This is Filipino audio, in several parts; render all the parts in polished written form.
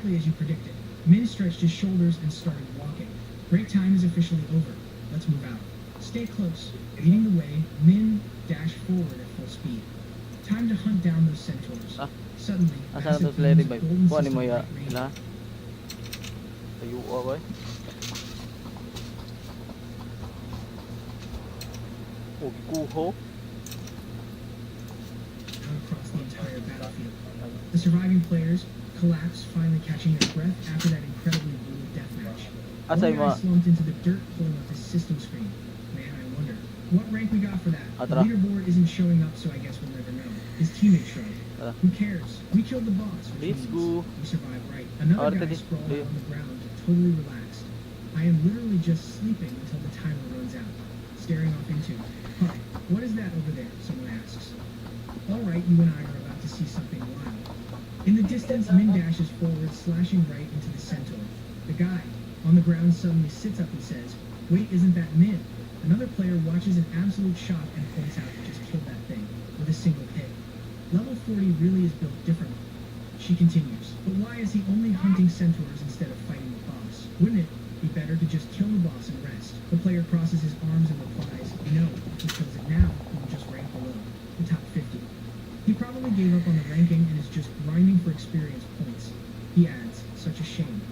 exactly as you predicted. Min stretched his shoulders and started walking. Break time is officially over. Let's move out. Stay close. Leading the way, Min dashed forward at full speed. Time to hunt down those centaurs. Suddenly, Asa na to massive sila beams revive? of golden Kuha ni system mo ya light rain. sila. Tayo ako eh. Oh, kuho. Out across the entire battlefield. The surviving players collapsed, finally catching their breath after that incredibly brutal deathmatch. Asa One yung guy mga... slumped into the dirt pulling up his system screen. Man, I wonder, what rank we got for that? The Atra. leaderboard isn't showing up, so I guess we'll never know. His teammate shrugged. Tara. Who cares? We killed the boss, which Let's means go. we survived right. Another Arte guy di- sprawled di- out on the ground, totally relaxed. I am literally just sleeping until the timer runs out. Staring off into, huh, what is that over there? Someone asks. All right, you and I are about to see something wild. In the distance, Min dashes forward, slashing right into the centaur. The guy on the ground suddenly sits up and says, "Wait, isn't that Min?" Another player watches in absolute shock and points out he just killed that thing with a single hit. Level 40 really is built differently. She continues, but why is he only hunting centaurs instead of fighting the boss? Wouldn't it be better to just kill the boss and rest? The player crosses his arms and replies, no, if he kills it now, he will just rank below, the top 50. He probably gave up on the ranking and is just grinding for experience points. He adds, such a shame.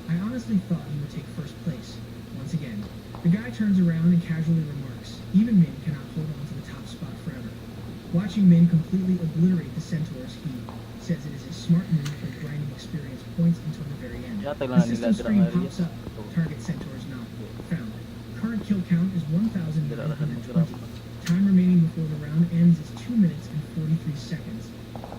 I honestly thought he would take first place. Once again, the guy turns around and casually remarks, even Min cannot hold on to the top spot forever. Watching Min completely obliterate the centaurs, he says it is a smart move for grinding experience points until the very end. Yata The lang system nila dira screen nga pops up. Target centaurs not found. Current kill count is 1,920. Time remaining before the round ends is 2 minutes and 43 seconds.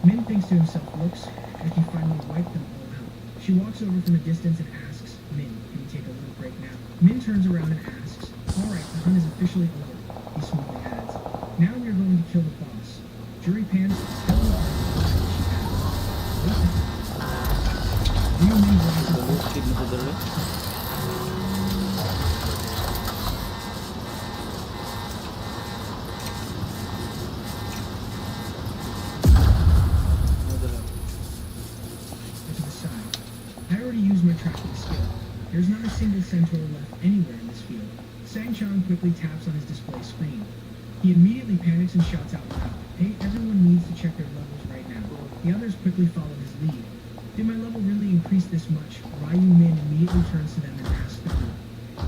Min thinks to himself, looks like he finally wiped them all out. She walks over from a distance and asks, Min, can you take a little break now? Min turns around and asks, alright, the hunt is officially over. He smoothly adds, now we are going to kill the boss. Jury pans, tell the she adds, wait now. Real Min rises Speed mo to dali. to the side. I already used my tracking skill. There's not a single centaur left anywhere in this field. Sang-Chong quickly taps on his display screen. He immediately panics and shouts out loud, hey, everyone needs to check their levels right now. The others quickly follow his lead. Did my level really increase this much? Ryu Min immediately turns to them and asks the group,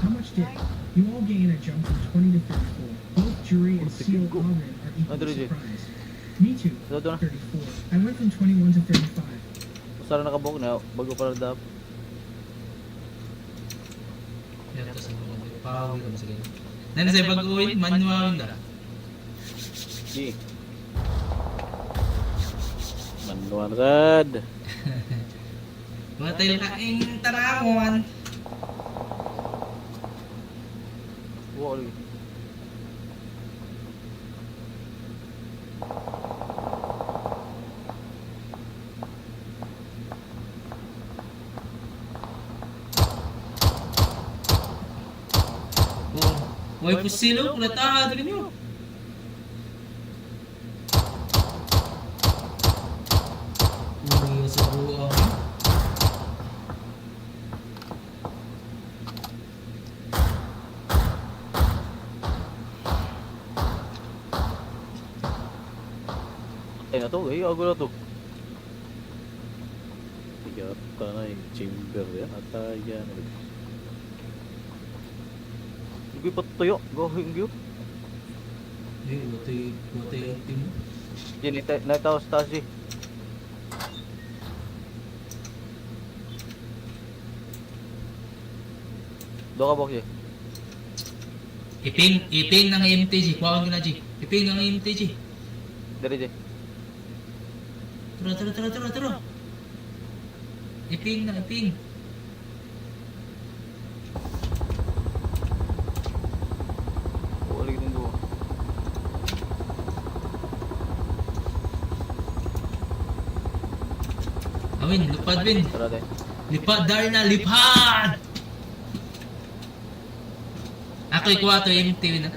how much did? You all gain a jump from 20 to 34. Both Jury and Seal Alrin are equally surprised. Me too, 34. I went from 21 to 35. Usara nakabok na bago para dap. Yan to sa mga pawawin ko sige. Nan sa pag-uwi manuwawin da. Di. Manuan rad. Matay kaing taramon. Wo lagi. Woy pusilo kulata dali niyo. Sa buo. Ay na to, ako na to. Yata na yung chamber yan. Atayan. Hindi pa tuyo. Gawin ko. Buti tim. Jadi nataos taas eh. Doka bok je. Iping ng MTG. Kuha ko na G. Iping ng MTG. Dari je. Tara. Iping. Oh, lagi nunggu. Awin, lupad Win. Tara deh. Lipad Darna, lipad! Ako'y kuha to yung TV na.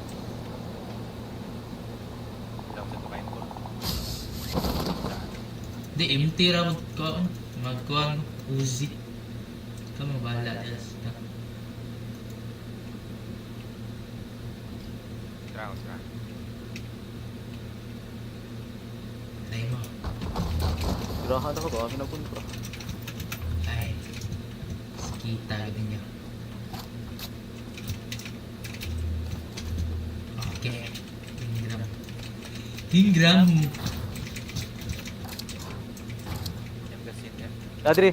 Di, MT ra magkuha. Magkuha. Uzi. Kamu bahala dyan sa stuff. Ground ka. Try mo. Girahan ako ba? Kinapunta. Ay. Kita gawin niya. Okay. Ingram. Ingram. Yan kasi yan. Adri!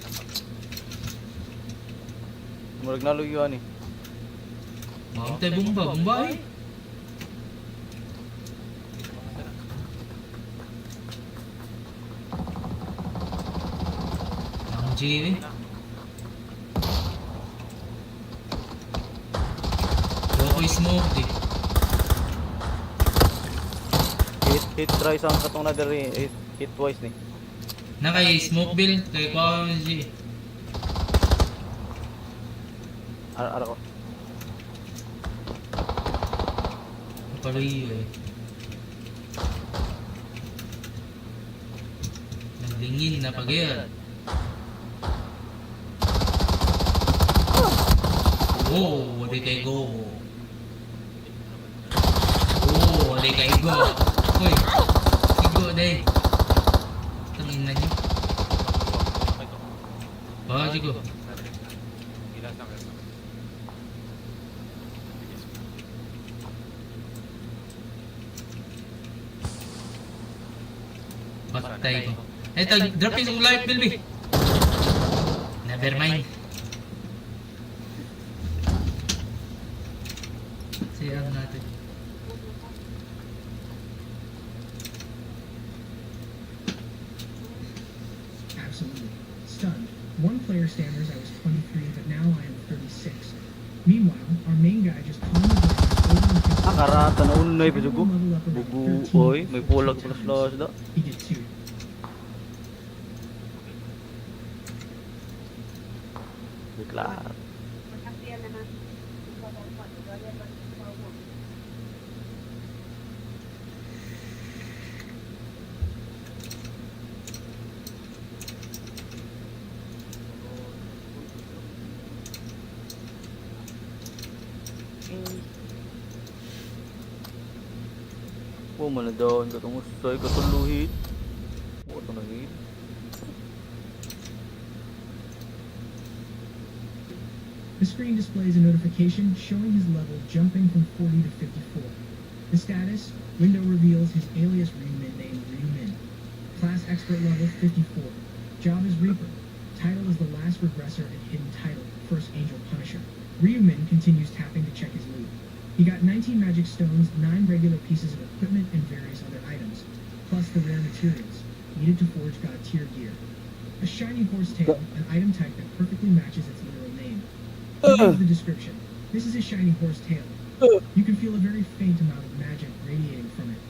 Murag naluyuan eh. Mau tayo bumba. Bumba eh. Ang G eh. Loko smoke eh. Hit try sa katong na diri. Hit twice ni. Naka-smoke build. Kaya ko ako yung G. Ara ko. Paluyo eh. Naglingin na pag-air. Oh, wadi kay go. Oh, wadi kay go. Uy, igo day. Tangin na niyo. Oh, sigo. Ilan lang yan. Patay ko. Eto, drop yung life bill, B. Never mind. Sayang natin. Absolutely. Stunned. One player standards I was 23, but now I am 36. Meanwhile, our main guy just calmed the ground over the Karata na unay pa jugo. Bugu oy, may pulag plus loss da. He did too. Bigla. Oh, mana daon ka tong usay katuluhit. Oh, ito na hit. The screen displays a notification showing his level jumping from 40 to 54. The status, window reveals his alias Ryumin name Ryumin. Class expert level 54. Job is Reaper. Title is the last regressor and hidden title, First Angel Punisher. Ryumin continues tapping to check his loot. He got 19 magic stones, 9 regular pieces of equipment, and various other items, plus the rare materials needed to forge god tier gear. A shiny horse tail, an item type that perfectly matches its literal name. Here's the description. This is a shiny horse tail. You can feel a very faint amount of magic radiating from it.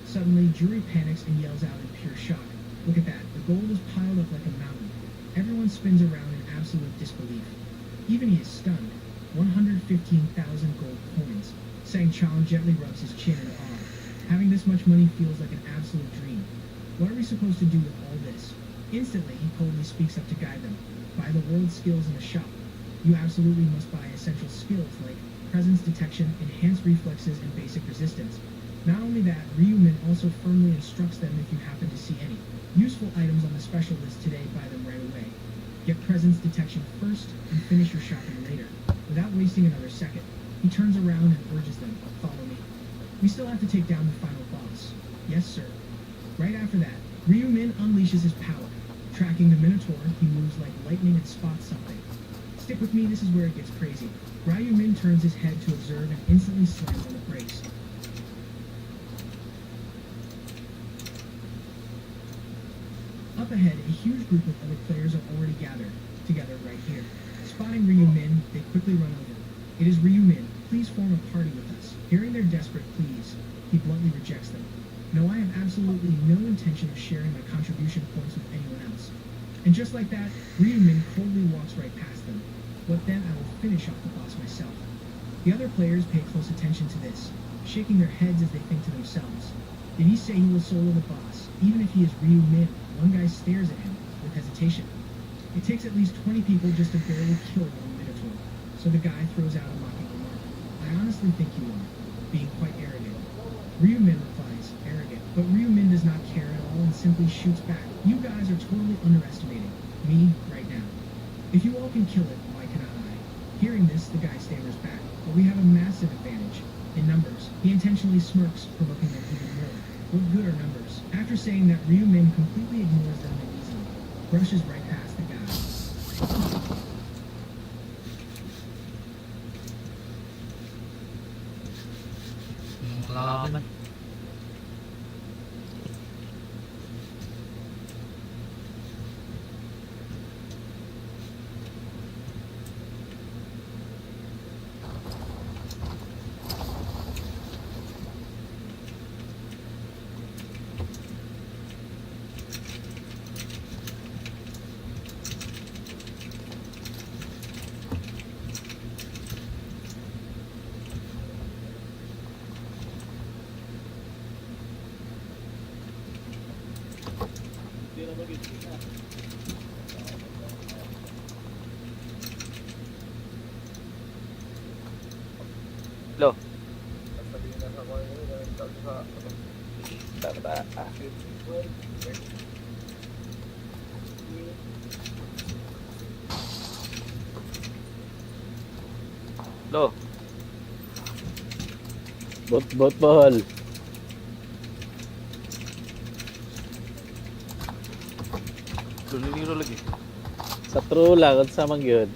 Suddenly, Juri panics and yells out in pure shock. Look at that. The gold is piled up like a mountain. Everyone spins around in absolute disbelief. Even he is stunned. 115,000 gold coins. Sang-Chong gently rubs his chin in awe. Having this much money feels like an absolute dream. What are we supposed to do with all this? Instantly, he coldly speaks up to guide them. Buy the world skills in the shop. You absolutely must buy essential skills like presence detection, enhanced reflexes, and basic resistance. Not only that, Ryumin also firmly instructs them if you happen to see any useful items on the special list today, buy them right away. Get presence detection first and finish your shopping later. Without wasting another second, he turns around and urges them, follow me. We still have to take down the final boss. Yes, sir. Right after that, Ryumin unleashes his power. Tracking the Minotaur, he moves like lightning and spots something. Stick with me, this is where it gets crazy. Ryumin turns his head to observe and instantly slams on the brakes. Up ahead, a huge group of other players are already gathered together right here. Spotting Ryumin, they quickly run over. It is Ryumin. Please form a party with us. Hearing their desperate pleas, he bluntly rejects them. No, I have absolutely no intention of sharing my contribution points with anyone else. And just like that, Ryumin coldly walks right past them. But then I will finish off the boss myself. The other players pay close attention to this, shaking their heads as they think to themselves. Did he say he will solo the boss, even if he is Ryumin? One guy stares at him with hesitation. It takes at least 20 people just to barely kill one Minotaur. So the guy throws out a mocking remark. I honestly think you are, being quite arrogant. Ryumin replies, arrogant, but Ryumin does not care at all and simply shoots back. You guys are totally underestimating me right now. If you all can kill it, why cannot I? Hearing this, the guy stammers back, but we have a massive advantage. In numbers, he intentionally smirks, provoking them even more. What good are numbers? After saying that, Ryumin completely ignores them and easily brushes right past the guy. Yung kalaban. Lo. Lo. Bot ball. Lo niliro lagi. Sa true lang, sa mang yun.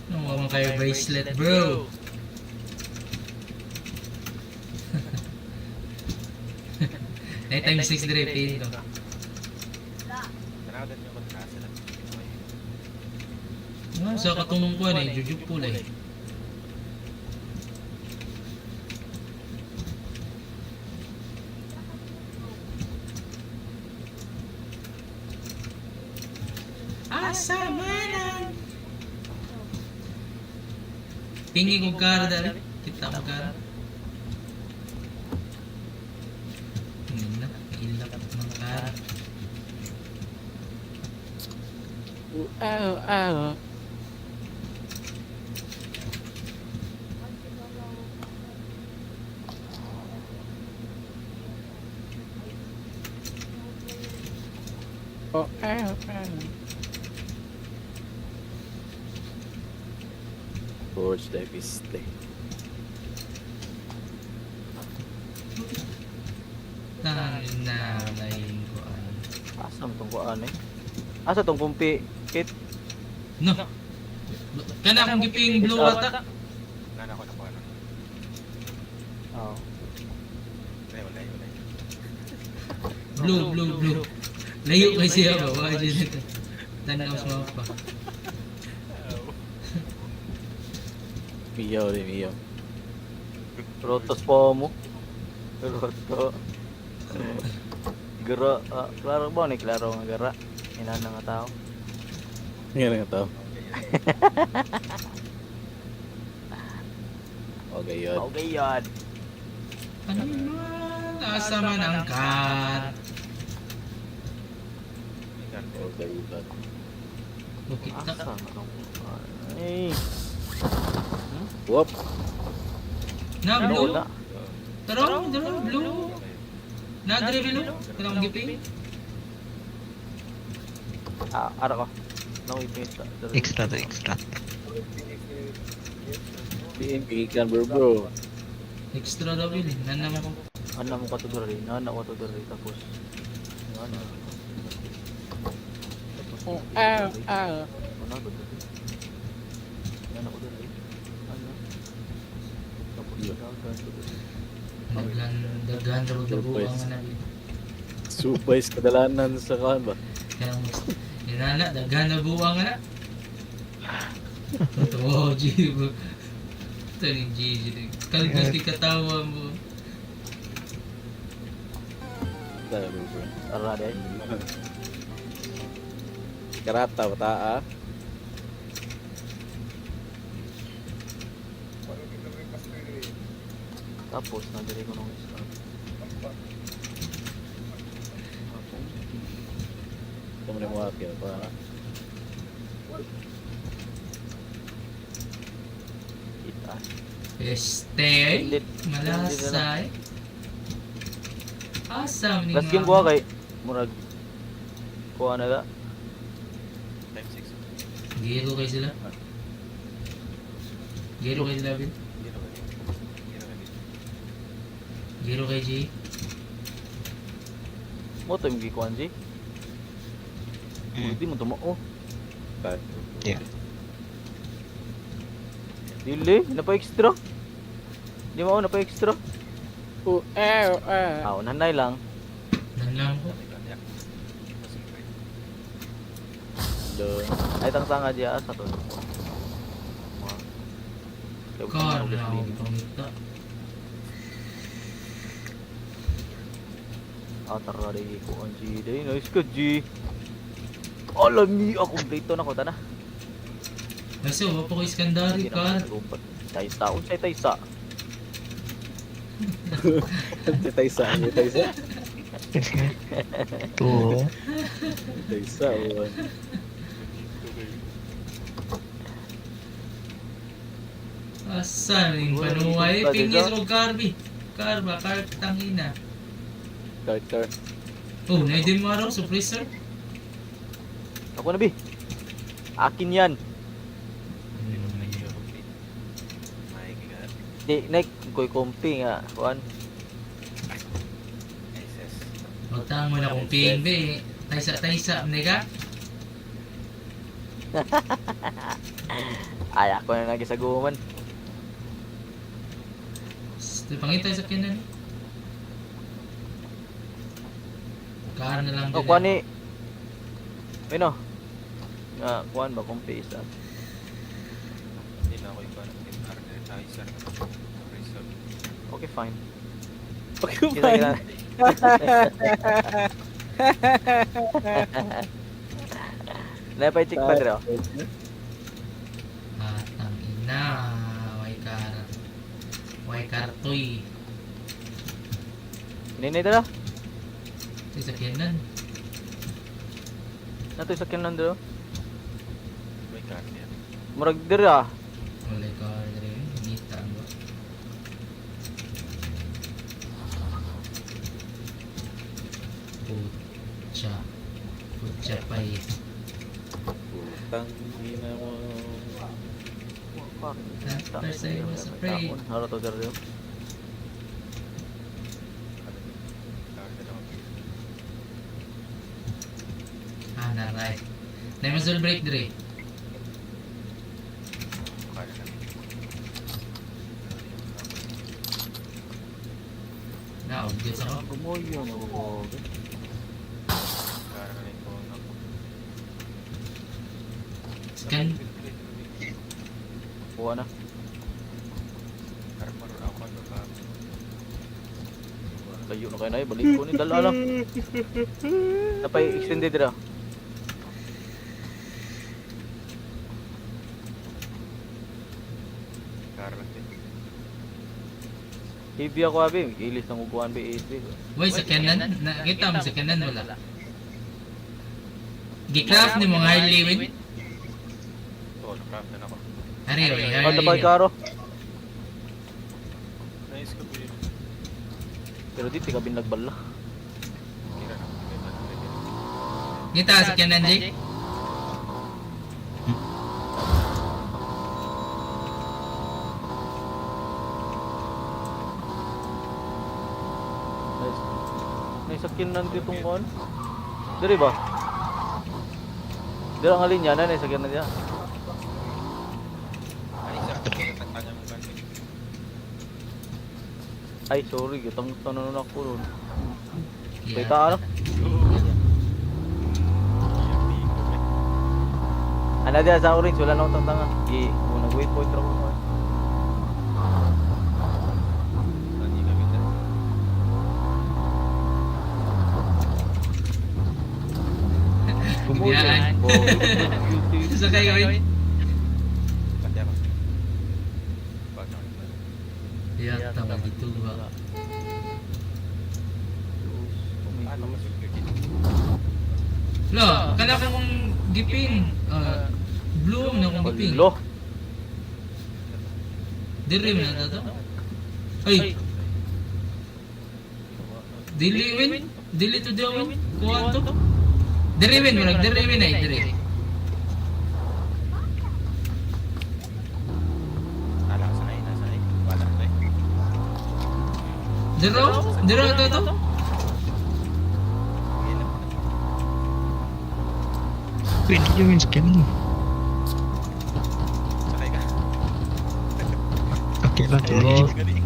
Nakuha kayo bracelet, bro. Ay, time 6 dripin to. Kenapa dan yung magkasa lang? Sa katungong ko eh, jujuk pula eh. Asamanan! Tinggi ko kara dali. Kita ko kara. Ilap ng kara. Forge the Viste. Nalayin ko Asa mo tong kuan eh? Asa tong pumpi? Kit. No. Kana akong giping blue ata. Nana ko na po alam. Oo. Walay. Blue. Layo kay siya ba? Wala dyan ito. Tanaw sa mapa. Miyaw rin, miyaw. Rotos po mo. Roto. Gara. Klaro ba ni? Klaro nga gara. Inana nga tao. Nga nga tao. Okay yun. Okay yan. Ano man? Asa man ang cat? Okay yun. Bukit Asa na. nga tong... Ay. Whoop. Na, blue. Na. Tarong, blue. Na, dire blue. Kana akong giping. Ara ko. Nakipita. Extra to extra. PMP kan bro. Extra daw yun eh. Nanam ako. Ano mo ka to diri? Nana ko to diri. Tapos... Ano? Tapos... Ano ba diri? Nana ko diri. Ano? Tapos... Daghan daw ang nabi. Subays kadalanan sa kan ba? Kaya mo. Inana, daghan na buwang na. Ito, G. Ito ni G. Kalgas kay katawa mo. Tara bro. Ara day. Karata bata ah. Tapos nandiri ko nung isa. Kamu ni mo akil pa. Kita. Este, malasay. Asam ni Last game ko kay murag kuha na ga. Time 6. Giro kay sila. Giro kay sila, Bin. Giro kay G. Mo to yung gikuan G. Hindi mo tumo. Oh. Yeah. Dili, napa-extra. Di mo napa extra. Nanay lang. Nanlang ko. Doon. Ay tang-tanga diya sa to. Kar na ako pangita. Tara rin ko ang G day. Nice ka G. Alam niyo ako dito na ko tana. Kasi wala po ko iskandari, Kar. Taysa, unsay taysa. Taysa. Tuh. Taysa. Asan yung panuway? Pingis o Karbi. Karba, tangina. Carter. Oh, na-din mo araw, suppressor. Ako na bi. Akin yan. Di, nek, ko'y kompi nga. Kuan. Magtang mo na kung ping, be. Taysa, nega. Ay, ako na nagisaguman. Pangitay sa kinan. Kar na lang Oh, kuan ni. Ano? Kuan ba kompi isa? Hindi na ako iba ng team organizer. Okay, fine. Okay, Kita kita. Napay check pa dito. Tangina. Way kartoy. Ninay dala. Sa kinan. Nato sa kinan dito. May card yan. Murag diri ah. Wala ka rin. Ngita mo. Putsa pa eh. Putang ina mo. First I was afraid. Haro to diri. Card na ako. Naray. Naimazul break dire. Naugit ako. Kumoyo na ako. Karanin ko na. Scan. Kuha na. Karapar ako na ka. Layo na kayo na balik ko ni dala lang. Napay extended ra. Karanin. Heavy ako abi, ilis ng upuan ba ASB. Boy, sa kanan. Nakita mo sa kanan wala. Gikraft ni mga Harley Win. Oo, nakraft na ako. Hari, oy, Ano pa Harley. karo? Nice ko po yun. Pero di ka binagbala. Kira na. Kita sa kanan, Jake. Nice. Naisakin nan ditong kon. Diri ba? Dira nga linya na naisakin na diya. Ay, isa. Tanya mo ba? Ay sorry, gitang tanan ako ron. Yeah. Kita ano? Ana dia sa orange wala na akong tanga. Gi, mo nag-wait point ra ko. Tanya kami na. Biyaan. Sa kayo, oy. Pati ako. Bakit ako? Yeah, tama dito ba? Ano mas yung Lo, kana kong giping. Bloom na kong giping. Lo. Diri mo na to. Ay. Dili win. Dili to the win. Kuha to. Diri win, marag diri win ay diri. Alam sa nai, nasa nai. Wala na eh. Diro to. Pwede yung scan mo. Sakay ka. Okay lang. Lo. Galing.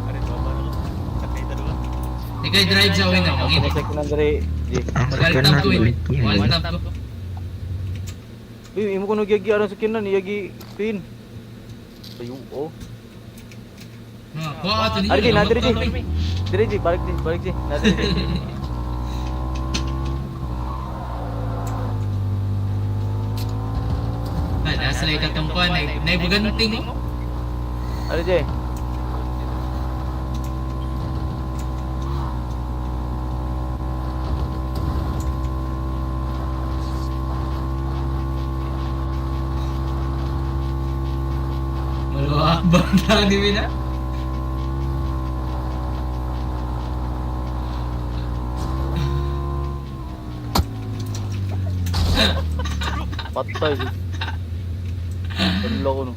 Arin ba ba ako? Sakay dalawa. Ikay drive sa win ako. Ako sa kinan diri. Di. Ang Wall scan tap na ko win. ulit Wall yan. tap ko. Uy, imo ko nagyagi aron sa kinan, yagi pin. Ayo, oh. Kuha to Ari, dito. nadiri di. Diri di, balik di. Nadiri di. Nasa lay katungkuan ay naibuganting mo. Ari di. Maluwak bang lang di na? Patay di. Hala ko no.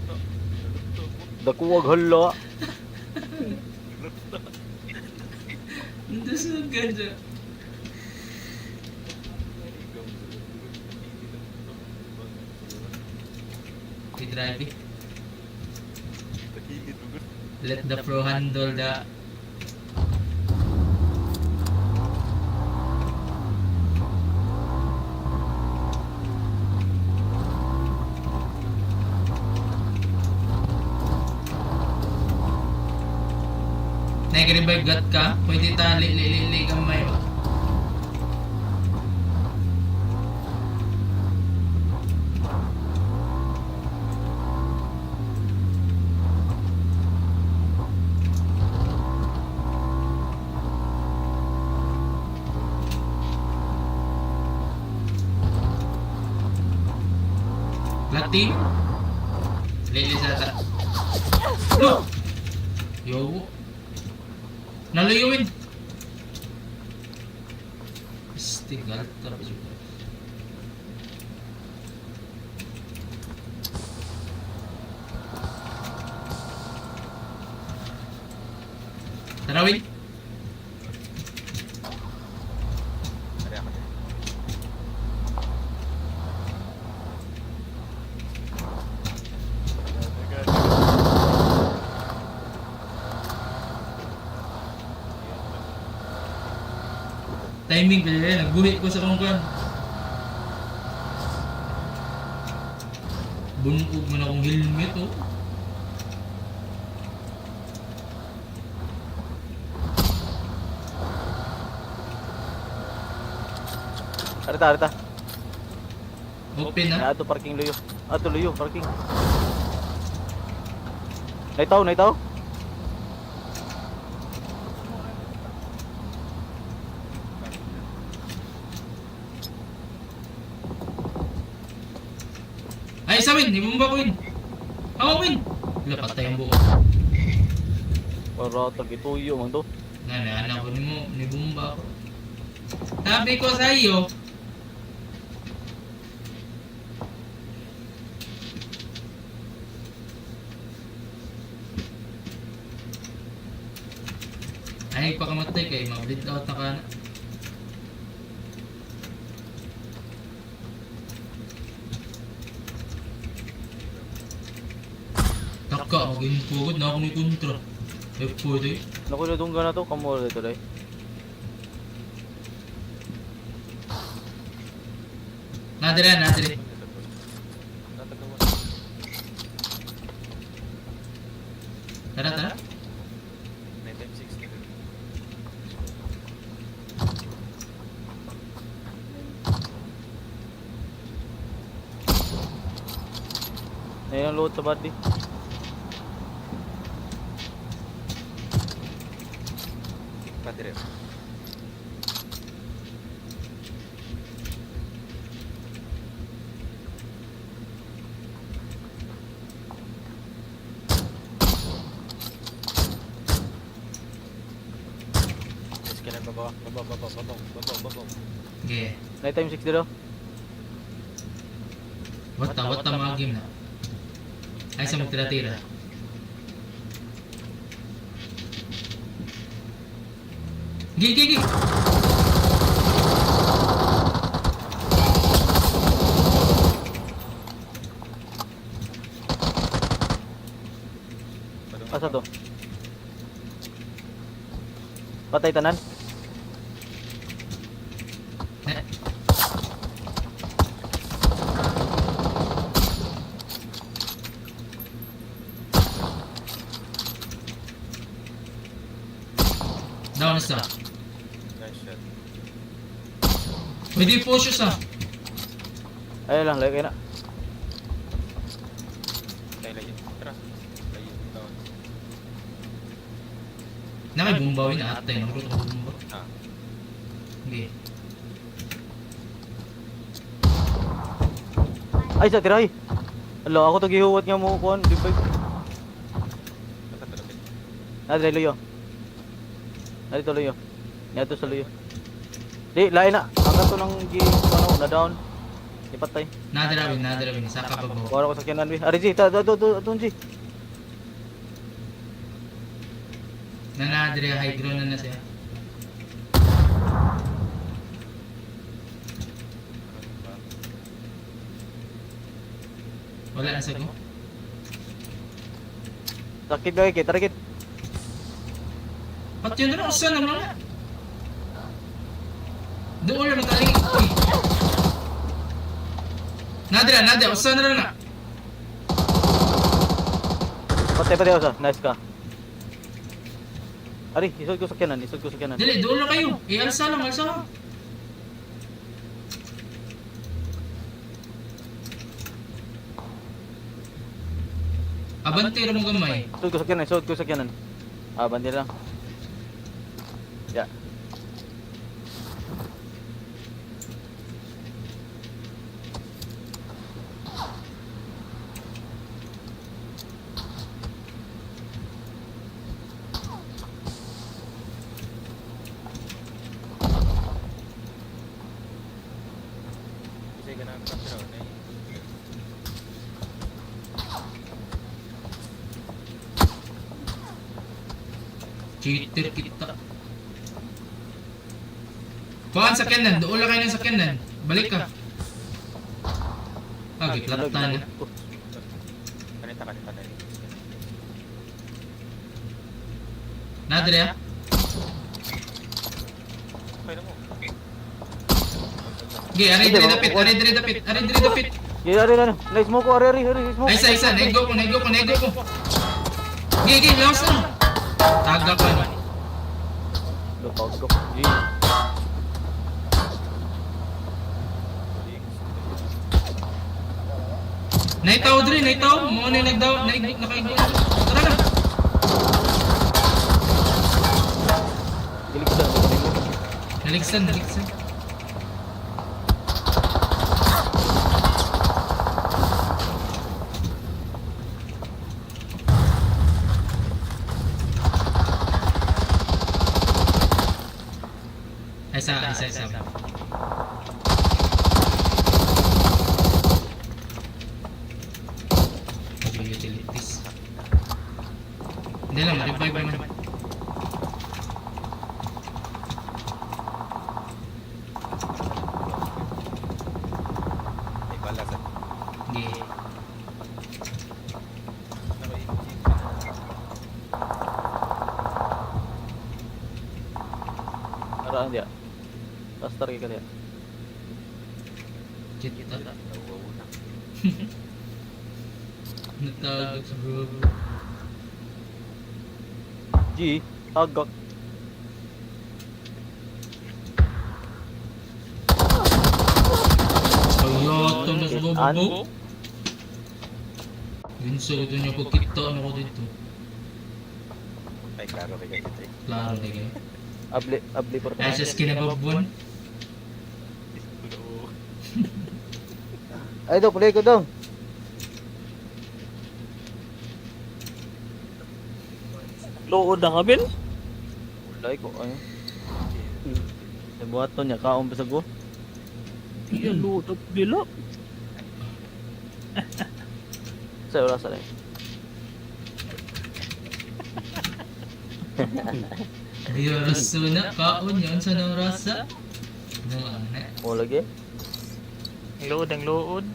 Dakuwag hala. Hindi sa ganda. I-drive it. Let the pro handle the... Nag-revive gat ka, pwede tali li gamay ba? Lati? Lili sa ta. No! Yo! Nalayuin! Stigal tapos yun. Tarawin! Ari ako din. Timing kaya nagbuhi ko sa kongkwan. Bunog mo na akong helmet oh. Arita. Open na. Ato parking luyo. Ato luyo, parking. Naitaw. Ay, isa Win, ibumba ko Win. Ako Win. Wala, patay ang buo. Para tagituyo man to. Anak ko ni bumba ko. Sabi ko sa iyo. Ay, pakamatay kay ma-bleed out na ka na. Taka, maging pugod na ako ni kontra. Eh, pwede. Nakuludong ka na to, kamo dito dai. Nadire. Tatagawa. Tara. 9 times 6 nito. Ayun ang load sa body. Padre. Yes, kailan babaw. Okay. Night time 6 dito. What the mga game na? Ay, sa magtira-tira. Gigi! Asa to? Patay tanan. Eh, down na sa. Nice shot. Pwede po siya sa. Ayun lang, lagay na. Layo. Tara. Layo. Down. Nakibumbaw yun na atay. Nagulot ang bumba. Ah. Okay. Ay, sa tiray. Alo, ako to gihuwat nga mo kuan, di ba? Nakatalapit. Nadre luyo. Narito luyo. Nito sa luyo. Di, lain na. Ang to ng na down. Ipatay. Nadira win. Saka pa ba? Wala ko sa kyanan, wi. Ari, G, G. Nadira high ground na siya. Wala na sa ko. Sakit ba, tarakit. Ba't yun na? Usan naman na. Doon na mataling. Uy! Nadira. Usan na na. Patay ako sa. Nice ka. Ari, isod ko sa kyanan. Dili, doon na kayo. Alsa lang. Abante ra mo gamay. Isod ko sa kyanan. Ah, bandi lang. Ya. Isay ka na ang kapiraw na eh. Cheater kita. Kuhaan sa sakyanan. Doon lang kayo ng sakyanan. Balik ka. Gitlat na. Kanita na eh. Nadire. Okay na mo. Okay, ari diri dapit. Gigi, ari, na-smoke ko, ari, smoke. Ay, isa. Nego ko. Gigi, lawas lang. Taga ko ano. Lupag ko. Gigi. Naitaw. Mo na nakaigo. Tara na. Giligsan. Naligsan. Isa. Utilities. Hindi lang, revive naman. May balasan. Hindi. Araan dia. Pastor ka dia. Kita. Nauuna. Natawag sa bro. Gigi, agak. Toyota na sa babo. Ginso ito niya pagkita ano ko dito. Ay, klaro kay ganito eh. Klaro na kayo. Abli por. Ay, siya kinababon. Ay, do, play ko dong. Lood na kabil. Ulay ko, ay. Nabuhaton niya, kaon pa sa ko. Iya lood na bila. Sa oras na. Ayo raso na kaon yan sa nang rasa. Ano? O lagi. Ang lood.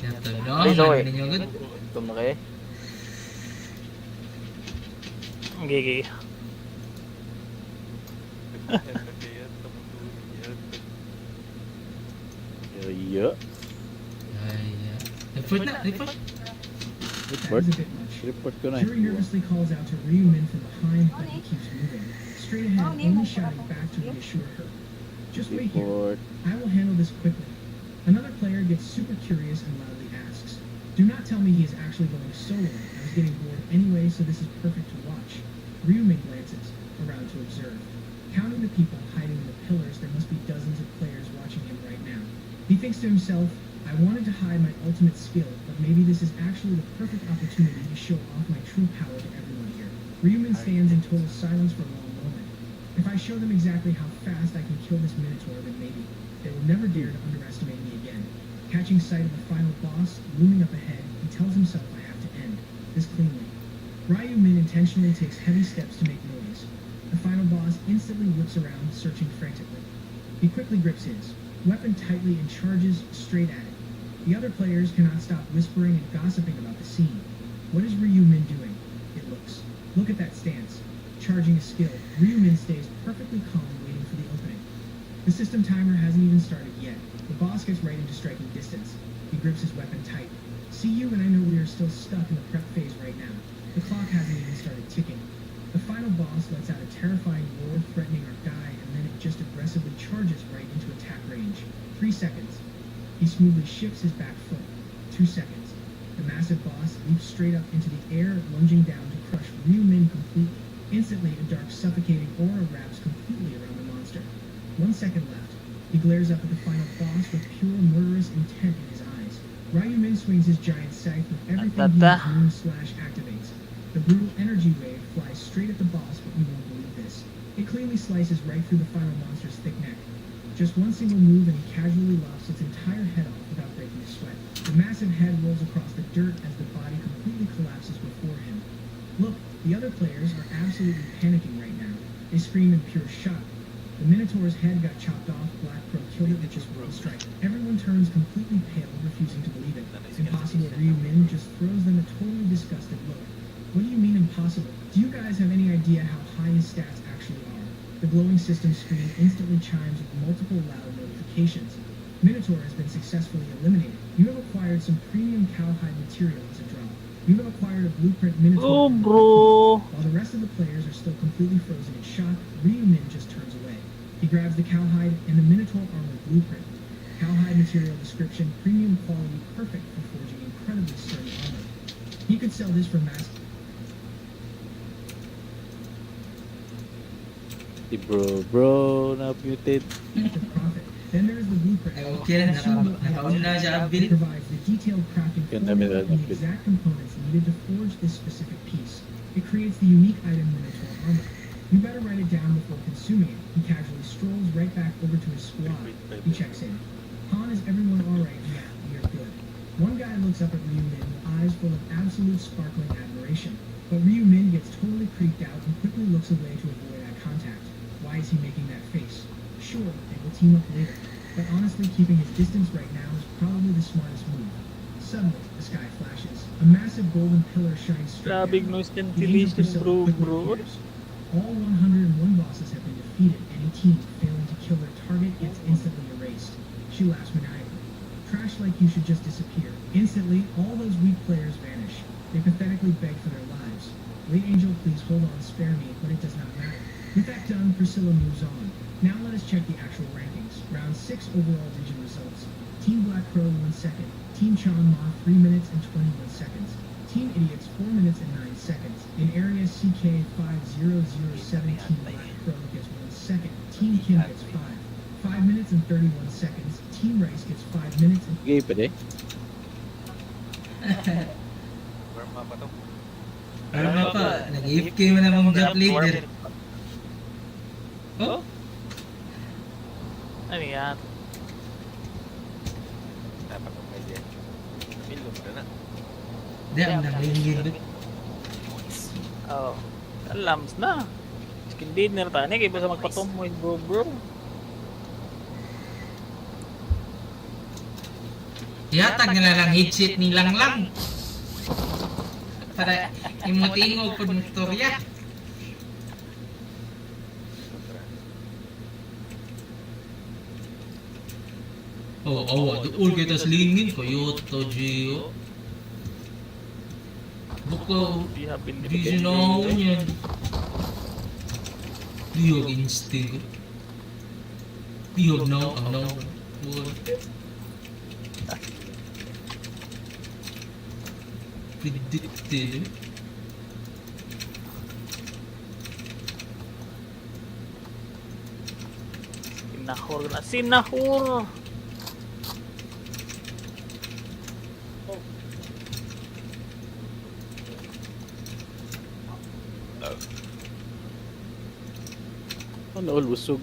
Kaya Ay, tanong, sorry. ano ninyo agad? Tum na kayo. Gigi. Iya. Ay, report na. Report. That is a bit much. Report ko na. Shuri nervously calls out to Ryumin from behind, but he keeps moving. Straight ahead, only shouting back to reassure her. Just wait here. Report. I will handle this quickly. Another player gets super curious and loudly asks, "Do not tell me he is actually going solo. I was getting bored anyway, so this is perfect to watch." Ryumin glances around to observe. Counting the people hiding in the pillars, there must be dozens of players watching him right now. He thinks to himself, "I wanted to hide my ultimate skill, but maybe this is actually the perfect opportunity to show off my true power to everyone here." Ryumin stands in total silence for a long moment. If I show them exactly how fast I can kill this Minotaur, then maybe they will never dare to underestimate me again. Catching sight of the final boss looming up ahead, he tells himself I have to end this cleanly. Ryumin intentionally takes heavy steps to make noise. The final boss instantly whips around, searching frantically. He quickly grips his weapon tightly and charges straight at it. The other players cannot stop whispering and gossiping about the scene. What is Ryumin doing? It looks. Look at that stance. Charging a skill, Ryumin stays perfectly calm, waiting for the opening. The system timer hasn't even started yet. The boss gets right into striking distance. He grips his weapon tight. See you, and I know we are still stuck in the prep phase right now. The clock hasn't even started ticking. The final boss lets out a terrifying roar threatening our guy, and then it just aggressively charges right into attack range. 3 seconds. He smoothly shifts his back foot. 2 seconds. The massive boss leaps straight up into the air, lunging down to crush Ryumin completely. Instantly, a dark, suffocating aura wraps completely around the monster. 1 second left. He glares up at the final boss with pure murderous intent in his eyes. Ryumin swings his giant scythe with everything he has moon slash activates. The brutal energy wave flies straight at the boss, but you won't believe this. It cleanly slices right through the final monster's thick neck. Just one single move and he casually lops its entire head off without breaking a sweat. The massive head rolls across the dirt as the body completely collapses before him. Look, the other players are absolutely panicking right now. They scream in pure shock. The Minotaur's head got chopped off, Black Crow killed it with just one strike. Everyone turns completely pale, refusing to believe it. Impossible Ryumin just throws them a totally disgusted look. What do you mean impossible? Do you guys have any idea how high his stats actually are? The glowing system screen instantly chimes with multiple loud notifications. Minotaur has been successfully eliminated. You have acquired some premium cowhide material as a drop. You have acquired a blueprint Minotaur Oh, armor bro. complete. While the rest of the players are still completely frozen in shock, Ryu Min just turns away. He grabs the cowhide and the Minotaur armor blueprint. Cowhide material description, premium quality, perfect for forging incredibly sturdy armor. He could sell this for mass Si bro, na-muted. profit. Then there is the blueprint. Ay, okay na, nakauna na siya, It Bill. provides the detailed crafting Yan formula namin and the exact components needed to forge this specific piece. It creates the unique item Minotaur armor. You better write it down before consuming it. He casually strolls right back over to his squad. He checks in. Han, is everyone alright? Yeah, we are good. One guy looks up at Ryu Min with eyes full of absolute sparkling admiration. But Ryu Min gets totally creeped out and quickly looks away to avoid eye contact. Why is he making that face? Sure, they will team up later. But honestly, keeping his distance right now is probably the smartest move. Suddenly, the sky flashes. A massive golden pillar shines straight Grabing down. noise The angel ventilation, Priscilla bro, quickly bro. appears. All 101 bosses have been defeated. Any team failing to kill their target gets instantly erased. She laughs maniacally. Trash like you should just disappear. Instantly, all those weak players vanish. They pathetically beg for their lives. Late Angel, please hold on, spare me, but it does not matter. With that done, Priscilla moves on. Now let us check the actual rankings. Round 6 overall region results. Team Black Crow 1 second. Team Chan Ma 3 minutes and 21 seconds. Team Idiots 4 minutes and 9 seconds. In area CK 5007, Team Black Crow gets 1 second. Team Kim gets 5. 5 minutes and 31 seconds. Team Rice gets 5 minutes and Okay, pwede. Warm up pa to. Ano nga pa, nag-AFK mo na mong jump leader. Oh? Ano yan? Dapat ang idea. Bilog na na. Di, ang nakalingin ba? Oh. Alams na. Skin dinner tayo. Kaya ba sa magpatumoy, bro? Yatag na lang headset ni lang lang. Para imutingog pag motorya. Doon kita selingin kayo to Gio. Buka di sinaw niyan. Diyog instinct. Diyog no, ano? Predicted. Sinahur na. Sinahur! Ano, all busog.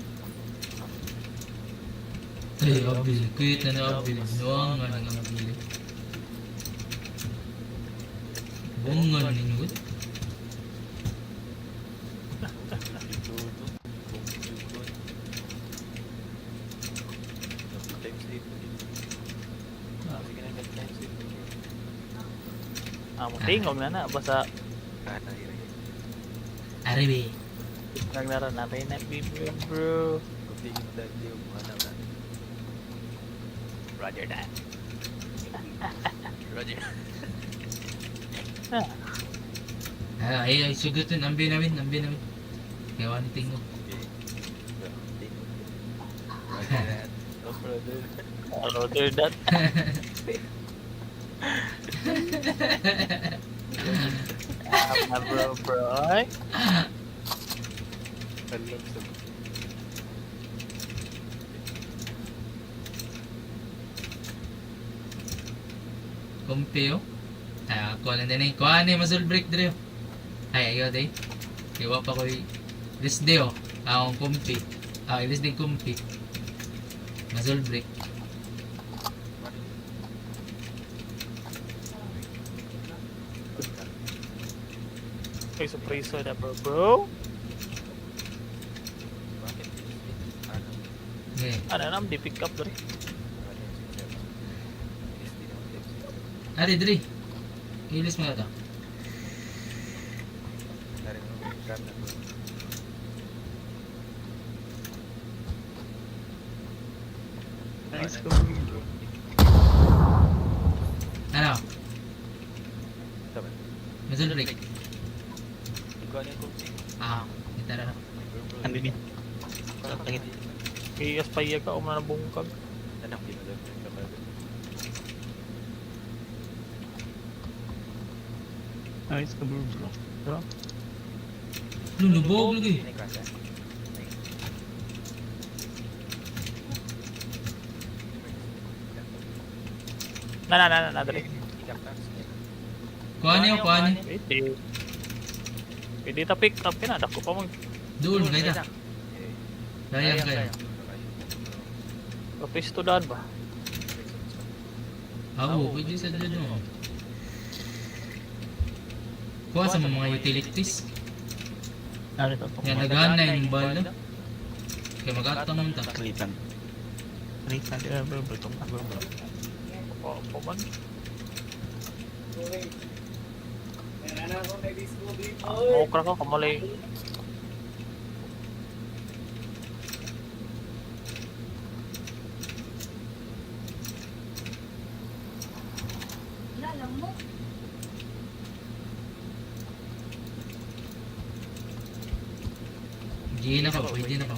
Ay, abil. Kuit na na abil. Nuang nga nang abil. Bungan ninyo. Amo tingog na basta Aribe. naglaro natin na bro. Roger that. Roger. Ay, sugutin. Ambi namin. Kaya wani tingo. Roger that. No brother. Roger that. Bro. Ay. Talang sa Kumpeo. Kuha lang din eh. Kuha na muscle break dre. Ay, ayaw day. Iwa pa ko this day oh. Akong kumpi. Ilis din kumpi. Muscle break. Ay, surprise na bro. bakit? Ano? Okay. Ano nam di pick up dre. Ari dre. Ilis mo na to. Ayos ka bro. Ano? Tama. Muzzle break. Ikaw ano yung kumpi? Kita na. Ano din? Iyas pa iya ka, umana bungkag. Anak, di mo lang ka ba? Ayos ka bro. Bro. Lulubog lagi. May kasa. Na, dali. Ikap na. Kuha niyo. Pwede. Pwede ta pick up ka na, dako pa mo. Doon, kaya ta. Kaya. Papisto daan ba? Pwede sa dyan o. Kuha sa mga utilities. Ano ito? Yan, naghahan na yung bala. Kaya mag-atang ta. Kalitan. Bro. Itong bro. Pa man. Mokra ka, kamalay. Hindi na pa, pwede na pa.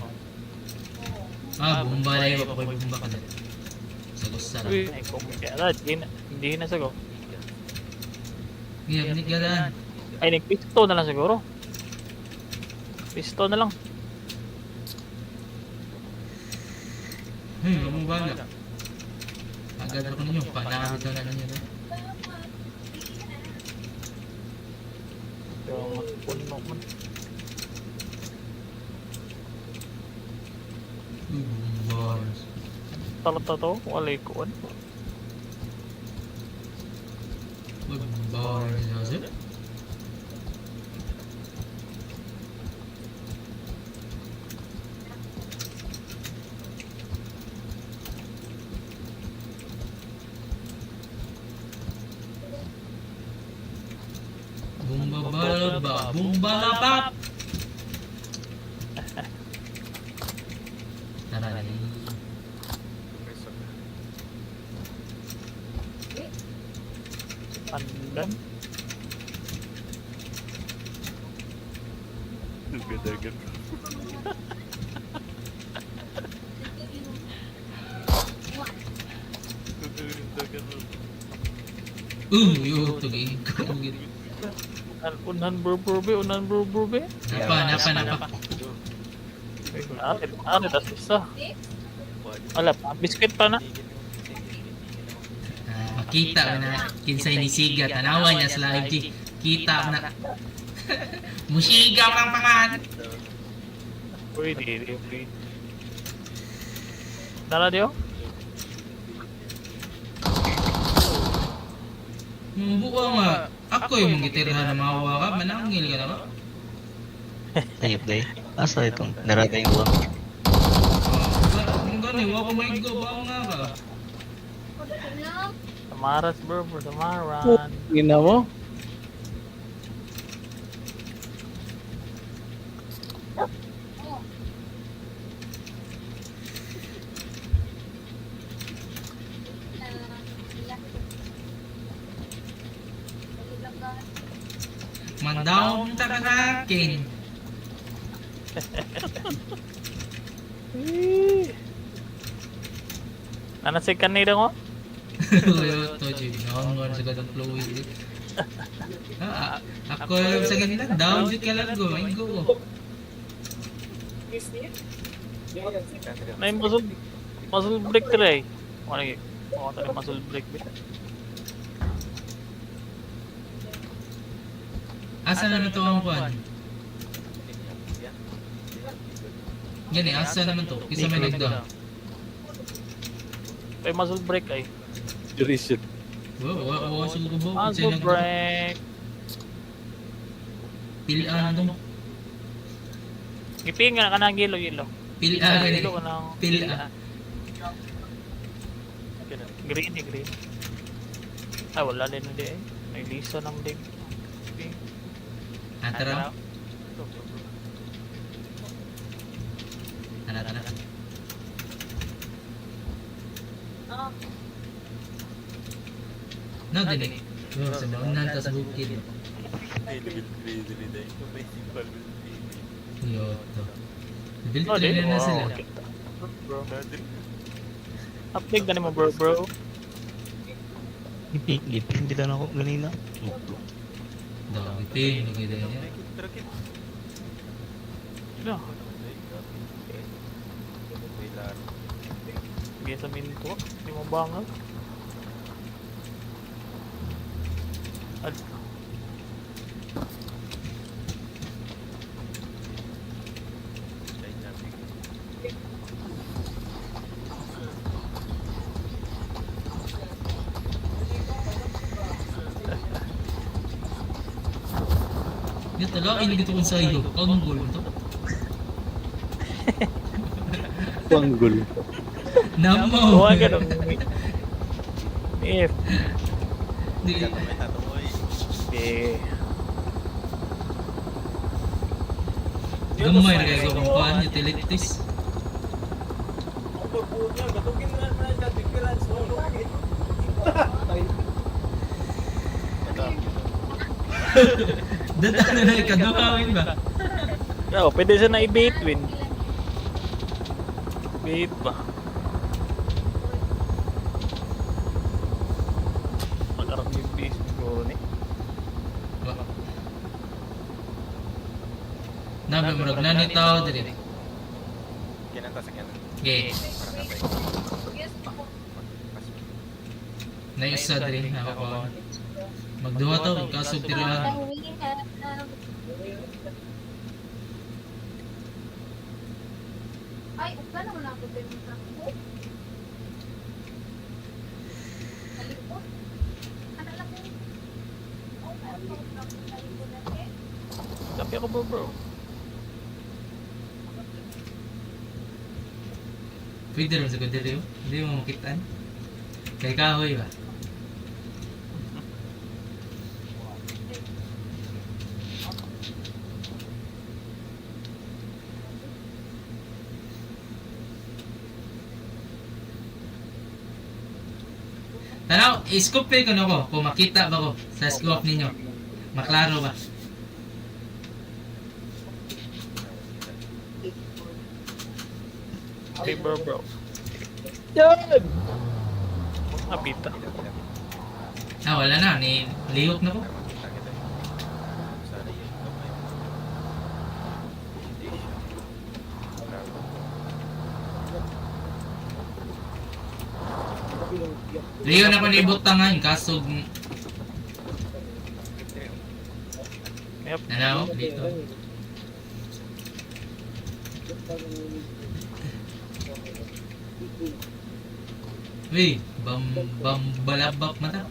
Bumba na yun. Ako'y bumba ka na. Sa gusto na. Ay, kung kaya hindi na sago. Ginamit ka daan. Ay, nagpisto na lang siguro. Pisto na lang. Bumba na. Agad ako ninyo. Panakabit na ninyo. Yung puno man. Bars. Talata to, walay kuwan. Bars. Nasip? Bumbalabap! Taray. Pandan. Agad. Yo, tugin ko. Unan bro be. Napa. Ano tas isa. Wala pa, biscuit pa na. Makita mo na kinsay ni Siga. Tanawa niya sa live G. Kita mo na. Musiga ang pangan. Pwede. Tara diyo? Buka nga. Ako yung gitirhan na mawa ka. Manangil ka na ba? Ayop day. Asa itong narada yung uwang. Ang gani, wako may go ba nga ka? Samaras bro, samaran. Ina mo? Mandaw punta ka sa akin. Nanasig ka nila ko? Uyo, to Jim. Naon sa gadang fluid. Ako yung sa ganila. Down dito ka lang go. May go ko. Na yung muscle break tray. Ano tayo muscle break bit. Asa naman to ang kwan? Gani, asa naman to? Kisa may nagda. May muscle break ay. Duration. Wow, siguro ba? Muscle break. Pilaan to. Giping nga ka ng gilo. Pilaan. Gilo ka ng Pilaan. green. Ay, wala din hindi eh. May lisa ng dig. Tara. Tara. No, dili. Bro, sa daunan tas bukid. Level 3 dili dahil. May simple level 3. Yoto. Level Oh, 3 di. na sila. Bro. Dili. Update na mo bro. Giping din ako ganina. Dog, ipin. Lugay dahil niya. Trakit. No. May laro. Bigay sa minto. Hindi mo bangal. Dynamic. Yung tala, inigit akong sa iyo. Ang gulo to. Panggol. Namo! Huwag ka nung... If. Di. May tatamoy. Eh. Gamay na kayo kung kuhaan, utilities. Data na na ikaduhawin ba? Oo, pwede siya na i-bait win. Bait ba? Mag-arap yung base ko ni. Nabi marag nani tao diri. Kinanta sa kanan. Okay. Parang kapay. Naisa diri ako ko. Magduha to kasog tirahan. Ay, upa naman ako din sa ko. Halipot. Ano lang mo? Oh, halipot na eh. Tapi ako bro. Pwede rin sa diri. Hindi mo makitaan. Kay kahoy ba? Tanaw, i-scoop ko na ko kung makita ba ko sa scoop ninyo. Maklaro ba? Okay bro. Yan! Napita. Ah, wala na. Lihok na ko. Makita kita. Sana yung kamay. Hindi siya. Bravo. Liyo na ko libot tangan. Kasog. Yep. Nanaw, dito. Uy, balabak mata.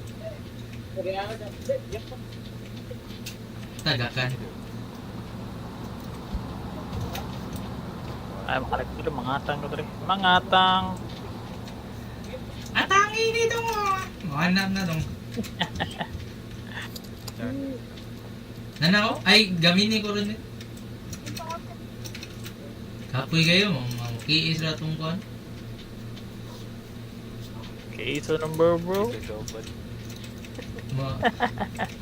Tagakan. Ay, makalag ko rin. Mangatang ko rin. Mangatang. Atangi dito mo. Mahanap na dong. Nanaw? Ay, gamini ko rin. Kapoy kayo, mamukiis ra tong kuan. Okay, so number bro. Ikaw ba?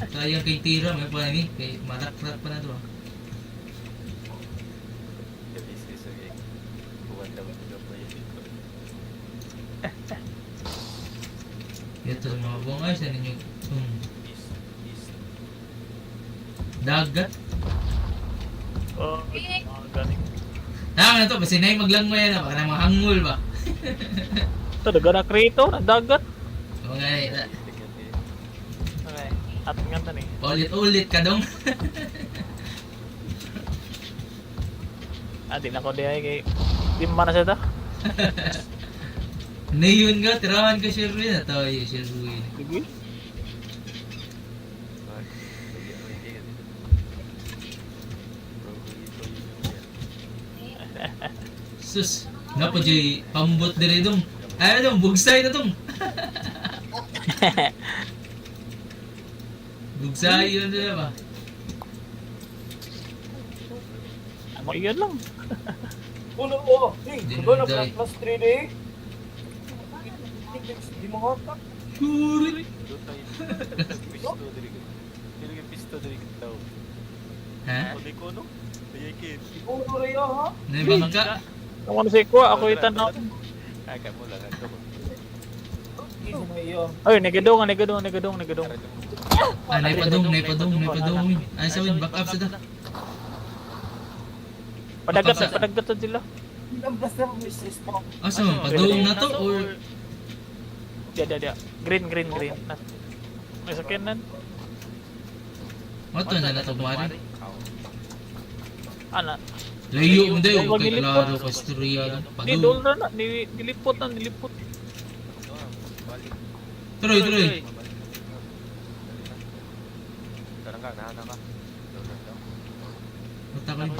Sayang kay tira, may pa ni kay marak-rak pa na to. Gabi si Sugay. Buwan daw ito pa yun. Ito mga bungay sa ninyo. East. Dagat. Oh, mga galing. Tama na to, basta na yung maglangmay na, baka na mga hangul ba? Ito, daga na krito. Dagat. Mga Okay. At nga tan eh. ulit-ulit ka dong. Di na ko di ay kay. Di man na siya ta. Nayon nga, tirahan ka Sherwin. Ito yung Sherwin. Sige. Sus, nga po dyan, pambot diri dong. Ay, dong, bugsay na dong. Bugsay yun na ba? Ano iyan lang. Dinunday. Kuri. Doon tayo. Pisto diri. Dili ka pisto diri daw. Ha? Kunin ko no. Dayakin. Nabangka. Ang ano si ko, ako itanaw. Aga mo lang ato. Ay, negadong. Ah, naipadong. Ay, sawin, back up sa da. Padagat sa sila. Asa man, padung na to or Dia. Green. May sakyanan. Mato na na to mari. Ana. Layo mo dayo, Wag kay nilipot. klaro ka istorya no. Di Padung. doon na. Nilipot. Tuloy. Karang ka nahanap ka. Matakay.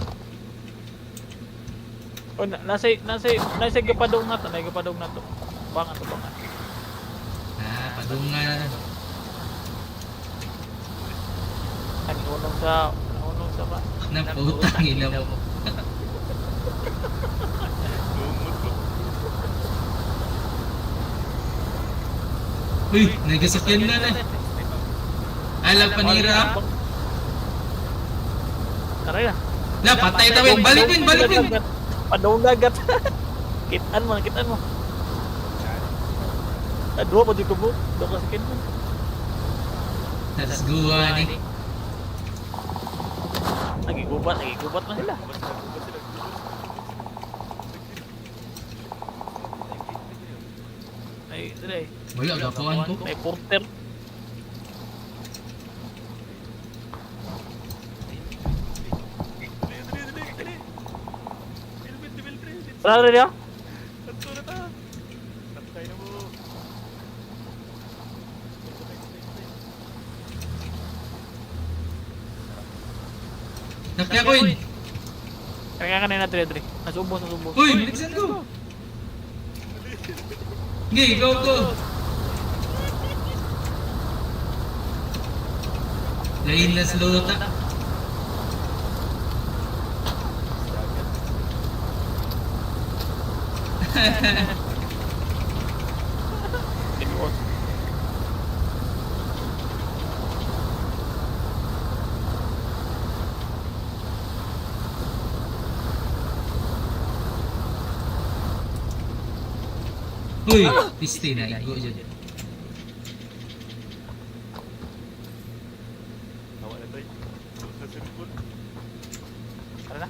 O, nasa gapadong na to. Bangan. Ah, padung nga na. Ang unong sa ba? Naputang ina mo. Uy, nagasakyan na na. Alam panira. Taray na. La, patay tawin. Balik win. Padong dagat. Kitaan mo. Dua pa di ko mo. Dua ka sakin mo. Let's go, ani. Nagigubat na sila. Ay, dire. Wala, gapuan ko. May porter. Tara dia. Nakya ko yun. Kaya kanina dire. Nasubos. Uy, biliksan ko. Sige, go. Lain na slow ta. Uy, piste na. Go dyan. Tawa na tayo. Sa cellphone. Tara na.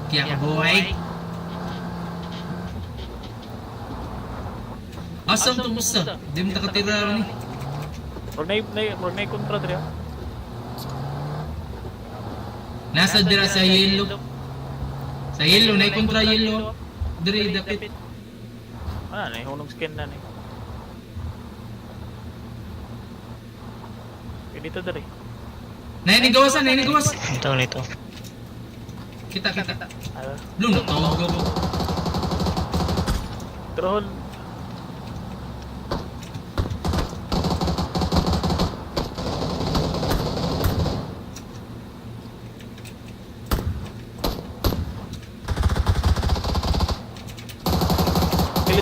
Kaya boy. Asam to musta? Di mo nakatira ni. Ronay kontra dire. Nasa dira sa yellow. Sa yellow, na kontra yellow. Dire dapit. Ah, na hunong skin na ni. Dito dire. Naini gawasan. Ito. Kita. Ah, Belum tawag ako. Trohon.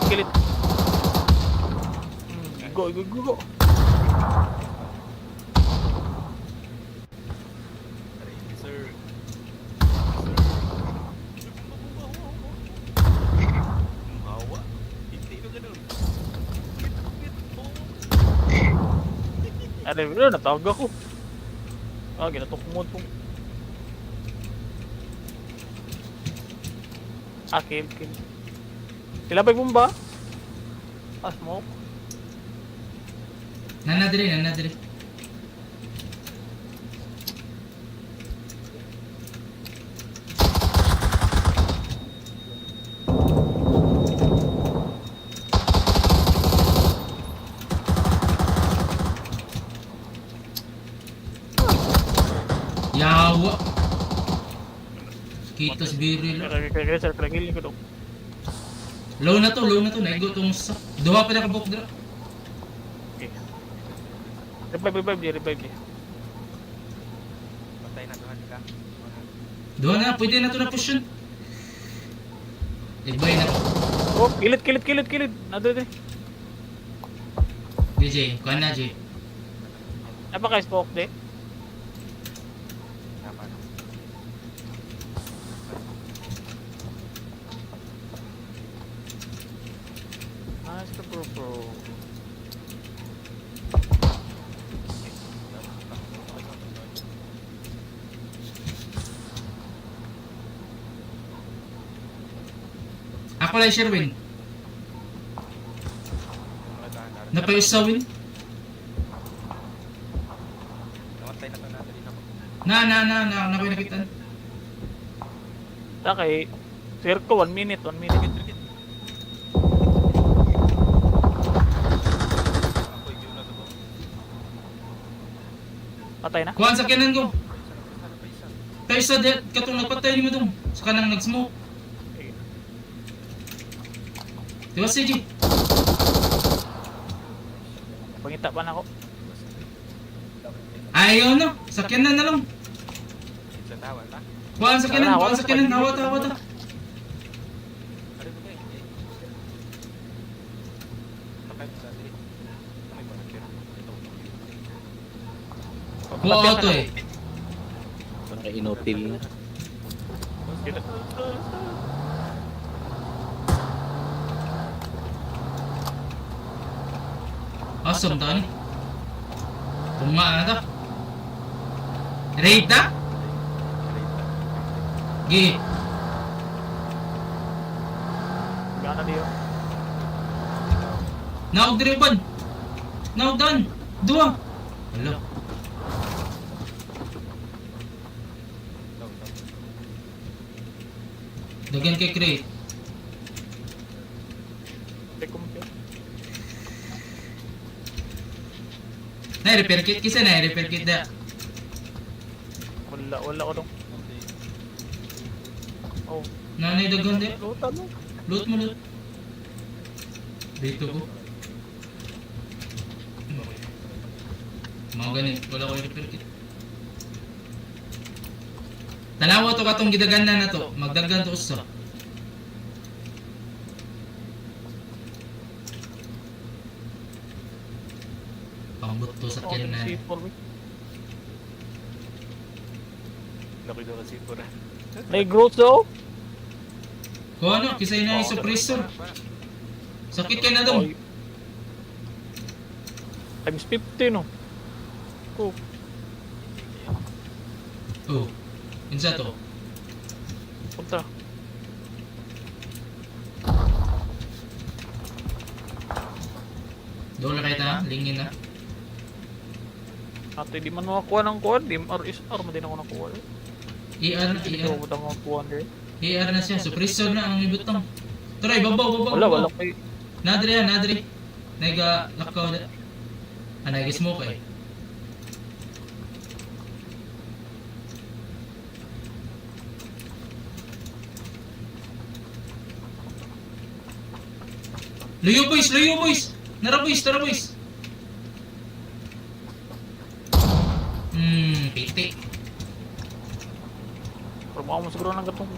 Kilit. Go. Sir. Mawa. Hindi na ganun. Ano, wala natawag ako. Ah, ginatok mo po. Ah, kill. Sila ba yung bomba? Ah, smoke. Nana dire. Yawa. Kita si Biril. Kaya sir, tragil ko dong. Low na to. Naigo tong sa. Duha pa na kabok dira. Okay. Revive dia. Patay na doon ka. Doon na, pwede na ito na push yun. Ibay na to. Oh, kilid. Nado din. DJ, kuhan na, J. Napaka-spoke di. Tama na. Nice ka bro. Ako lang, Sherwin. Napayusawin. Namatay na to natin din ako. Nakoy nakitaan. Takay. Circo 1 minute. Ako yung na to. Patay na. Kuhan sa kanan ko. Sana pa isa. Tayo sa dead, katong nagpatay mo dong. Sa kanang nag-smoke. Diba si G? Pangita pa na ako. Ayaw no. Sa kanan na lang. Sa tawa ta. Kuhan sa kanan. Hawat. Ano ba kayo? Takay mo sa atin. May barangay. Ito. Kuha auto eh. Parang kay inutil na. Awesome to ni. Tuma na to. Raid na? Gi. Gana diyo. Naog driban. Naog dan. Dua. Hello. Dagan kay crate. Na-repair kit kisa na-repair kit da. Wala ko dong. Oh, Nanay dagan di. luta mo. Loot mo loot. Dito ko. Mga ganit, wala ko yung repair kit. Tanawa to katong gidagan na to. Magdagan to usa. Pambot to sa Okay, kinan. C4. Nakoy daw kasi pura. May growth daw. Kung ano, kisay na yung suppressor. Sakit ka na dong. Oy. Times 50 no. Oh, Oh. Insa to. punta. Dola kayo ta, lingin na. Ate, di man makakuha ng kuha. Di RSR, mo din ako nakuha. ER na, Hindi ko butang mga kuha rin. ER na siya, suppressor na ang ibutang. Try, babaw. Wala kayo. Nadri. Naiga lakaw na. Naiga smoke eh. Luyo boys! Tara boys! Piti. Pero baka mo siguro ng gatong.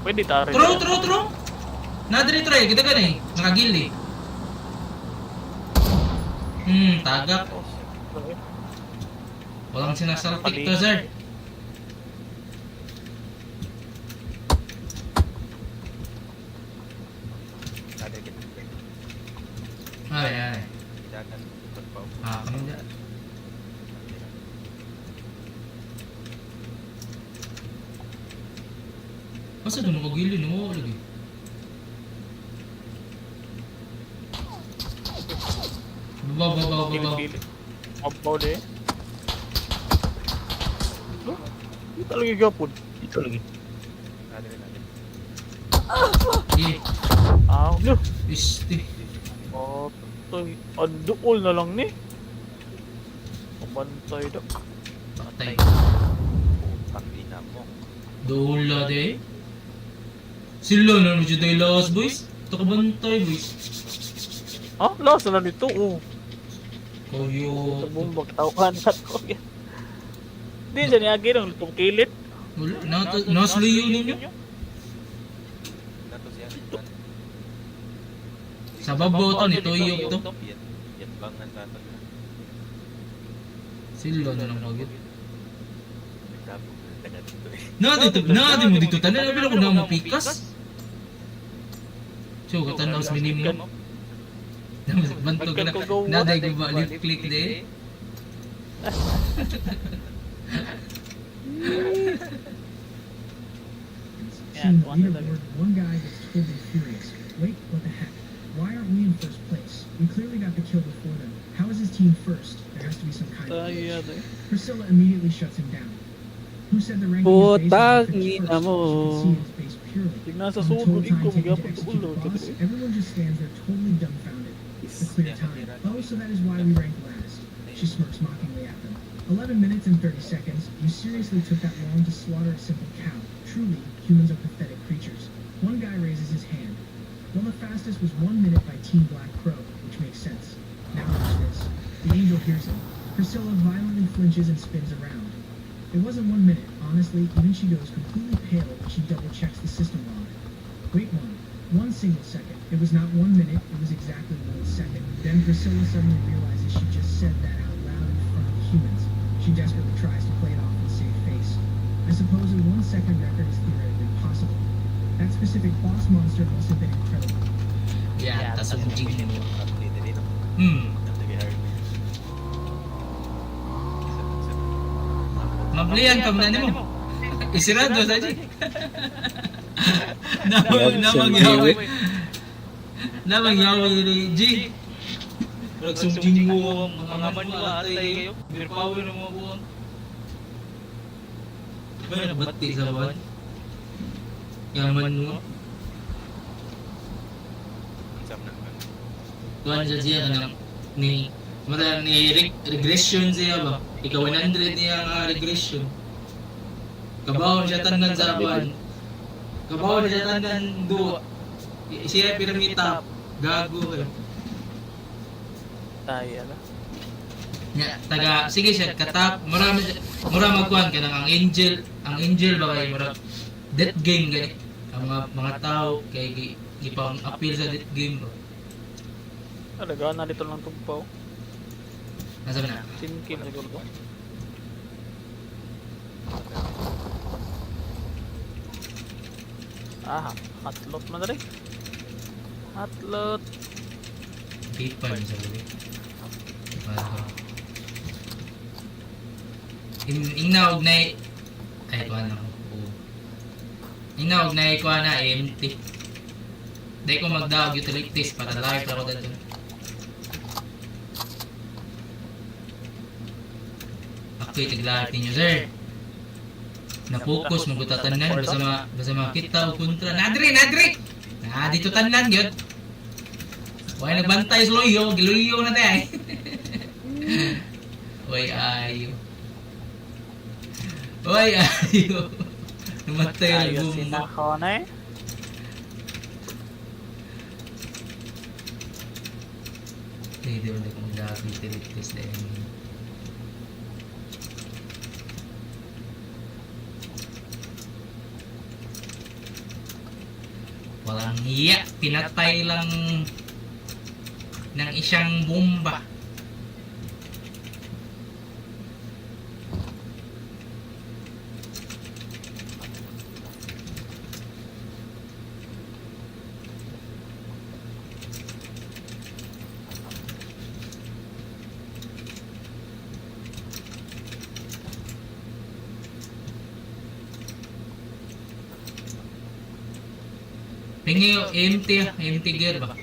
Pwede tari. True! Nadri try, kita ka na eh. Nakagili. Tagak. Walang sinasaltik to, sir. Ada kita. Ay. Jangan berpau. Kami dyan. Masa doon nakagili, no? Lagi. Babaw. Gilid. Mabaw de. Hindi talaga gapon. Dito lagi. Ada. No. Isti. Oh, toy. Aduol na lang ni. Pabantay daw. Patay. Utang din mo. Dola de. Sila na medyo tayo lakas, boys. Takabantay, boys. Ah, lasa na dito. Oh. Koyo. Bumbag tawahan na to. Di siya niyagi ng itong kilit. Wala, nasluyo ninyo. Nato siya. Sa babaw to, nituyok to. Yan bang ang tatag. Silo na lang magit. Nagtapok na taga dito eh. Nadi mo dito tanan, nabi ako na mo pikas. So, katanaw sa minimum. Bantog na, naday ko ba lip click de. Seeing the leaderboard, one guy gets totally furious. Wait, what the heck? Why aren't we in first place? We clearly got the kill before them. How is his team first? There has to be some kind of Tayo glitch. yan eh. Priscilla immediately shuts him down. Who said the ranking is based on who finished Putang ina first? mo. She can see it's based purely Tignan sa on sudod, total time ikaw, taken to magyapon execute ulo. the boss. Everyone just stands there totally dumbfounded. The clear time. Oh, so that is why we ranked last. She smirks mockingly at them. 11 minutes and 30 seconds. You seriously took that long to slaughter a simple cow. Truly, humans are pathetic creatures. One guy raises his hand. Well, the fastest was 1 minute by Team Black Crow, which makes sense. Now watch this. The angel hears him. Priscilla violently flinches and spins around. It wasn't 1 minute. Honestly, even she goes completely pale when she double-checks the system log. Wait one single second. It was not 1 minute, it was exactly 1 second. Then Priscilla suddenly realizes she just said that out loud in front of the humans. She desperately tries to play it off with a safe face. I suppose a 1 second record is theoretically possible. That specific boss monster must have been incredible. Yeah, tas ang jing mo. Update dito. Nag-hard. Mablihan ka muna nimo. Isirado sa jing. Namang yawi ni G. Nagsungjing mo ang mga manuwa atay kayo. Beer power ng mga buwan. May nabati sa buwan. Yaman mo. Exam na naman. Tuan siya kanang ni mara ni regression siya ba? Ika 100 niya ang regression. Kabaw siya tanan sa buwan. Kabaw siya tanan duwa. Siya piramita gago kayo. Tayo na. Nya taga sige siya katap mura magkuhan ka nang ang angel ba kay mura death game gani ang mga tao kay gipang appeal sa death game ba. Alagaan na dito lang tugpaw. Nasa na? Sinkim siguro ko. Aha, hatlot man rin. Hatlot. People sa ulit. Ingnaog na ay kuha na ko. Ingnaog na kuha na empty. Dahil ko magdawag utilities para live ako dito. Okay, tiglahat ninyo sir. Na-focus, magutatanan, basta makita o kontra. Nadri! Dito tanan yun. Huwag nagbantay sa loyo, giluyo na tayo. Uy, ayo. Namatay ang Ayos bumbo. sinako na eh. Hindi mo na kung gabi utilities na yun. Walang hiya, pinatay lang ng isang bomba. Tingin yung empty gear ba?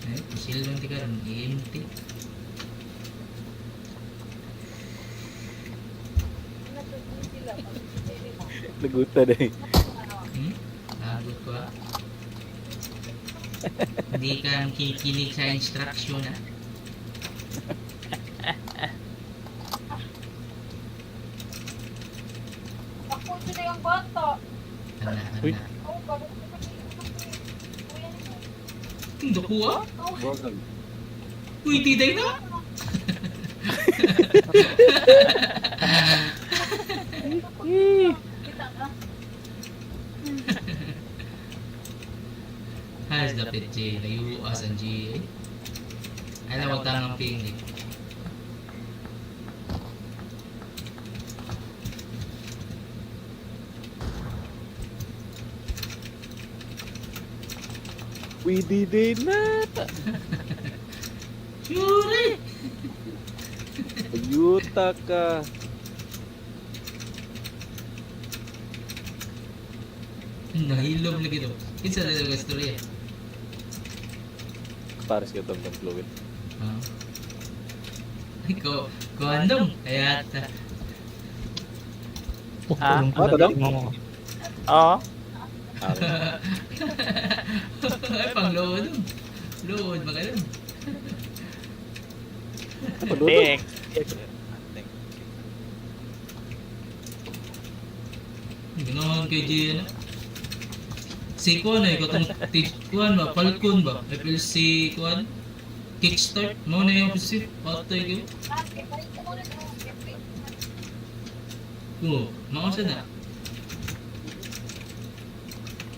Ay, pusil lang tiga rin, empty. Lagutan eh. Lagot ko ah. Hindi ka kikinig sa instruction ah. Ako sila yung bata. Uy. Oo, bakit ko kasi kuya nito? Hindi ko ah. Bagal. Uy, tiday na! Kita ka. Halos dapit J. Nag-uwas ang G. Ay na, wag tangang ping eh. Pwede din na. Yuri! Yuta ka. Nahilom lagi to. Kinsa na yung istorya? Pares ka itong Fluid. Ah. Ko andong kaya ta. Ah, ano daw? Oo. Ay pang load. Load ba kayo? Hindi. Ginawan kay Gian. Si Kuan ay katong Kuan ba? Falcon ba? FLC Kuan? Kickstart? Mo na yung kasi patay kayo. Oo, maunsa na.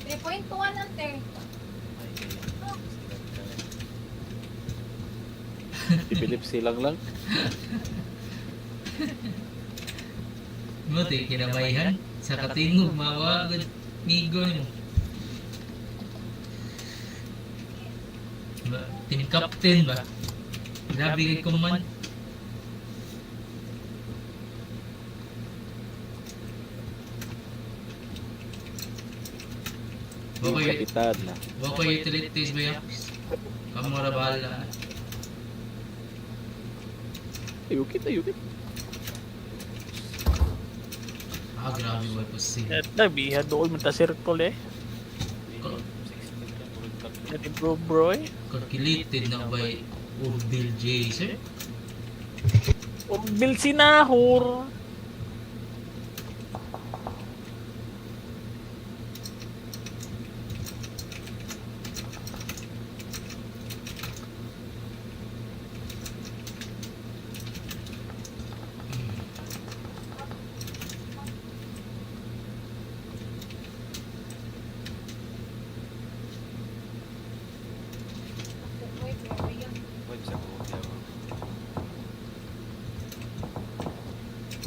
3.1 ang ter. Epilepsy lang. Mo ti kinabayhan sa katingog mawagad migo niyo. Team captain ba? Grabe kay kuman. Yung kapitan na. Bako utilities ba yan? Kamura bahala. Yukit. Ah, grabe ba po si. Nabihan doon man ta circle eh. Jadi bro eh. Calculated na by Orville J, sir? Bil sinahur.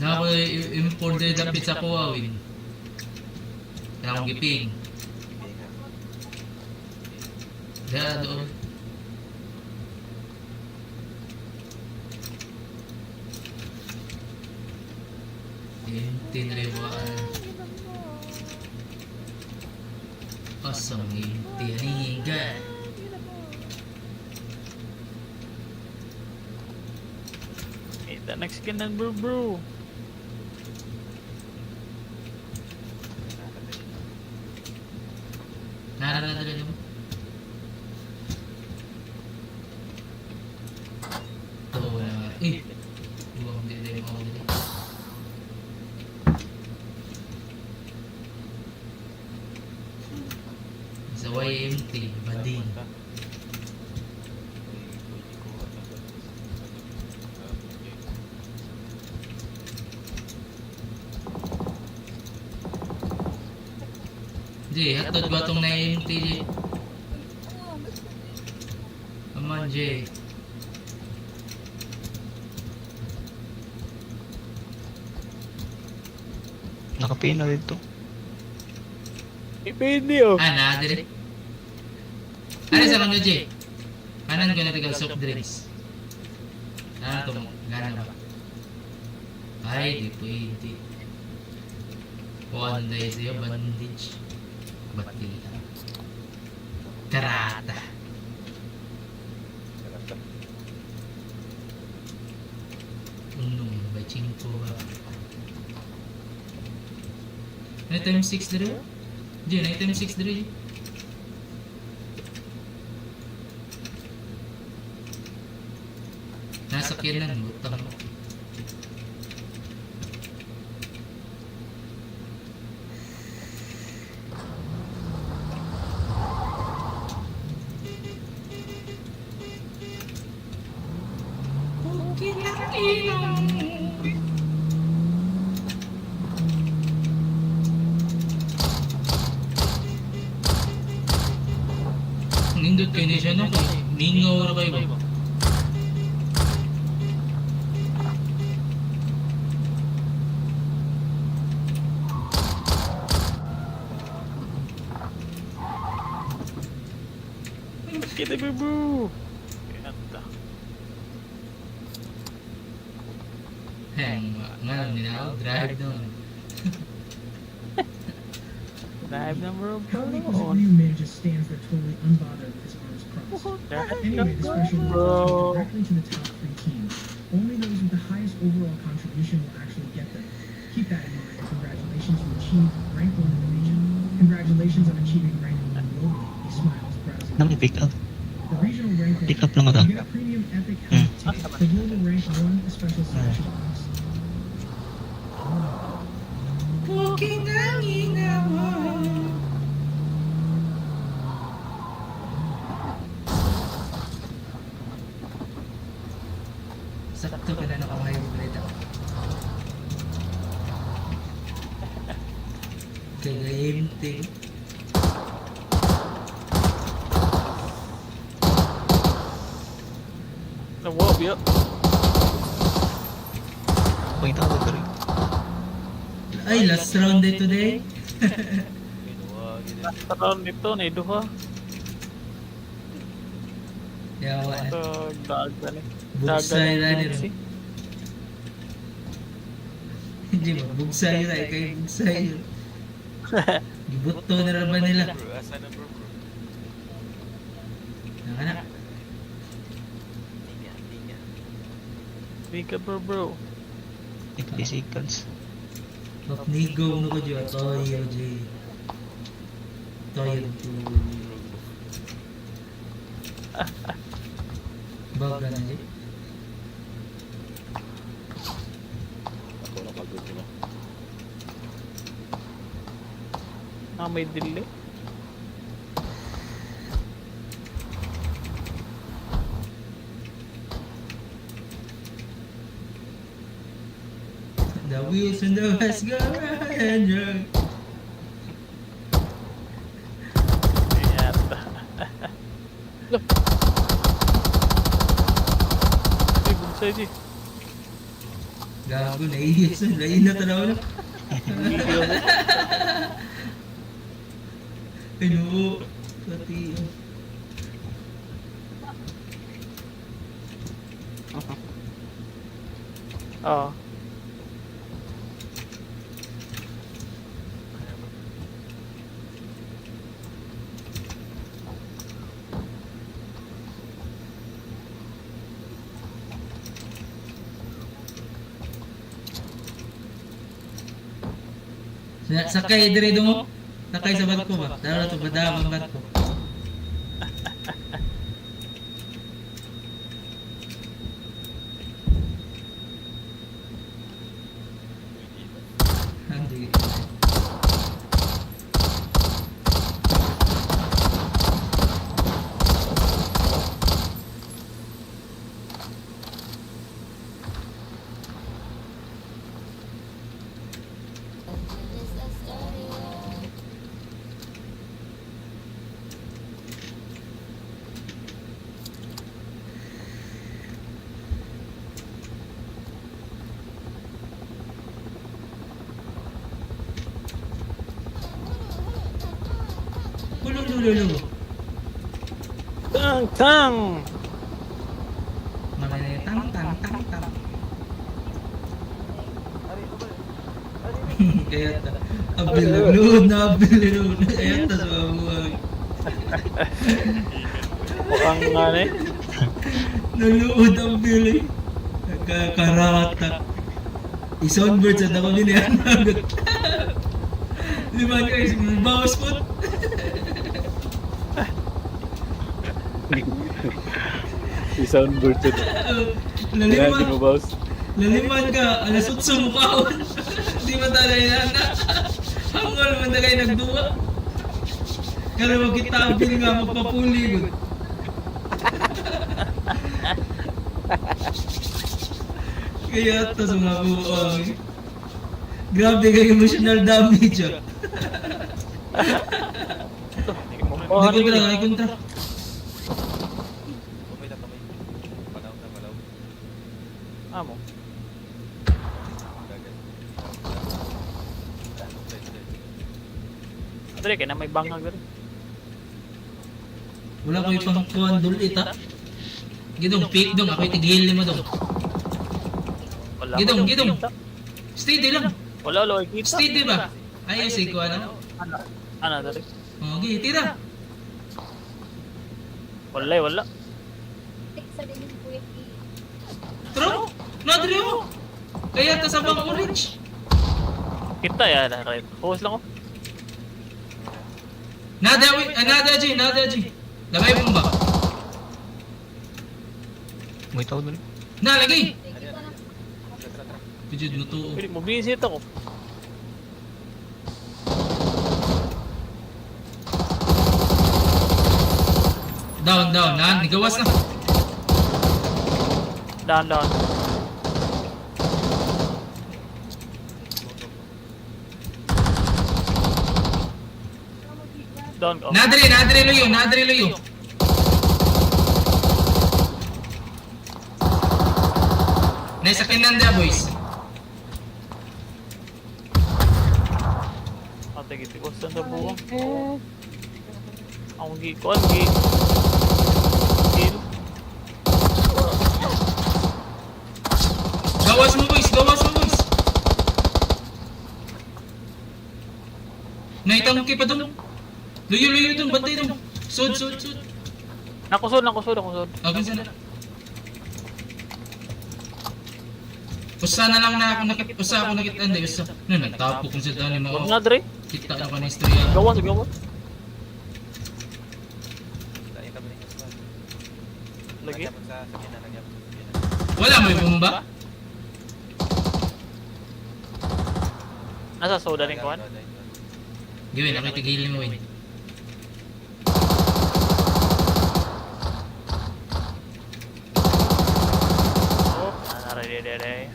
Na ako imported dapit sa Kuwawin. Na akong giping. Dahil doon. Tinrewaan. Asang tiniga. Ita next skin ng bro. Nararada mo. Ito na. Buwang din mo din. Sa YMT, bading. Jay, hatod ba itong na-IMT, Jay? Come on, Jay. Nakapino dito. Ipindi oh. Ah, dire. Ano sa mga, Jay? Kanan ko na tagal soft drinks. Ano ito mo? Gana ba? Ay, di pwede. Kuhan dahil sa'yo, bandage. Batian. Karata. Unong, by 5 ba? Ano time 6 dito? Diyan, ano time 6 dito? Nasa kyanan, butang mo. Nindot kayo na siya, no? Ningaw na kayo ba? Kita bubu. Ganda. Nga, ninaw, drive doon. Dive na bro. How many Ryu manages stands there totally unbothered with his arms crossed? Anyway, the special Bro. goes directly to the top 3 teams. Only those with the highest overall contribution will actually get them. Keep that in mind. Congratulations, you achieved rank 1 in the region. Congratulations on achieving rank 1 globally. He smiles, browsing. Nami pick up. The regional rank 1, Pick up lang ako. you get a premium epic helmet ticket. The global rank 1, a special selection box. Sakto ka na naka-vibrate ako. Kagayimte. Nawab ya. Point ako ka rin. Ay, last round day today. Ginawa, ginawa. Taron nito na duha. Yawa na. So dagan ni. Bugsay na nila. Hindi ba? Bugsay na. Kaya bugsay yun. Gibuto na naman nila. Bro, asa na bro? Nakanak. Tinya. Bika bro. 50 seconds. Papnigaw na ko dyan. Toyo dyan. Toyo to. Baga na dyan. Ako napagod ko na. May delay. The wheels and the bus go round and round. Yata. Ay, bunsay di. Gago, naihiyas na. Lain na tanaw na. Video mo. Ano? Pati. Oo. Sakay dire mo. Sakay sa barko ba? Daro to badabang barko. Hindi. Lulu. Tang! Mamaya tang. Kaya ta. Abil na load. Kaya ta sa buhay. Mukhang nga na eh. Naluod ang bilig. Karata. I-soundboard sa dako din yan. Lima guys, bawas po. Si soundboard ko na. Kailangan mo, boss. Laliman ka, alas 8 mukhaon. Di ba tagay na? Hangol man tagay nagduwa. Kaya magkitabil nga magpapuli. Kaya ito sa mga buong. Grabe kayo emotional damage ah. Hindi ko pala ay kontra. Kamay na kamay. Palaw na palaw. Amo. Dagat. Adre kay na may bangag diri. Wala ko ipang kuhan dulit ha. Gidong, pick dong. Ako'y tigil mo dong. Wala. Gidong, ko, gidong. kita. Steady lang. Wala wala kita. Steady ba? Ayos eh kuhan na. Ana diri. Okay, tira. Wala wala. Tik sa din yung kuya ki. Tro? Nadri mo. Kaya ta sa bang orange. Kita ya na right. Pause lang ko. Nada G. Labay mo ba? May tao doon. Nalagay. Thank you pa na. Pijud mo to. Pili mo visit ako. Down. Nigawas na. Dahan. Down ko. Nadri luyo. Nasa kinanda boys. Ate giti ko sa buong. Ang gikon gi. Kill. Gawas mo boys. Naitang ki pa dun. Luyo dun, bantay dun. Sud. Nakusod. Okay, sana. Usa na lang na ako nakita. Hindi, usa. Nagtapo kung sa dani Huwag mo. nga dre. Kita na ka na istorya. Gawas. Dahil kami ng squad. Lagi. Nagyapon sa sakyanan. Wala may bomba. Nasa soda rin kuhan. Gawin, ako tigilin mo win. Oh, nara.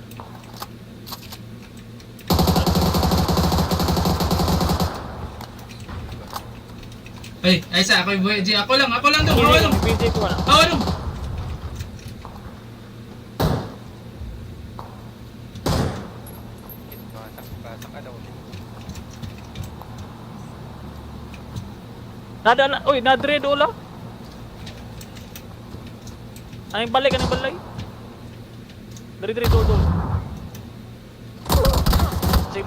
Ay sa ako yung G. Ako lang dong. Visit ko na. Awalong. Uy, nadre dola. Anong balay? Dari dol. Sige,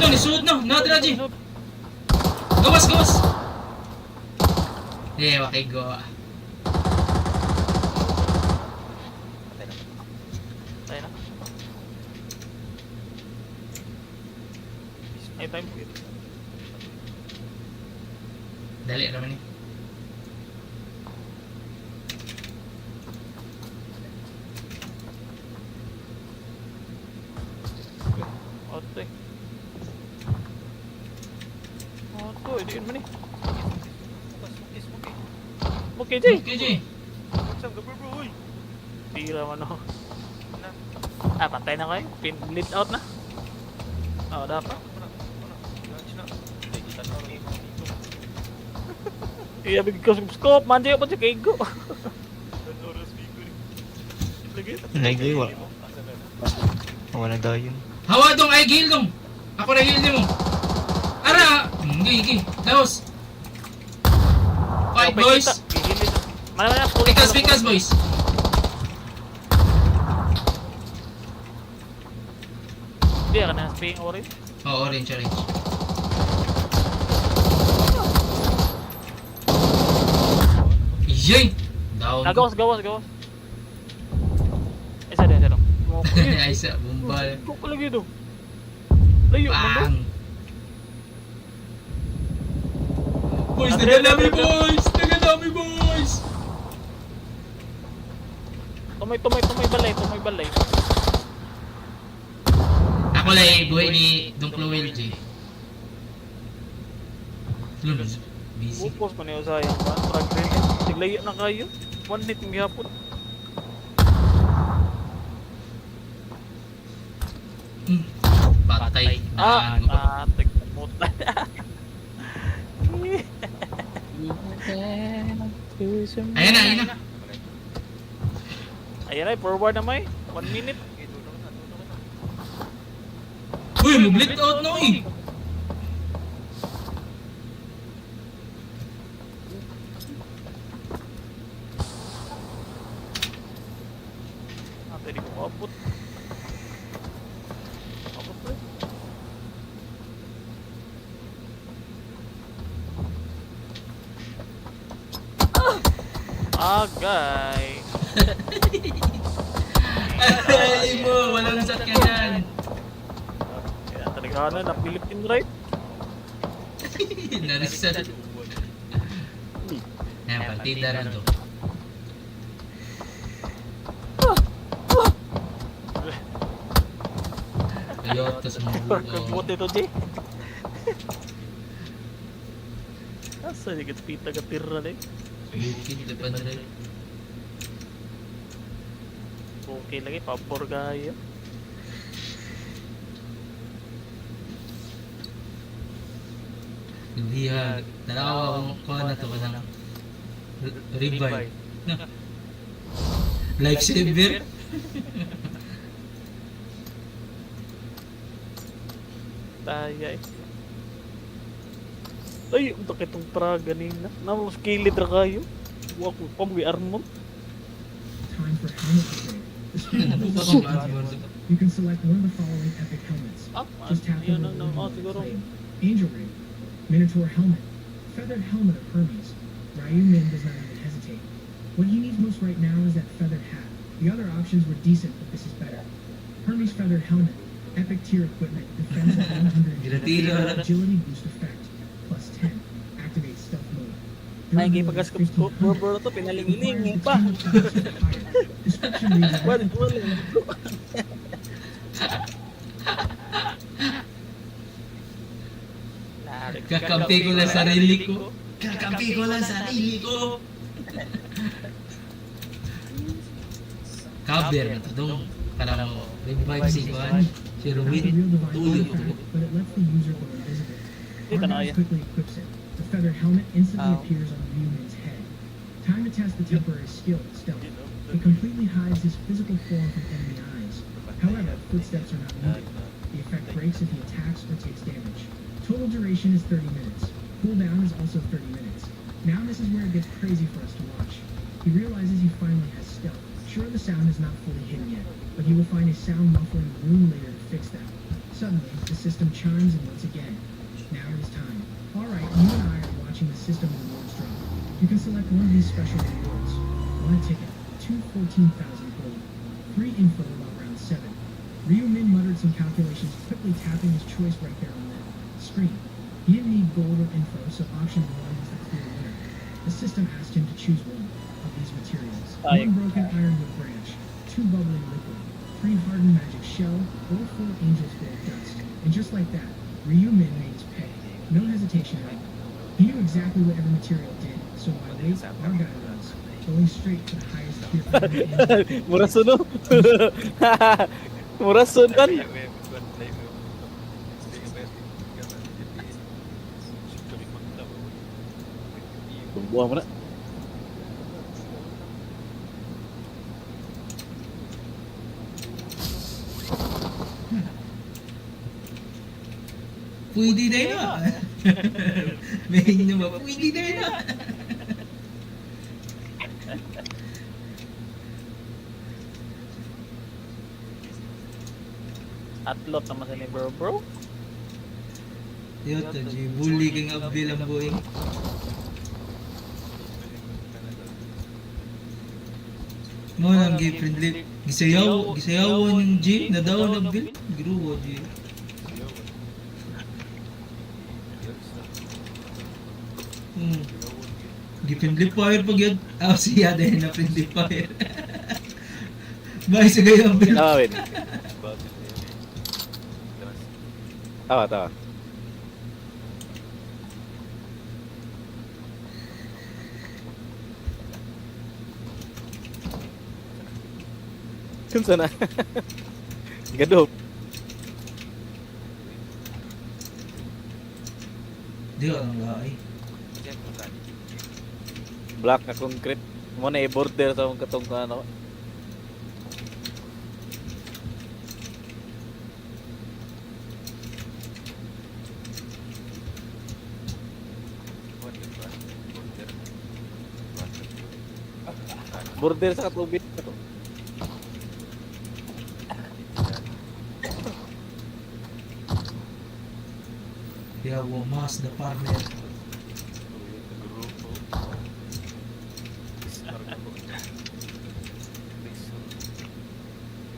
Nisud na. Nadra G. Gawas. Wakay go. Tayo na. Ay, time po. Dali naman eh. Otoy, di naman eh. Okay, Jay. Okay G. Tira man ako. Patay na kayo. Lead out na. Dapat. Iya, bigyan ko sa scope. Mandi ako pa siya kay Go. Naigay wa. Wala dayon. Hawa dong ay gil dong. Ako na gil mo. Ara. Gi. Daos. Fight boys. Mana. Pikas boys. Dia kan speaking orange. Oh, orange. Yay! Down. Gawas. Isa dong. Ay sa bumbal. Kok lagi tu. Layo man Bang. Boys, nagadami boys. Tumay balay. Ako lang buhay ni Dong Chloel G. Lunod. Busy. Bukos pa niyo sayang ba? Fragment. Siglayo na kayo. One hit ng gihapon. Tigmutan. Ayan na, ayan na. Ayan ay, forward na may. 1 minute. Uy, mublit out na uy. Pwede ko maabot. Abot ba? Agay. Ay mo, walang sakyanan. Kaya talaga na Philippine right? Narisat. Ayan, partida rin to. Toyota sa mga Kagbuti to, Jay. Asa, di pita ka tira na eh. bukid, depan rin. Okay lagi, pabor gaya. Liha, nalawa akong kuha na to ka revive. Lifesaver. Daya eh. Ay, unta itong pra ganina. Naman skilled ra kayo. Huwag ko pa may armor. Time for helmet upgrade. The screen opens up with a dialog. You can select one of the following epic helmets. Just tap the Yan logo ang on the siguro. frame. Angel Ring, Minotaur Helmet, Feathered Helmet of Hermes. Ryu Min does not even hesitate. What he needs most right now is that feathered hat. The other options were decent, but this is better. Hermes Feathered Helmet, epic tier equipment, defense at 100, Gira-tira. agility boost effect, plus 10, activate stealth mode. Ay, Durability gipagas is ko 1500, bro to pinaling-iling requires pa. the team of tasks higher. Description reads Wala, as wala. Kakampi ko lang sarili ko. Kakampi ko lang sarili ko. Cover na to dong. Para mo revive si Juan. Si Not a Sherwin. real divine Tuloy artifact, but it lets the user go invisible. Ito na Argyle yan. quickly equips it. The feathered helmet instantly Oh. appears on Ryumin's head. Time to test the temporary skill, stealth. It completely hides his physical form from enemy eyes. However, footsteps are not needed. The effect breaks if he attacks or takes damage. Total duration is 30 minutes. Cooldown is also 30 minutes. Now this is where it gets crazy for us to watch. He realizes he finally has stealth. Sure, the sound is not fully hidden yet, but he will find a sound muffling room later to fix that. Suddenly, the system chimes and once again. Now it is time. Alright, you and I are watching the system rewards drop. You can select one of these special rewards. 1 ticket, 2 14,000 gold, 3 info about round 7. Ryu Min muttered some calculations, quickly tapping his choice right there on the screen. He didn't need gold or info, so option 1 was the clear winner. The system asked him to choose one of these materials. 1 broken ironwood branch, 2 bubbling liquid, 3 hardened magic shell, or 4 angel's gold dust. And just like that, Ryu Min made his pay. No hesitation at all. He knew exactly what every material did, so why wait? Our guy was going straight to the highest tier. Mura suno. Mura sunan. Buang mo na. Pwede na yun ah. May naman, pwede na yun ah. Atlot naman sa ni bro. Yo to, G. Bully kang abdil ang buhay. Mo lang gay friendly. Gisayawan yung G. Nadaw na abdil. Giruwa G. Gi-friendly fire pag yun. Siya dahil na friendly fire. Bye sa gayo abdil. Win. Tawa. Kunsa na? Gadup. Di ang lahi. Yan mo saan. Black na concrete. Mo na i-border sa mga katong ano. Border sa katubig. Kaya wamas the farmer.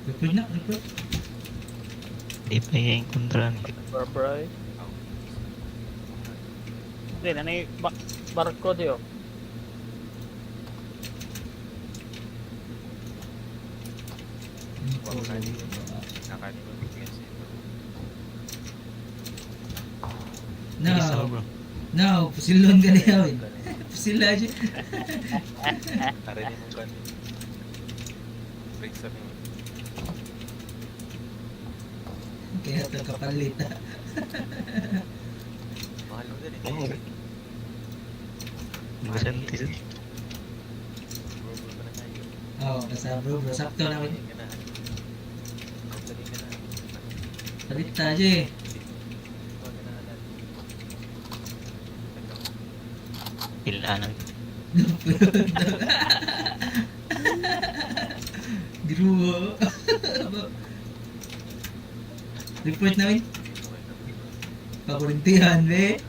Report na, report. Di pa yung kontra. Barbray. Hindi, nanay barko diyo. Isa No, bro. no, pusilon ka niya. Pusila aja. Narinig mo kan. Break sa niyo. Kaya ito kapalit. Mahal mo din Oo. eh. Masante sa. Bro, pa na tayo. Oo, nasa bro, sakto na. Dali ka na. Dali ka na. Palit ta aja. Huwag ka na halal. Pilanan. Giruwo. Report namin. Pakurintihan, be.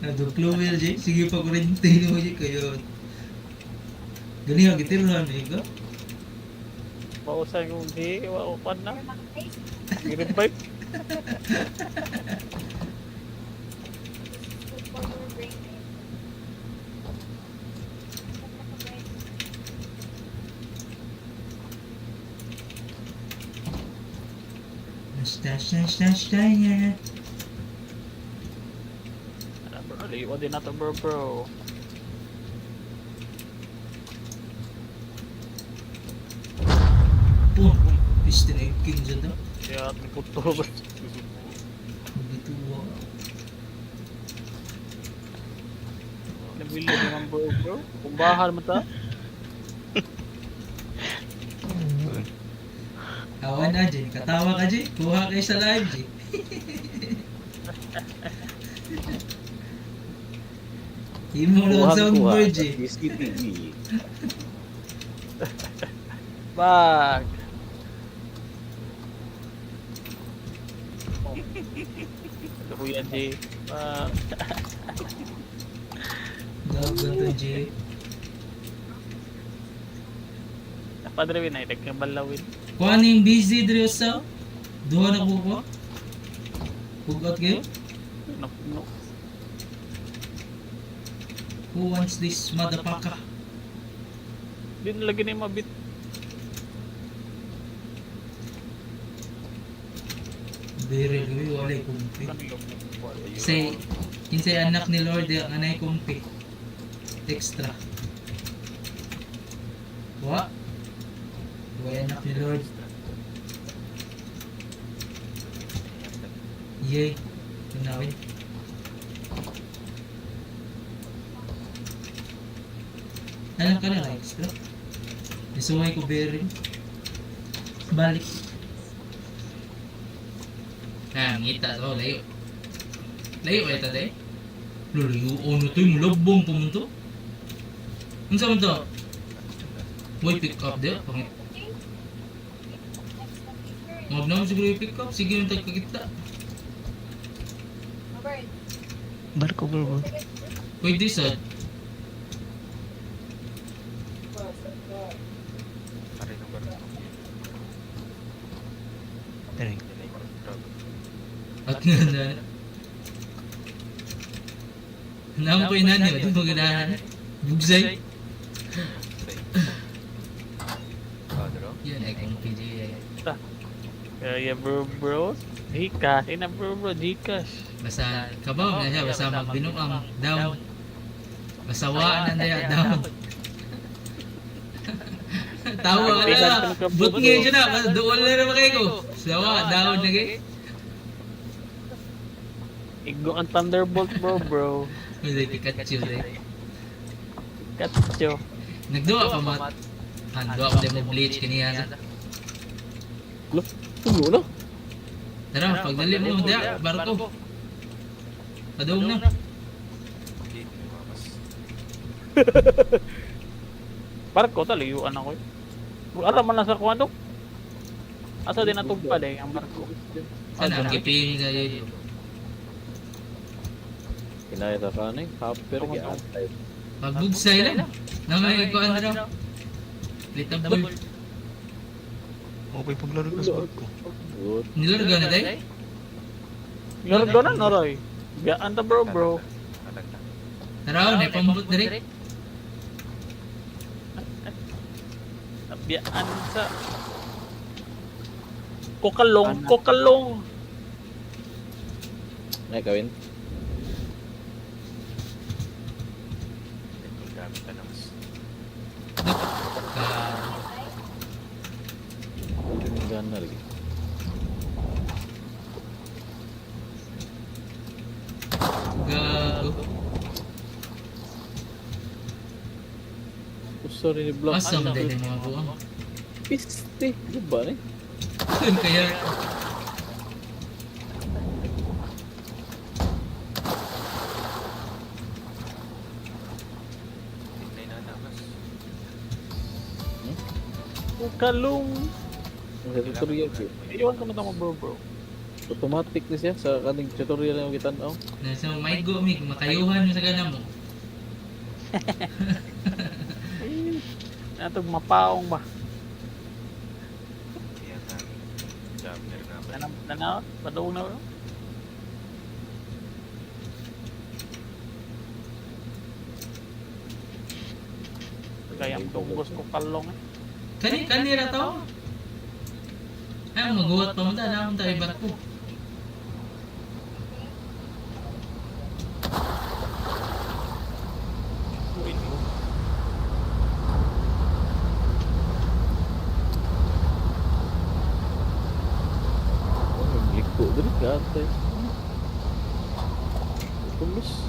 Nadukluwil, Jay. Sige, pakurintihan mo, Jay. Kayo. Gani ang gitiruhan, eh, ko? Mausay kong di, waupan na. Face. Girin bike. Good for your brain. Yeah. Bro, liwa din nato bro. Pum. Pistin ay king dyan daw. Kaya ating puto bro. Magituwa. Nabili naman bro. Kumbahan mo ta. Kawan na, Jay. Katawa ka, Jay. Kuha kayo sa live, Jay. Imo lang soundboard, Jay. Bag. Ito po yan di. Gago to, Jay. Napadrawin na, nagkabalawin. Kuha na yung busy, Dre, sa? Duha na ko ko? Pugot kayo? No. Who wants this motherfucker? Di na lagi na yung mabit. Very good, walay kumpi. Kanilo. Say, kinsay anak ni Lord, yung anay kumpi. Extra. Wa? Way anak ni Lord. Yay. Tunawin. Alam ka na, extra. Nisuway ko very. Balik. Ngita to, layo. Layo ba ito, day? Layo, ano to yung labong pumunto? Ano sa to? Uy, pick up there. Pangit. Huwag naman siguro yung pick up. Sige yung tagkakita. Robert. Barko bro. Pwede sa. Pare ng barang. Tari. At nga na. Naman ko yung nani. Ito mo ganahan. Bugsay. Padro. Yan ay kung PJ. Kaya bro. Gcash. Ina bro. Gcash. Basta kabaw na siya. Basta magbinuang down. Basta waan na niya down. Tawa ka na. But ngayon siya na. Doon na naman kayo ko. Sawa, down na kayo. Igo ang Thunderbolt bro. Hindi, Pikachu dahil. Katcho. Nagduwa pa mat. Duwa pa din mo bleach kaniya na. Look, tulo na. Tara, pagdali mo diya, barko. Padung na. Gate may mamas. Barko taliyuan ako. Ara man lang sa kuwado. Asa din natugpad ang barko. Sana ang kiping gaya. Kinaya ta ka na hopper gyud. Pagbugsay lang. Na may kuan raw. Litable. Okay paglaro ka sa barko. Good. Nilarga na day. Ngayon doon na Roy. Biyaan ta bro. Alag na. Tara, na pambut diri. Biyaan sa Kokalong. Nay kawin. Kung gamit na namas. Gana lagi. Gago. Sorry ni block. Asam din yung mga buwang. Piste. Di ba ni? Yun kaya. Tingnan na namas. Kokalong. Sa tutorial ko. Iwan ka mo bro. Automatic na siya sa kaning tutorial na kita na. Nasa may gumig, makayuhan mo sa gana mo. Natog mapaong ba? Yan na. Jammer na ba? Nanaw, padung na bro. Kaya ang tunggos ko kalong eh. Kanira to. Ay, maguwat pa mo ta. Naman tayo barko. Liko diri ka ate. Tulis.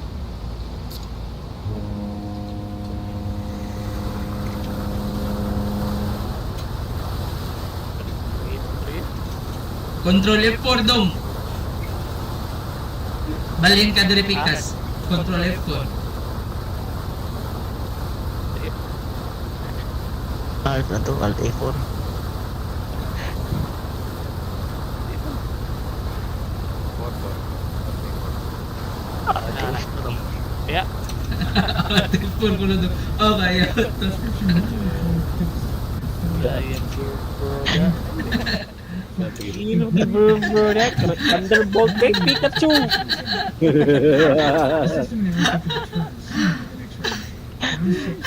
Control F4 dong. Balin ka diri pikas. Control F4. Alt na to, Alt A4. Ya. Telepon ko na doon. Oh, kaya to. Ino bro. Thunderbolt kay Pikachu. System now is equipped with turrets. Round 6.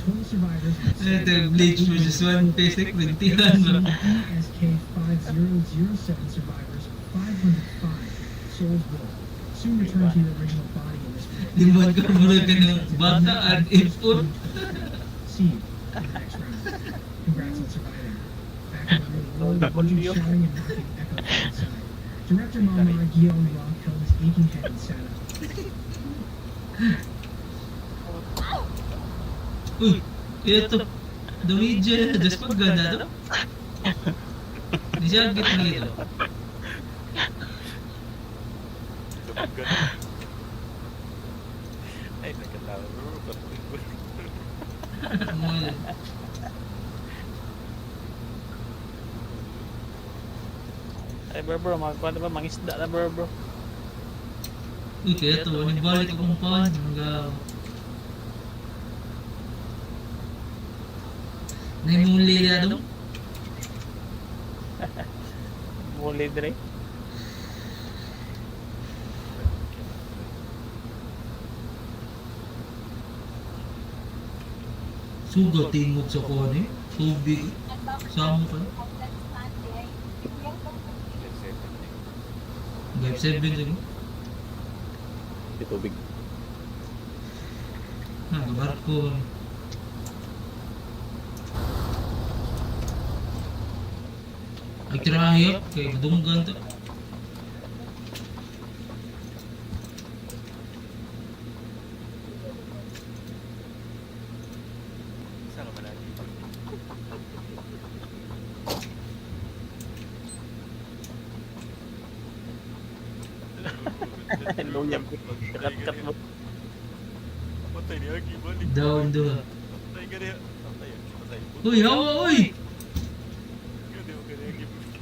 Total survivors. Ito, Bleach versus One Basic, nagtihan mo. ESK-5007 survivors, 505 souls will soon return to your original body in this world. Limod ka muna ka ng bata at info. See you in the next round. Congrats on surviving. Back in the real world, Jude shouting and knocking echoed from inside. Director Mama Guillaume Rock held his aching head and sat up. Uy, ito. Dawijan, just pagganda to. Di siya agit na ito. Lumaggan. Ay, nagkatawa. Patuloy ko. Ay bro, magkuhan ba mangisda na bro. Uy, kaya ito, nibalik akong pan. Naimuli na doon. Muli dire. Sugatin mo sa kone. Tubig. Sama ka. Vibe 7 din. Ito big. Barko. Ay, tirahayap. Kaya madunggan to. Luya bro. Kat mo. Patay niya, gibalik. Down, down. Patay ka niya. Patay. Patay. Uy, hawa, uy! Hindi mo ka niya, gibalik.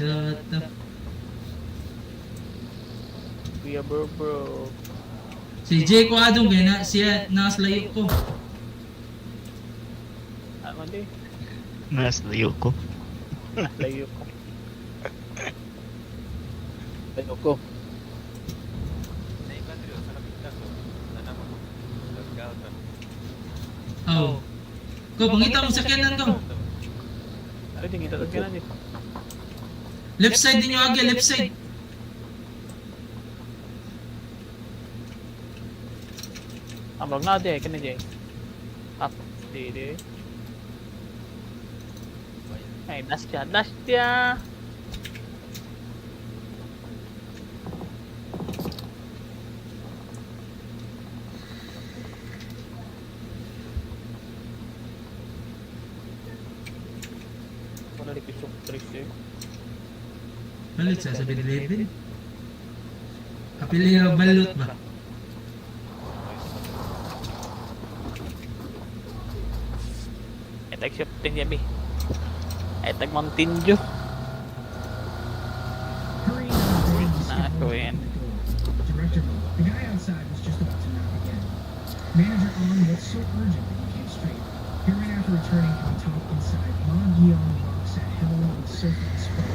Tata. Kuya bro. Si Jay ko adong kaya na siya nakaslayo ko. Ako di. Mas layo ko. Layo ko. Tayo ko. Naiban rin sa kapit na ko. Sana mo. Nagkaot na. Oh. Ko, pangita mo sa kanan ko. Ano din kita ka na dito. Left side din yung agi, left side. Ambag na di, kani di. Up, di. Ay, dash dia. Wala di kisok tris eh. Balut sa 7-Eleven. Kapili yung balut ba? Tag shifting niya, bi. Tag Mountain Dew. Hurrying out of bed, he Nah, scowled go at in. the door. Director mode. The guy outside was just about to knock again. Manager On looked so urgent that he came straight. Here right after returning from the top inside, Ma Guillaume Rock sat heavily on the sofa and spoke.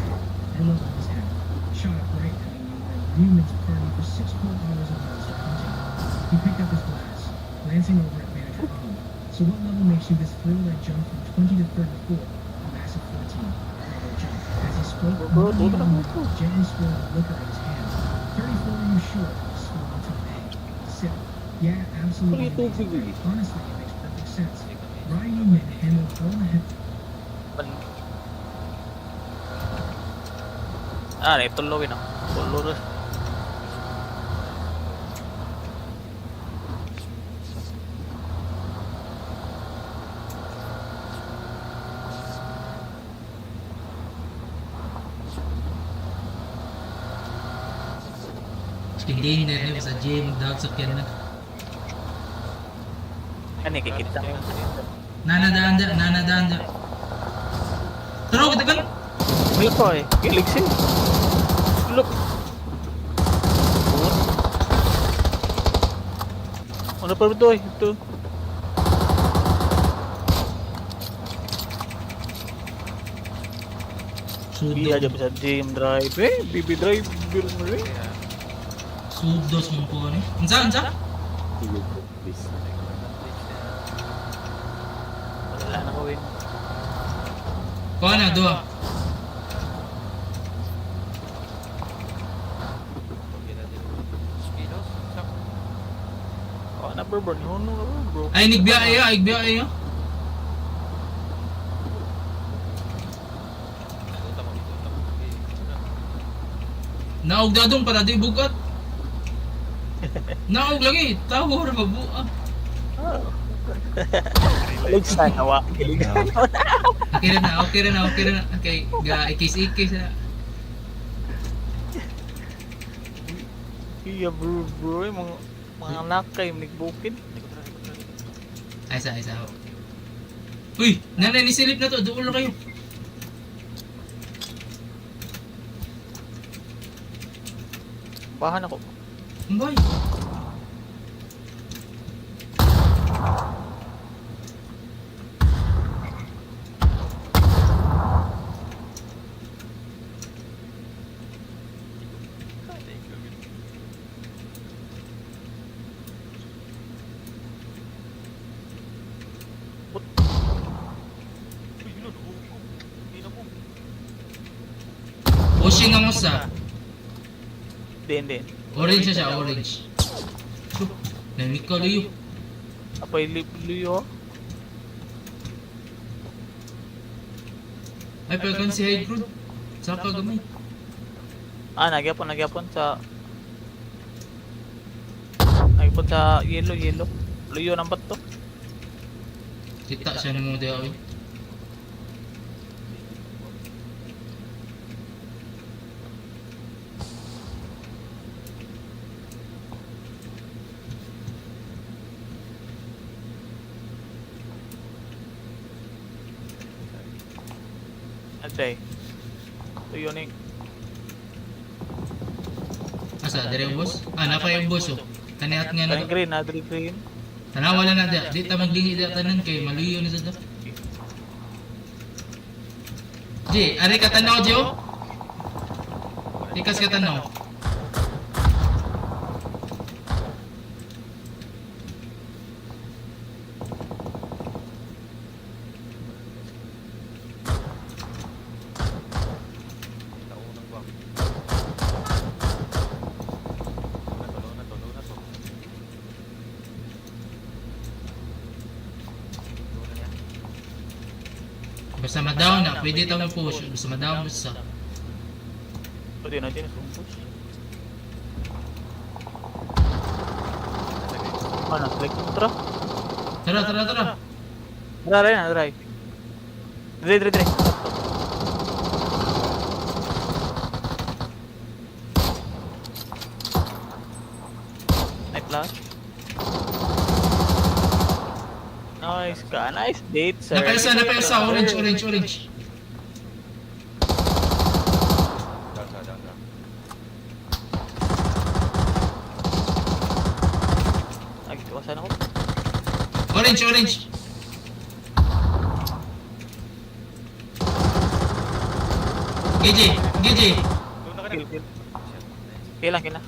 Head level in his head. Shot up bright having been Newman's party for 6 whole hours of monster hunting. He picked up his glass, glancing over at Manager On. So what level makes you this thrill that jump from 20 to 34? A massive 14. Another jump. As he spoke, Ma Guillaume Rock gently swirled the liquor in his hand. 34, are you sure? He swirled on top egg. Sip. Yeah, absolutely. Amazing. Honestly, it makes perfect sense. Ryan Newman handled all the head. Tulo na. Tulo na. Hindi na rin sa Jay magdawag sa kyan na. Kani kikita. Nanadaan dyan. Taro, kita kan? May ko eh. Kilig siya. Look. Ano pa ito eh? Ito. Iya aja bisa gym drive. BB drive bir mo rin. Sudos mong po ni. Unsa? Sige bro, please. Wala na gawin. Kuha na, doa. Oh, na bro, no bro. Ay, igbiya ayo. Naog dadong para di bugat. Naog lagi, tawo ra mabuang. Kilig sa nawa. Kilig sa nawa. Okay na. Okay, ga ikis na. Iya bro, mga nakay nagbukid. Ay sa. Uy, nanay ni silip na to, doon lang kayo. Bahan ako. Boy. Pushing ang usa. Din. Orange siya, orange. Namik ko liyo. Apa liyo? Ay, pagkan si high ground. Saka gamay. Ah, nagyapon sa yellow. Luyo ng bato. Kita siya ng mga diawin. Aday. Tuyo ni. Asa, dire yung boss? Ah, napa yung boss oh. Kaniat nga na Kaling green, Adri green. tanawa lang na da. Di ta maglingi da tanan kay maluyo na sa da. Ji, ari ka tanaw Jo? Ikas ka tanaw. Naunang bang. Luna to. Luna niya. Basta ma-down na, pwede tayo push. Basta ma-down mo sa. Pwede natin sumpos. Ano, select contra? Tara. Tara na, try. Dire. Night flash. Nice ka. Nice date, sir. Napayasa. Orange. Down. Ay, kawasan ako. Orange. GG. Luna ka na. Kill. Shit, nice. Kill lang.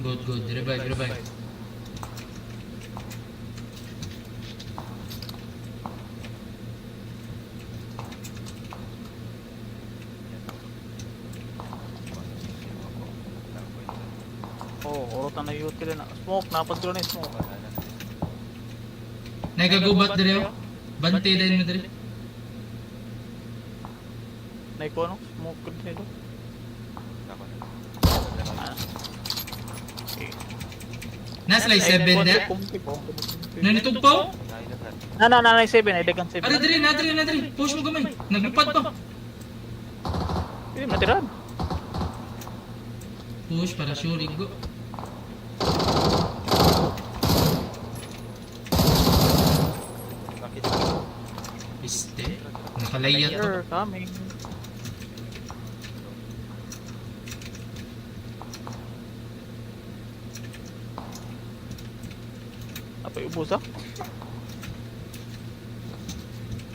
Good. Revive. Oh, urutan na yung util na. Smoke, napadro na yung smoke. Wala na. Nagagubat dire oh. Bante din mo dire. Naiko ano? Smoke ko dito. Ako na. Ah. Okay. Nas like 7 da. Nanitog pa oh. Na, 7. Ay, dagang 7. Ara dire, na dire. Push mo gamay. Naglupad pa. Hindi, matiran. Push para sure igo. Bakit? Piste. Nakalayat to. You're coming. Apa yung ubos ah?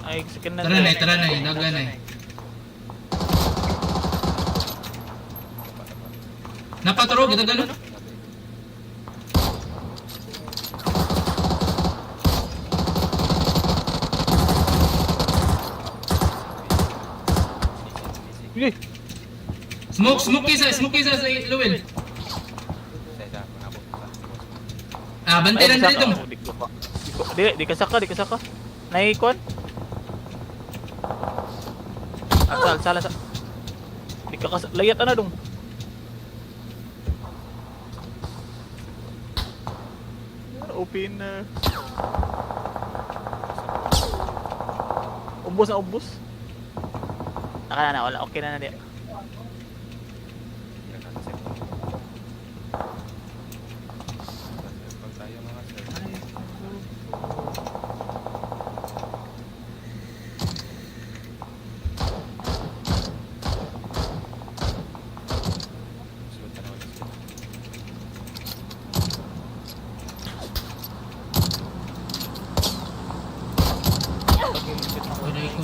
Ay, second na. Tara na. Laga na. Napaturo kita gano. Sige. Smoke isa sa Lowell. Sa manabot pa. Ah, bante lang dito. Di kasaka. Naikon. Salah. Di ka layat na dong. Open na. Ubos. Na, wala. Okay na di. Yan natin sa pag tayo mga sir. Sunod na naman sila. Aray ko.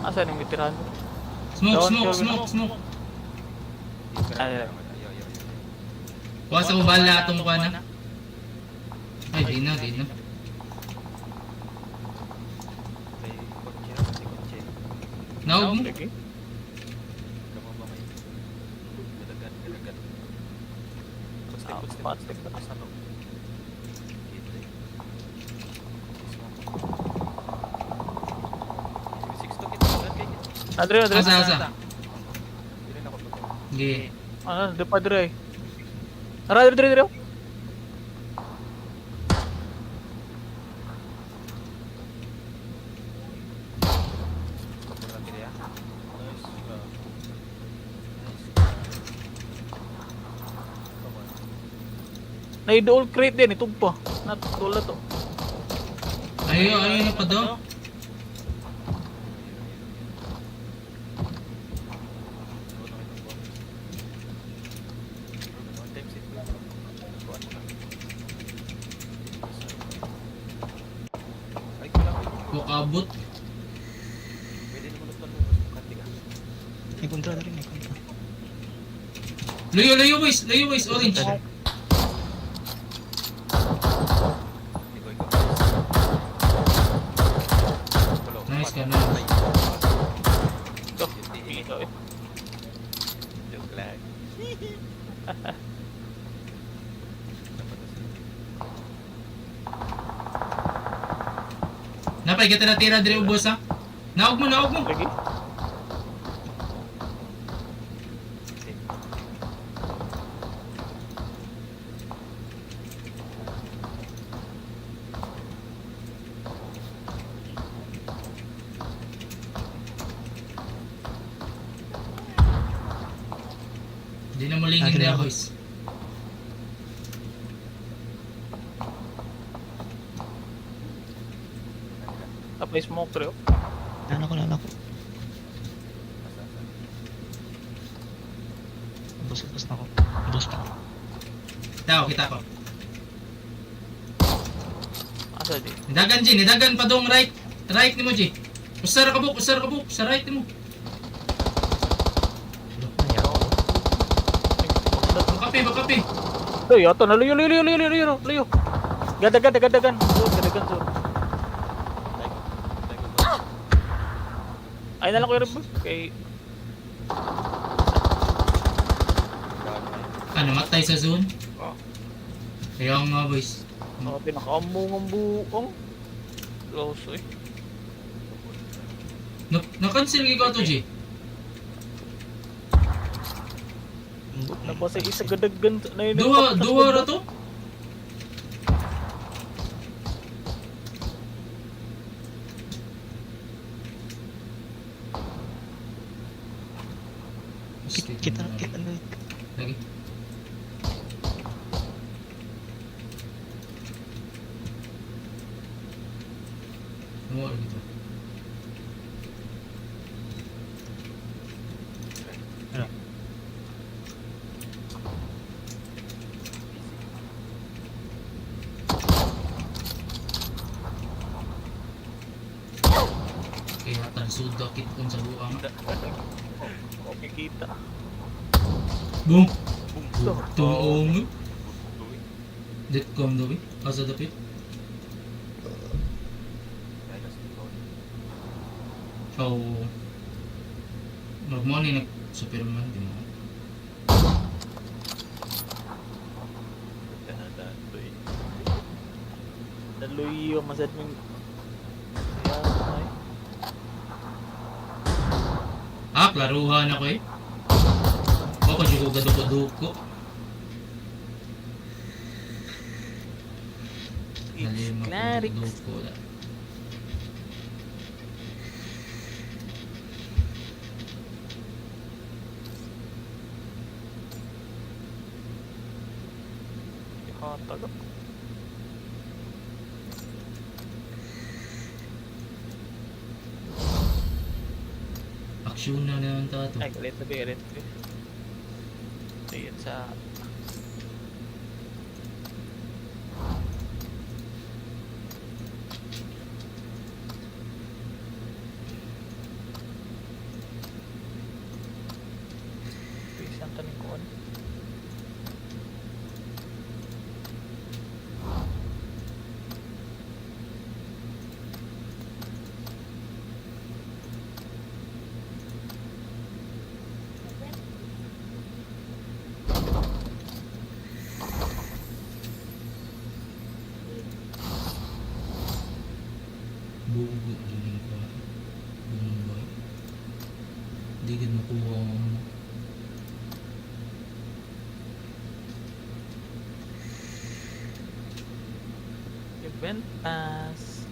Asan yung itirahan? Smoke. Ay. Kuha sa ubala atong kuha na. Ay, di na. May kotse na kasi kotse. Naog mo. Okay. Gamo ba may dalagan. Footstep. Footstep. Tapos na to. Gateway. Six to kita. Adre. Asa. Hindi rin ako to. Gi. Ano, di pa dire. Tara, dire. Kapag natin yan. Nice. Come on. Naidool crate din, itong pa. Natulad to. Ayo na pa daw. abot. Pwede naman ito lumabas. Kanti ka. May kontra na rin, may kontra. Layo boys, orange. Ikaw. Nice ka, nice. Ito. Ito eh. Joke lang. Napay kita na tira dire ubos ha. Naog mo. Lagi. Di na mulingin Atin niya ako. boys. Apply smoke pre. Lala ko. Ubus na ako. Ubus na ako. Kita ko. Asa di? Nidagan G, nidagan pa dong right. Right ni mo G. Usar ka buk. Sa right ni mo. Bakapi. Uy, ato na luyo. Gadagan. Gadagan sur. Ay na lang ko yung reboot. Kay Ano, matay sa zone? Oh. Kaya nga boys. mga pinakaamong ang buong. Close eh. Na-cancel ko to G. Nabasa isa gadagan na yun. Duwa ra to? Kita na. Lagi. Ano gitu. Ano? Kaya tansudakit kung sa buang. Okay kita. Boom! Ito. Tuong. Ditcom daw eh. Asa dapit. Oh. Magmoni na Superman di mo. Naluyo masad mong. Ay. Klaruhan ako eh. Ako juga gaduk-gaduk. Clarix. Taga. Aksyon na naman tato. Ay, galit. Ayan sa... Isang taning kuwan. Bugo din ko. Boy. Di gid makuha mo. Event pass.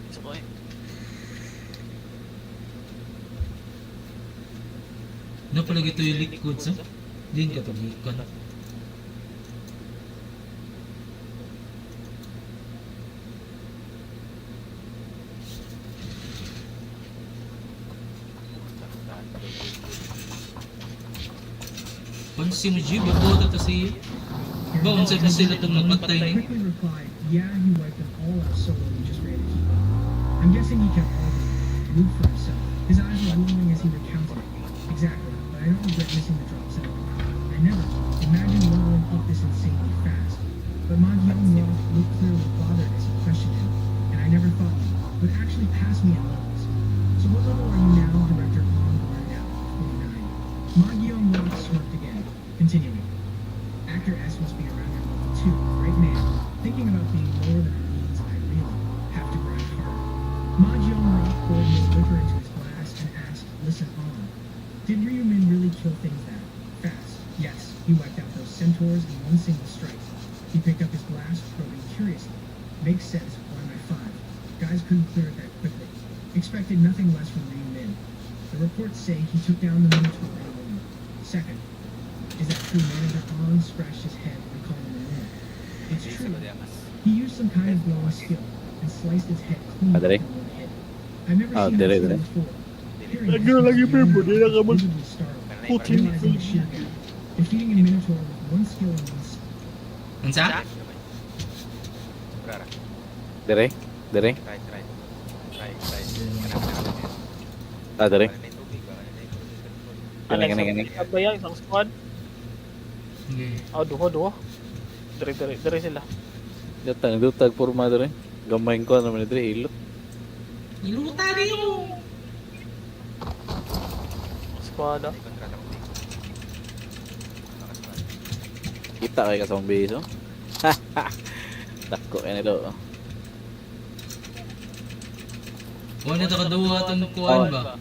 Sabay. Na pala gito yung likod sa? Din ka tagikan. Pansin mo, G, bago ito siya. Ba, kung saan na sila itong namatay niya? Quickly replied, yeah, he wiped them all out solo and just ran to keep up. I'm guessing he kept all of them, root for himself. His eyes were glowing as he recounted it. Exactly, but I don't regret missing the drops at all. I never imagined leveling up this insanely fast. But Magyong Roth looked clearly bothered as he questioned him, and I never thought he would actually pass me at levels. So what level are you now, Director On now, 29? Magyong Roth smirked again, continuing. Actor S must be around your level 2, right now. Thinking about being lower than her means I really have to grind harder. Mahjong Rock poured more liquor into his glass and asked, listen on. Did Ryumin really kill things that fast? Yes, he wiped out those centaurs in one single strike. He picked up his glass, probing curiously. Makes sense, why my 5? Guys couldn't clear it that quickly. Expected nothing less from Ryumin. The reports say he took down the Minotaur alone. Second, is that true? Manager On scratched his head, recalling the moon. It's true. He used some kind of blowing skill and sliced its head clean Ah, dire? in one hit. I've never Ah, seen dire, that skill dire. before. Hearing Lagi this, lagi, his Primo, brain di na ka mag- visibly startled, realizing the sheer gap. Defeating a Minotaur with one skill and one Unsa? Rara. Dire? Dire? Try. Ah, dire? Kanina yung tubig ba? Kanina yung tubig. Ano Gani, gani. isang ba yan? Isang squad? Okay. Oh, duho. Dire sila. Datang, dutag porma dire. Gamay ko naman dire, ilot. Niluta niyo! Squad ah. May kontrata ko dito. Nakaspan. Kita kay kasong beso. Dako yan ito. Kung ano ito kaduwa itong kuhan ba?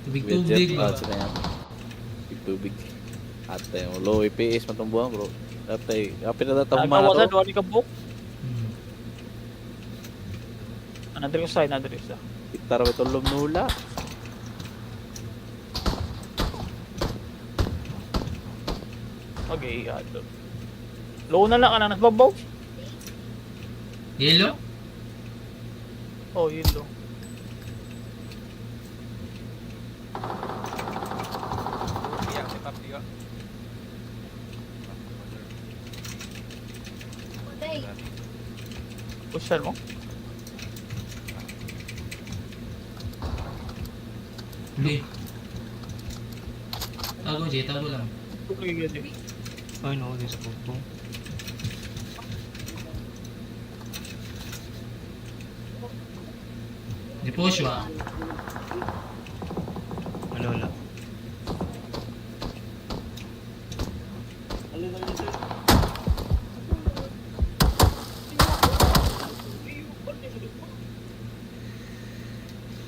Tubig-tubig ba? Sila yan. Tubig. At yung low EPS matumbuhan bro. Datay, kapit na datang Nagawasan, humana duha ni kabuk. Hmm. Anadri ko sa, anadri sa. Kita raw ito nula. Okay, low na lang ka na nagbabaw. Yellow? Oh, yellow. Iyak si Papi ko. Day, Pushan mo. Hindi. Tago, Jay. Tago lang. Ay, no, di sa puto. Di po siya. Malala.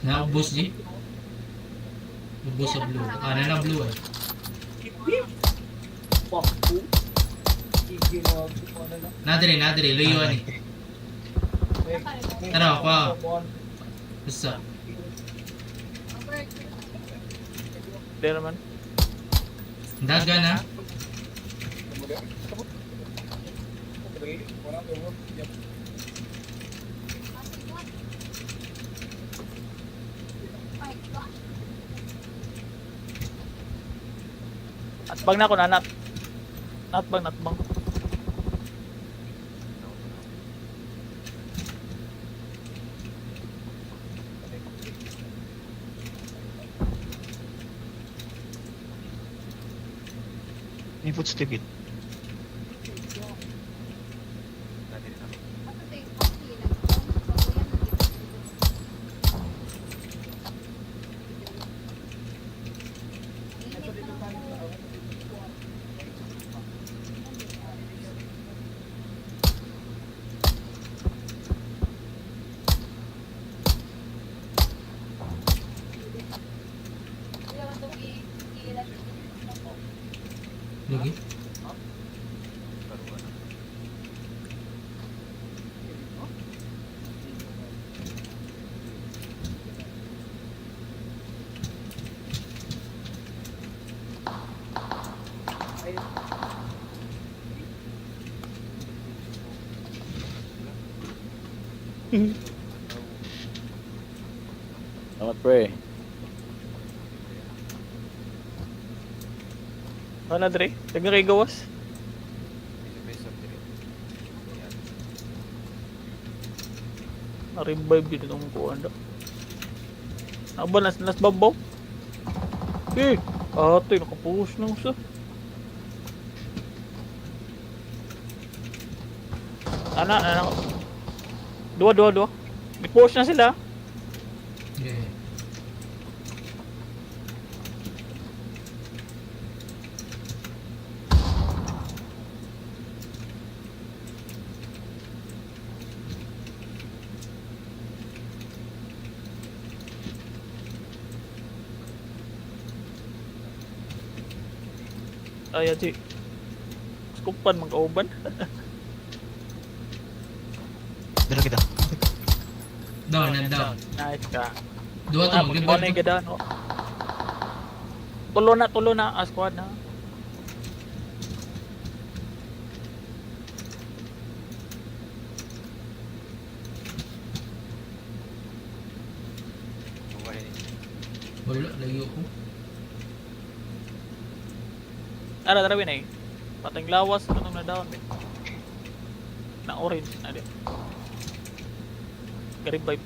Naubos, Jay. Ubos sa blue. Ah, na blue eh. Nadiri. Luyuan eh. Tara, kwa. Basta. Hindi naman. Daga na. Natbang na ako na, natbang. May footstep it. Natin na. ano to yung coffee lang? Init na lang po. Kailangan itong iilan. Lagi. Karuan. Salamat pre. Ano, Dre? Tagna kay gawas. Na-revive dito itong kuhaan daw. Aba, nas babaw. Eh, ate, nakapuhos na usa. Ano. Dua. May push na sila. Yeah. Ay, ati. Skupan, magkauban. Dala kita. Down and down. Nice ka. Dua to, Pagkuhan na mag-revive yung to. gadaan, oh. Tulo na, squad na. Wala, layo ko. Ara, tarawin eh. Patang lawas, ano na down, eh. Na orange, na din. Revive.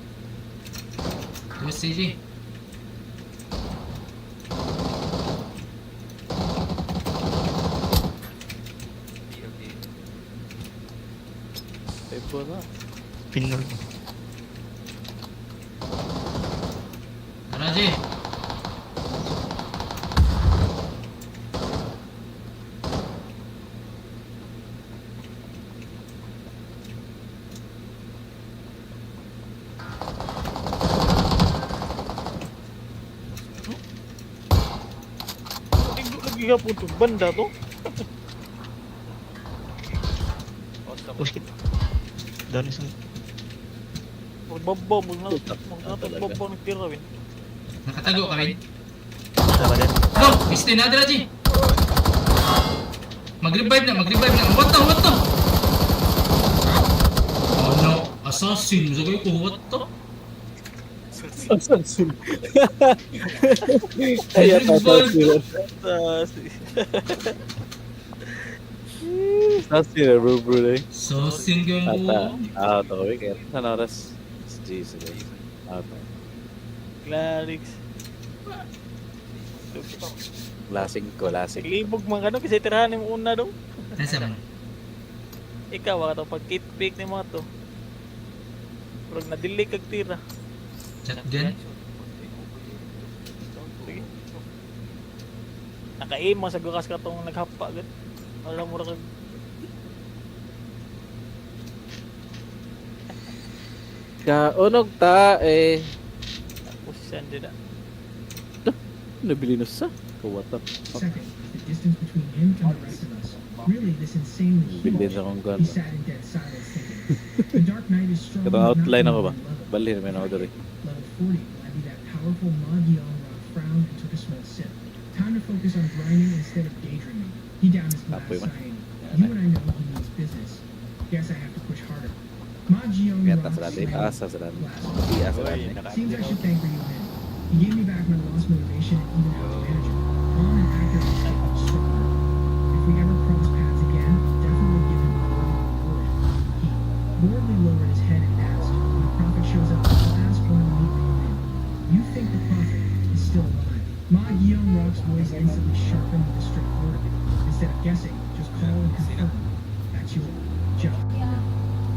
Tapos CJ. Ay po na. Pinol. Tara, G. Lagi ka po itong banda to. Push it. Down isang. Magbabaw, Talaga. magbabaw ng tira, win. Nakatago ka rin. Labadan. No! Misty na, Dra, G. Mag-revive na. What to? Oh no. Assassin. Sagay ko, what to? Assassin. Kaya assassin. Assassin na bro eh. Assassin ka yung buo. Ata ko kaya sana oras. Jesus. Ata. Clarix. Lasing ko. Naglibog man ka no, kasi tirahan yung una dong. Nasa man? Ikaw, wala to, pag kit-pick ni mga to. Pero nadili kag tira. Shotgun? Sige. Naka-aim mo sa gukas ka tong naghapa agad. Wala mo kag Kaunog ta eh. pusan din na. Nabili na sa. Kawata. Second, the distance between him and the rest of us. Really, this insanely Bili huge. na akong He gun. sat in dead silence thinking. The Dark Knight is strong. Katong not outline ako only ba? on level. Bali naman ako dali. Level 40, Levy that powerful Magyong rock frowned and took a small sip. Time to focus on grinding instead of daydreaming. He downed his glass, Apoy man. sighing, "You and I know he means business. Guess I have to push harder." Magyong Kaya rock ta sa dati. slammed Asa sa dati. glass. Iya sa dati. Seems I should thank Ryu him. He gave me back my lost motivation and even out to manager. On and accurately statement stronger. If we ever cross paths again, I'll definitely give him a worthy reward. He boredly lowered his head and asked, "When the prophet shows up, I'll ask when to meet Ryu in. You think the prophet is still alive?" Ma Gyeong-rock's voice instantly sharpened with a strict order. Instead of guessing, just call and confirm. That's your job.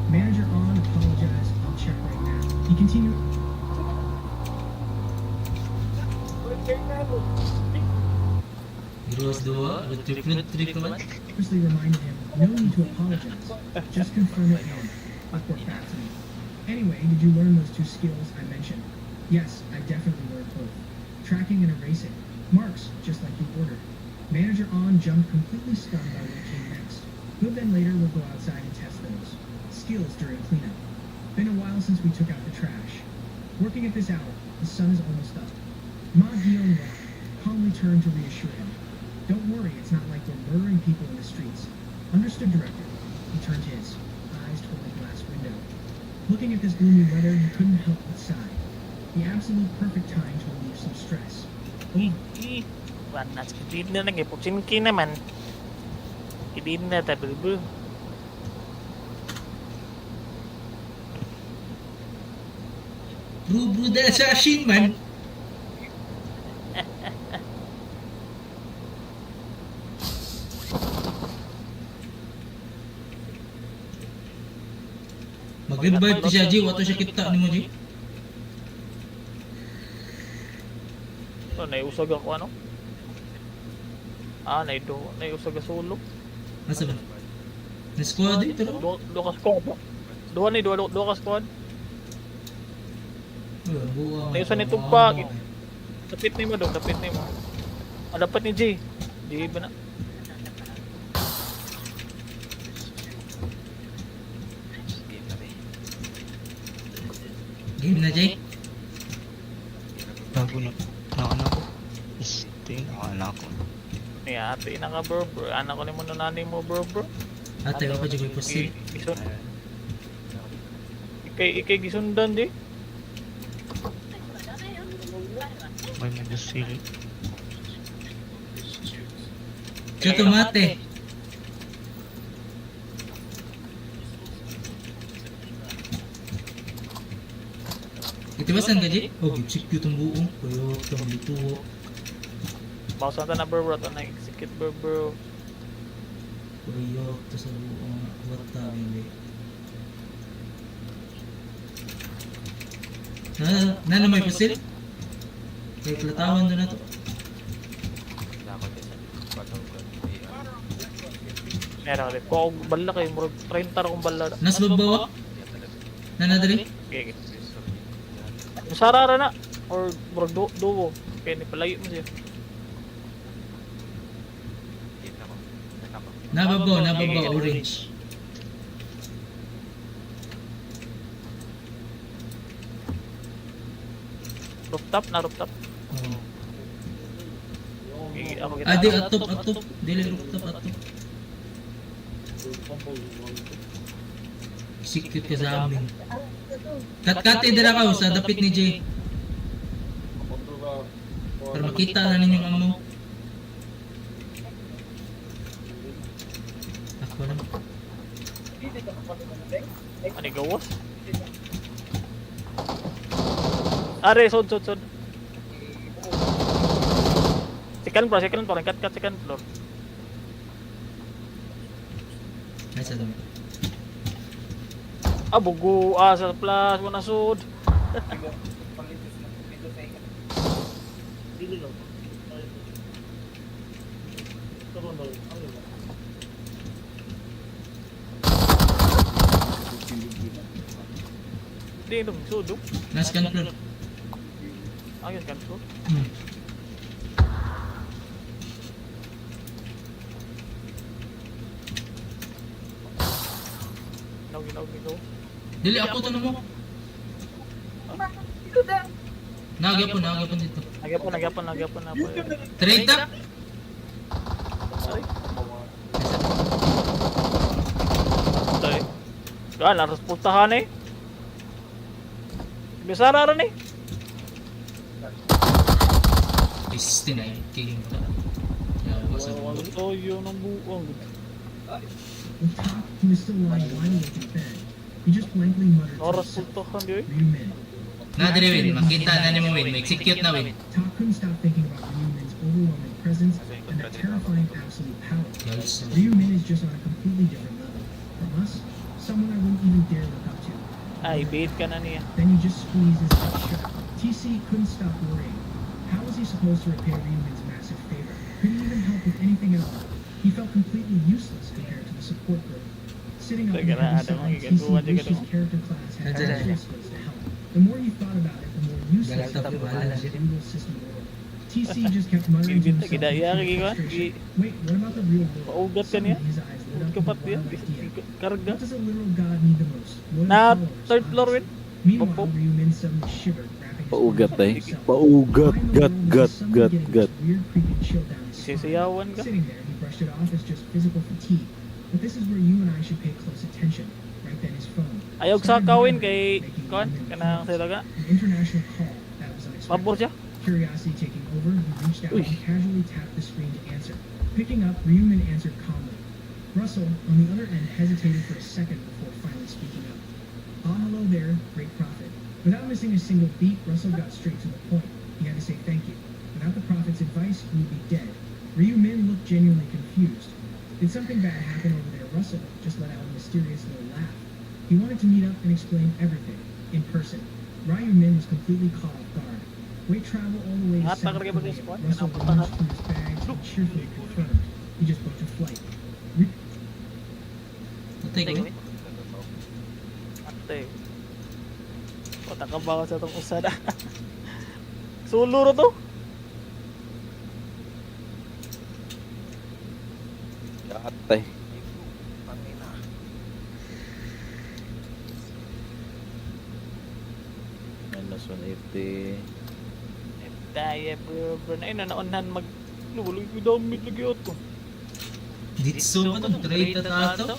Manager On apologized. I'll check right now. He continued. Heroes 2, Retreat ka man? Purposely reminded him, no need to apologize. Just confirm it and report back to me. Anyway, did you learn those two skills I mentioned? Yes, I definitely learned both. Tracking and erasing. Marks, just like you ordered. Manager On jumped completely stunned by what came next. Good, then later we'll go outside and test those. Skills during cleanup. Been a while since we took out the trash. Working at this hour, the sun is almost up. Ma Gyeong-rock calmly turned to reassure him. Don't worry, it's not like we're murdering people in the streets. Understood, Director. He turned his eyes toward the glass window. Looking at this gloomy weather, he couldn't help but sigh. The absolute perfect time to relieve some stress. Oh, Panas hindi na lagi putsinki naman. Hindi na tabi bro. Bro dahil sa Shin man. Mag-revive to siya, G. Wato siya kita ni mo, G. Oh, naiusag ako ano? Naiusag ako solo. Asa ba? Na-squad eh, pero. Dua ka squad. Dua ka squad. Buwa. Naiusan ni Tugpag. Dapit ni mo dong, dapit ni mo. Dapat ni J. J ba na? Game na, J. Bago na. Nakana ko. Este, nakana ko. Ni ate na ka bro. Anak ko ni mo nanay mo bro. Ate, ako dyan ko posil. Ikay gisundan di. May mag-sili. Siya tomate. Itibasan ka, J? Oh, check ko itong buong. Kuyo, itong lituwo. Bausan ta na bro. Ito na execute bro. Kuyo, ito sa buong. Wata, bebe. Nano may pusil? Kaya klatawan doon na to. Meron ulit. Kung ako bala kayo, murag 30 na kong bala. Nas babawa? Nanadali? Okay. Sarara na. Or murag duo. Kaya ni palayo mo siya. Nababaw, orange. Rooftop. Oh. Okay, ako kita. Di atop. Dili rooftop atop. Secret ka sa amin. Kat-kate dira ka sa dapit ni J. Para makita na ninyong amo. Ako na. Ano gawas? Are, sod. Second floor. Cut second floor. Ay, sa dami. Bugu. Sa plus. Wala sod. Hindi nung sod. Nas control. Ayun kan sod. Ginaw. Dili ako to mo. Nagapon dito. Nagyapon na po. Trade up. Tay. Kan harus pultahan eh. Besar ara ni. Piste na yung king to. Yawa sa Wala bulo. to yun ang buong. On top, he was still lying wide awake in bed. He just blankly muttered to Oras himself, pultahan di oy. Ryumin. Nadire win, makita na ni mo win, execute na win. Top couldn't stop thinking about Ryumin's overwhelming presence and the terrifying absolute power. Yes. Ryumin is just on a completely different level. From us, someone I wouldn't even dare look up to. Ay, bait ka na niya. Then he just squeezed his head shut. TC couldn't stop worrying. How was he supposed to repay Ryumin's massive favor? Could he even help with anything at all? He felt completely useless compared to the support group. Sitting up Teka on the na, heavy side, ano, TC gagawa dyan wished his ka character class had Nandiyan na actual skills to help. The more he thought about it, the more useless he Galak felt tapos about wala the siya. brutal system world. TC just kept muttering to himself in Gidaya, pure gigiwan, frustration. Wait, what about the real world? Paugat ka niya. Suddenly his eyes lit up with Kapat a yan. wild idea. Karga. What does a literal god need the most? Loyal Na followers, third floor win. honestly. Meanwhile, Pop, pop. Ryumin suddenly shivered, wrapping his Paugat arms around eh. himself. Paugat. Why in the Gat, world was gat, he suddenly gat, getting gat. this weird, creepy chill down his spine? Sisiyawan ka. Sitting there, he brushed it off as just physical fatigue. But this is where you and I should pay close attention. Right then, his phone. Ayog sa started kawin vibrating, kay making kon Ryumin kanang pause. silaga. An international call that was unexpected. Pabor siya. Curiosity taking over, he reached out and casually tapped the screen to answer. Picking up, Ryumin answered calmly. Russell, on the other end, hesitated for a second before finally speaking up. Ah, hello there, great prophet. Without missing a single beat, Russell got straight to the point. He had to say thank you. Without the prophet's advice, he would be dead. Ryumin looked genuinely confused. Did something bad happen over there? Russell just let out a mysterious little laugh. He wanted to meet up and explain everything, in person. Ryumin was completely caught off guard. Weight travel all the way to Lahat South nakalagay Korea. ba sa squad? Russell Kinapuntahan. rummaged through his bags and cheerfully confirmed. He just booked a flight. Natay ko. Ate. Pataka ba ako sa itong usada? Solo ro to? Atay. Minus 180. Daya bro bro. Ay nanaunhan mag... Luwaloy ko damit lagi ito. Ditso ba to? Trade na tato?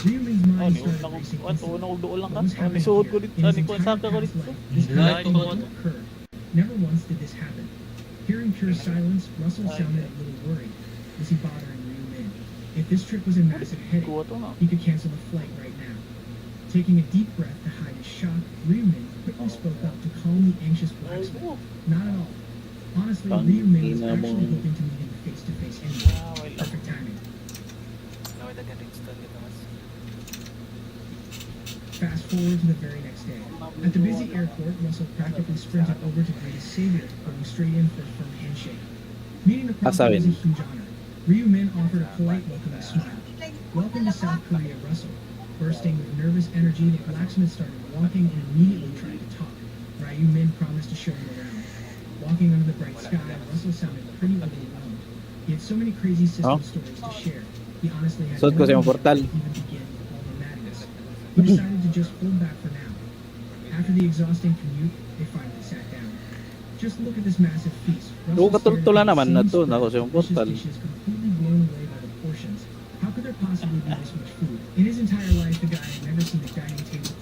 Ryumin's Ah, mind ni started unang racing ko instantly. unang doon lang ka. What was Ah, happening nisuod ko here? dito. In Ah, his ni ko entire saka ko past dito. life, this Lahat kind ko of ba thing ito? occurred. Never once did this happen. Hearing pure silence, Russell sounded a little worried. Was he bothering Ryumin? If this trip was a massive headache, Kuha to na. he could cancel the flight right now. Taking a deep breath to hide his shock, Ryumin quickly spoke up to calm the anxious blacksmith. Not at all. Honestly, Ryumin was actually hoping to meet him face to face anyway. Ah, wala. Perfect timing. Fast forward to the very next day. At the busy airport, Russell practically sprinted over to greet his savior, going straight in for a firm handshake. Meeting the prophet was a huge honor. Ryumin offered a polite welcoming smile. Welcome to South Korea, Russell. Bursting with nervous energy, the blacksmith started walking and immediately tried to talk. Ryumin promised to show him around. Walking under the bright sky, Russell sounded pretty overwhelmed. He had so many crazy system stories to share. He honestly had Suot ko sa no iyong idea portal. where to even begin with all the madness. He decided to just hold back for now. After the exhausting commute, they finally sat down. Just look at this massive feast. Oo, Russell stared katultula at the naman same na to, spread nako of sa iyong delicious portal. dishes, completely blown away by the portions. How could there possibly be this much food? In his entire life, the guy had never seen a dining table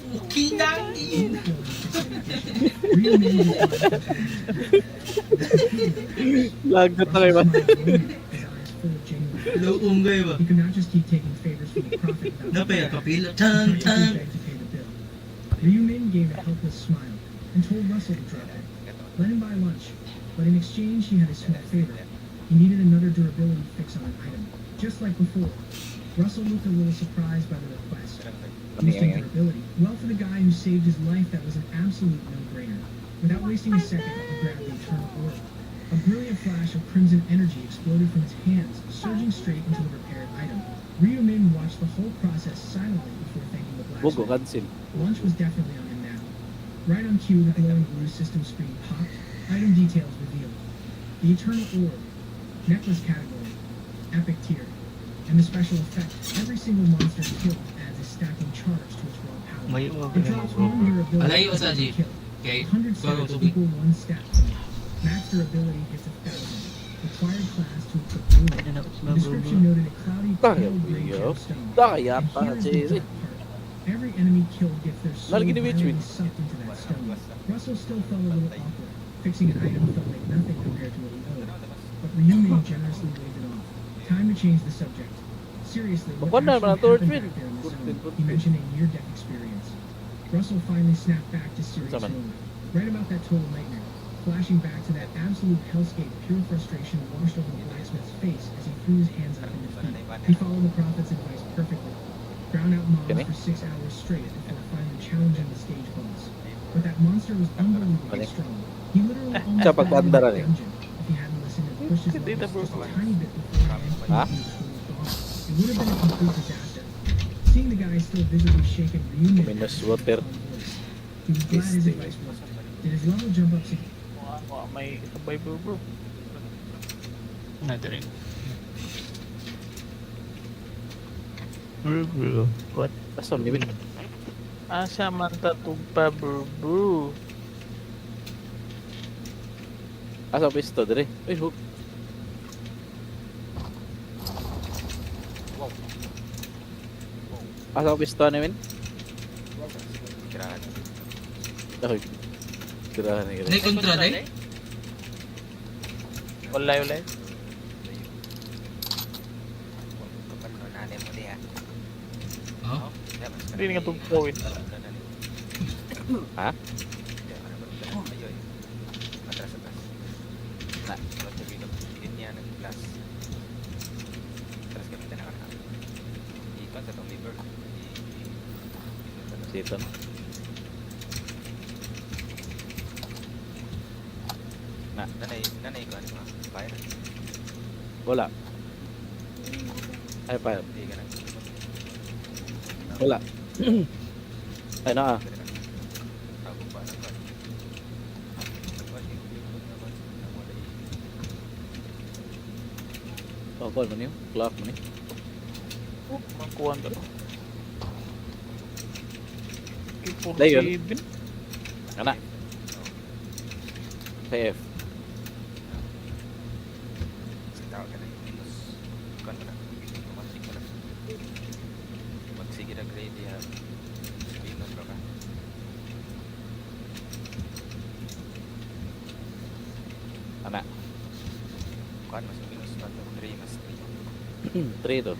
Okay na yun. Real men just Lagot na kayo ba? Russell smiled warmly, his eyes full of genuine affection. Hello, unggay ba? He could not just keep taking favors from the prophet without Napay looking back. kapila. He Chan, practically chan. begged to pay the bill. Ryumin gave a helpless smile and told Russell to drop it. Let him buy lunch, but in exchange he had a small favor. He needed another durability fix on an item, just like before. Russell looked a little surprised by the request. Boosting durability. Well, for the guy who saved his life, that was an absolute no-brainer. Without wasting a second, he grabbed the eternal orb. A brilliant flash of crimson energy exploded from his hands, surging straight into the repaired item. Ryumin watched the whole process silently before thanking the Bogo, blacksmith. cancel. Lunch was definitely on him now. Right on cue, the glowing blue system screen popped. Item details revealed. The eternal orb, necklace category, epic tier, and the special effect. Every single monster killed adds a stacking charge to its raw power. May It drops one durability Alayo for sa every G. kill. Okay. 100 Bago stacks tubig. equal 1 stat point. Max durability gets 1,000. Required class to equip blue. The description noted a cloudy Kaya pale gray yo. gemstone. Kaya And pa here is the si dark part. Every enemy killed gets their soul Nalagyan ni violently Mitch. sucked into that stone. Russell still felt a little awkward. Fixing an item felt like nothing compared to what he owed. But Ryumin generously waved it off. Time to change the subject. Seriously, what Ako na, actually mga torch happened wheel. back there in the Good zone? thing, good He thing. mentioned a near-death experience. Russell finally snapped back to serious Sama. mode. Right about that total nightmare. Flashing back to that absolute hellscape, pure frustration washed over the blacksmith's face as he threw his hands up in defeat. He followed the prophet's advice perfectly. Ground out mobs Okay. for 6 hours straight before finally challenging the stage boss. But that monster was unbelievably Okay. strong. He literally almost Siya got in pagkandara that niya. dungeon if he hadn't listened and pushed his Dito, levels bro. just a tiny bit before the end Ha? he was truly gone. It would have been a complete disaster. Seeing the guy still visibly shaken, Ryumin Minus asked water. with a calm voice. He was glad his advice worked. Did his level jump up significantly? Wala may sabay bro bro. Nado rin. Bro. What? Asan, ni Bin? Asa man tatug pa bro bro. Asa pisto, dire? Uy, hook. Asa pisto ni Min? Ay, tirahan na Nay kontra day. Wala, wala. Oh. Hindi nga tugpawin. Ha? Dito. Wala. Ay, pa. Wala. Ay, na. Oh, call mo niyo. Clock mo niyo. Mangkuhan ka. Dayon. K47. Ana. PF. Ana. 3 to.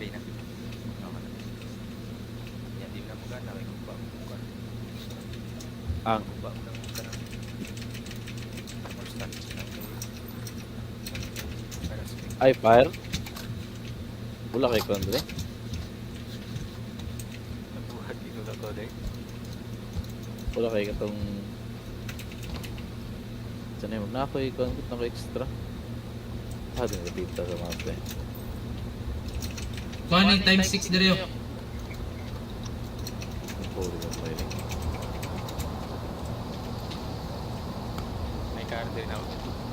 Ang ay fire. Wala kay Condre. Wala kay katong sanay mo na ako ikon ko extra. Din dito sa mga Kuha ni times 6 dire yo. puro na pwede.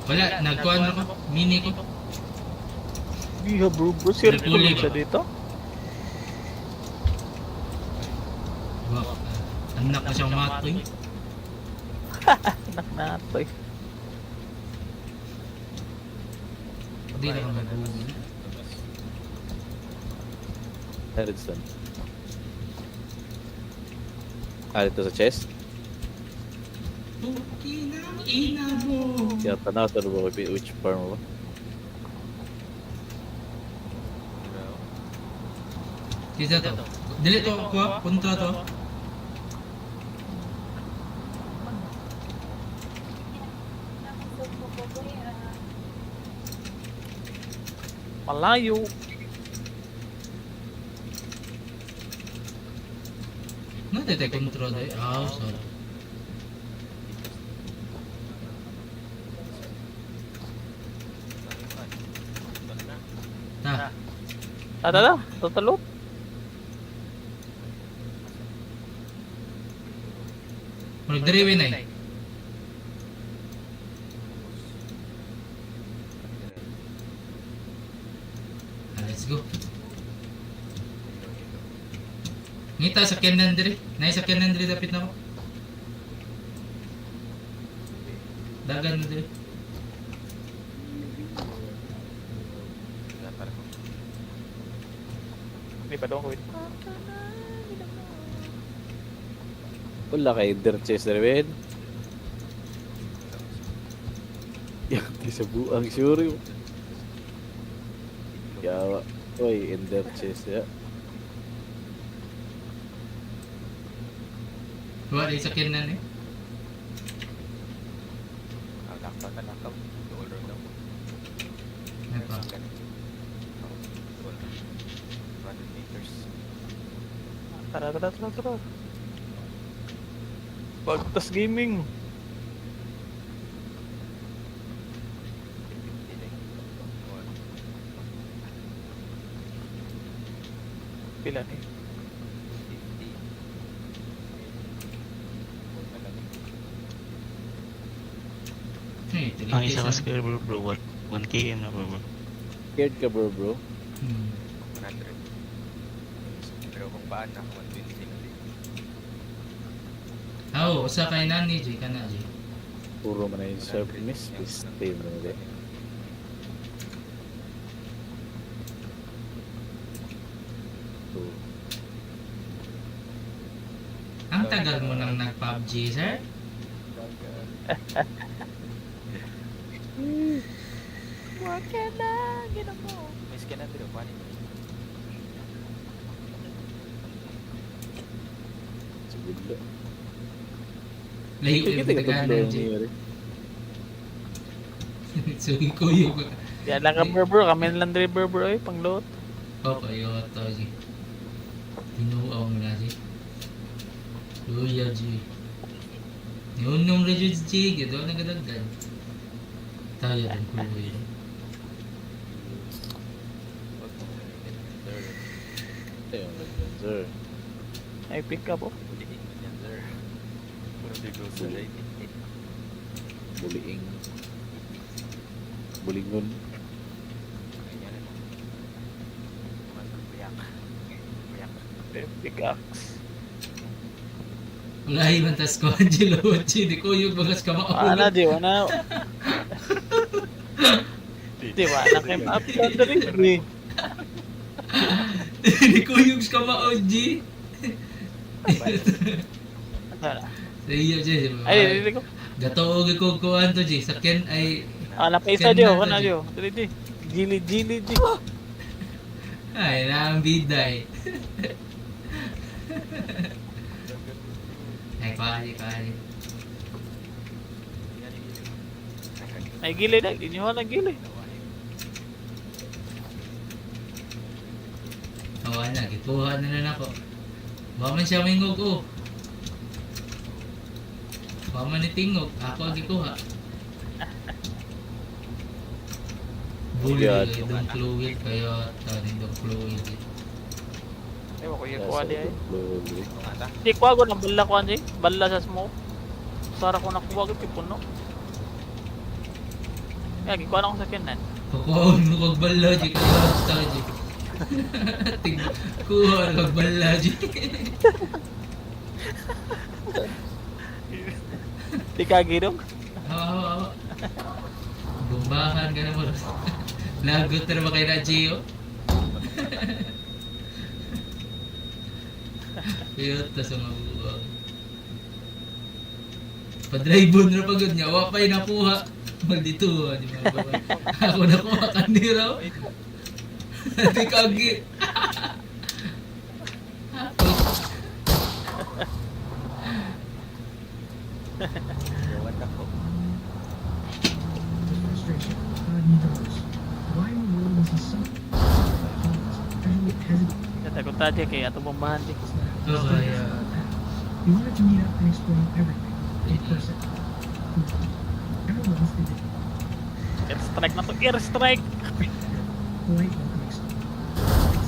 Wala, nagkuhan na ko. Mini ko. Iya bro, circle Circle siya ba? dito. Wow. Anak na siyang matoy. Anak na ito eh. Hindi na kami mag-uwi. Redstone. Dito sa chest. Inang ina mo. Kaya tanaw sa lubo ko which farm mo ba? Dito to. Dili to kuha. Kontra to. Malayo. Natay kontra day. Ah, sorry. Ta. Tara, tatalo. Mag-drive na eh. Let's go. Ngita sa Kenan dire. Nay sa Kenan dire dapit na ko. Dagan na dire. Hindi pa doon ko. Wala kay Ender chest Sherwin. Yang di sa buang sure yun. Yawa. Oy, Ender chest ya. Wala sa Kenan eh. Ay pa. Tara. Bagtas gaming. Pila ni? Ang isa ka square bro, what? 1 km na bro. Scared ka bro? Hmm. Oh, usa kay nani Jay kana Jay. Puro man ay sharp miss. Stay mo na rin. So, Ang tagal mo nang nag-PUBG, sir? May scan na dito, paano? Siguro. Layo Kita yung kita pinag-ano, G. niya. So, ko yung... Yan lang ka bro, kami lang driver bro eh, pang load. Opo, yung ito, G. Tinuaw mo na, G. Luya, G. Yun nung legit, G. Gito, nagadagdag. Tayo rin, kuya. Ito yung sir. Ay pick up oh. Yan, sir. Puro di ko sa right. Buliing. Bulingon. Pickaxe. Wala yung tas ko, Angelo, G. Di ko yung bagas ka Ana makakulat. di wala. Di wala kay map dali. Di ko yung kamao, G. Sa iyo, G. Ay dili ko. Gato og ko kuan to, G. Sakyan ay... Ana pa isa dio, kana dio. Dili di. Gili di. Ay, naang biday. Ay, kali. Ay gili na, di nyo na gili. Awa na, gikuha na lang ako. Baka man siya mingog ko. Baka man itingog, ako ang gikuha. Bully, Yan. itong fluid, kaya tanin itong fluid. Ay mo ko yung kuha di ay. Slowly. Di kuha ko ng bala ko anjay. Bala sa smoke. Sara ko nakuha ko puno. Ay gikuha na ko sa kinan. Kukuha mo kagbala, G. Kaya basta, G. Kuha na kagbala, G. Di kagidong. Hawa. Bumbahan ka naman. Lagot na naman kayo na, Gio. Cute, tas ang mabubuang. Pa-drive-on na pagod niya. Wapay nakuha. Maldito, di ba? Ako nakuha kanira. Di kagi. The frustration. God knows. Why in the world was he so hesitant? Natakot tayo kay ato bombahan di. Oh, kaya. He wanted to meet up and explain everything in person. Everyone's the Air strike na to, air strike. polite welcoming style.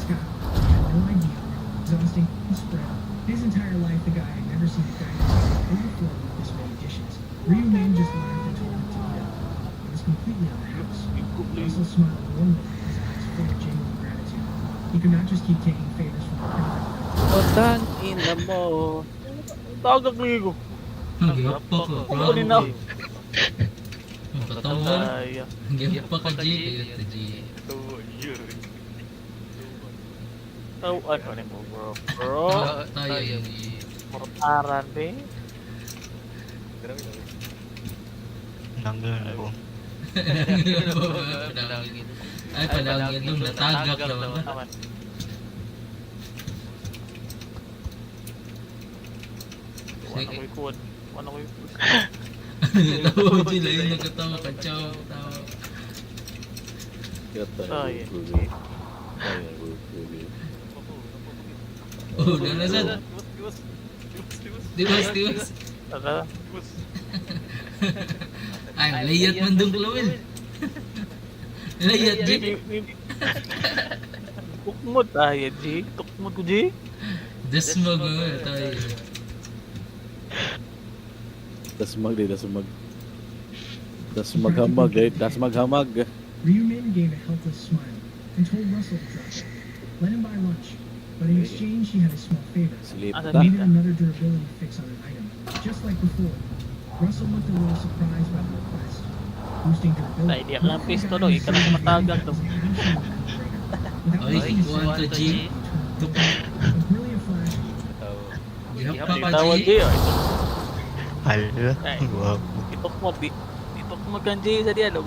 Scott had no idea how exhausting and spread. His entire life, the guy had never seen a guy overflow with this many dishes. Ryu Man just laughed and told him to eat up. It was completely on the house. Russell smiled warmly, his eyes full of genuine gratitude. He could not just keep taking favors from the crowd. Otang ina mo. Tawag ligo. Ang giyapak ko. Kunin na. Ang katawan. Ay. Ang giyapak ka, G. Kaya G. Taw ano ni mo bro. Bro, Tayo yung mortaran be. Nanggal ako. Padalangin. Ay, padalangin nung natagak naman ba? Naman. Wala ko ikot. Wala ko ikot. Tawa G lang yung nagkatawa ka. Chow. Tawa. Kata. Ay. Oh, nanasan. Diwas. Tara. Ay, layat man doon kulawin. Layat, G. Tukmod tayo, G. Tukmod ko, G. Dasmag mo tayo. Dasmag. Dasmaghamag. Ryu Man gave a helpless smile and told Russell to drop it. Let him buy lunch, but in exchange he had a small favor. Sleep Asa ta. He needed another durability fix on an item, just like before. Russell looked a little surprised by the request. Boosting durability. Ay, di ako ng pisto, no? Ikaw na matagag, no? Ay, ikuhan to, G. A brilliant flash. Gihap pa ka, Tawag, G. G. Hala, Ay. wow. Itok mo, itok mo kan Jay sa dialog.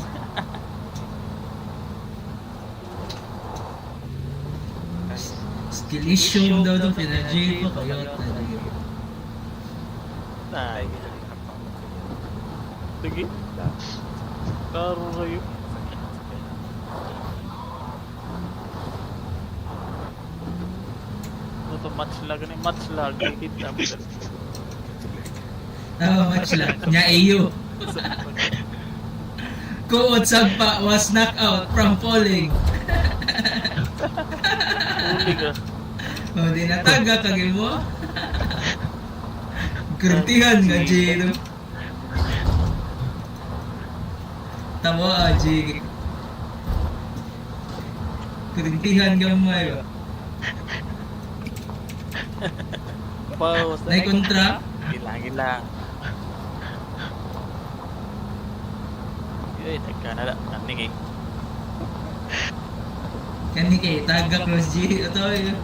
Skill issue daw doon, pinag-J pa kayo. Ay. Sige. Karo kayo. Ano to match lag ni match lag kita betul. Match lang. Nya iyo. Kuot Sagpa was knocked out from falling. Uli ka. O, di nataga kagin mo. Kurtihan nga, Jiro. Tawa, Jiro. Kurtihan nga mo yun. Pause. Nay kontra. Hilangin lang. Yun, nagkanala. Naning eh. Kani kay taga cross J. Ito yun.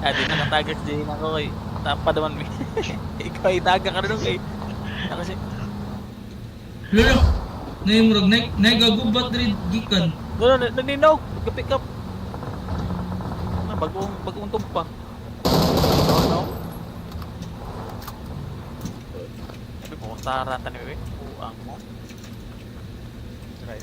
Ah, di nakatagak din ako kay. Tapa naman mi. Ikaw ay taga ka na nung kay. Kasi, Lolo. Nay murag nay gagubat rin gikan. naninaw. Pick up. Na, bagong tumpa. No? Sabi ko, taranta ni Bebe. Buang mo. Try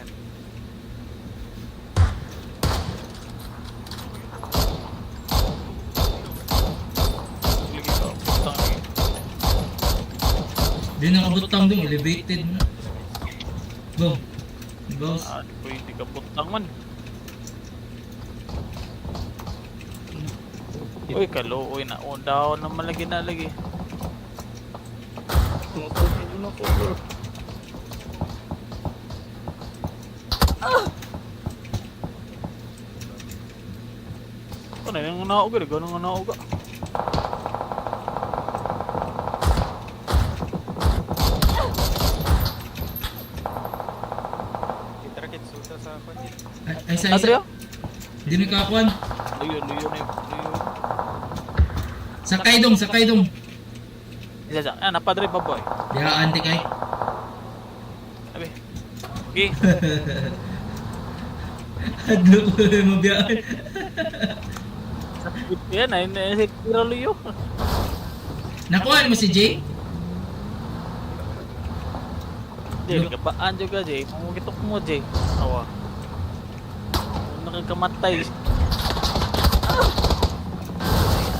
Di nakabutang dong, elevated na. Go. Boss. Ah, pwede ka butang man. Uy, kaluoy na. O, daw naman lagi na lagi. Ano yung nauga? Ganun nga nauga. Ay sa Adrio? Di ni kakuan. Luyo na yun. Sakay dong. Isa siya. Ah, napadre pa boy. Dihaan di kay. Sabi. Okay. Adlo ko mabiyaan. Yan ay si Tiro Luyo. Nakuha mo si Jay? Jay, kabaan juga Jay. Mamukitok mo Jay. Awa. Nakakamatay. Ay,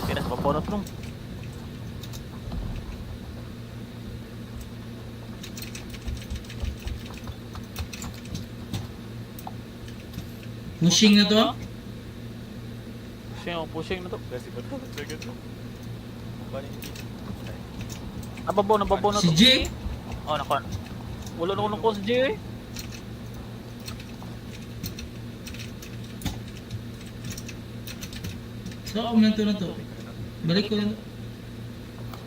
tinas papunot nung. Pushing na to? Pushing na to. Nababaw na Si to. Jay? Oh, nakuha. Wala na ko si Jay eh. So, na to. Balik ko na to.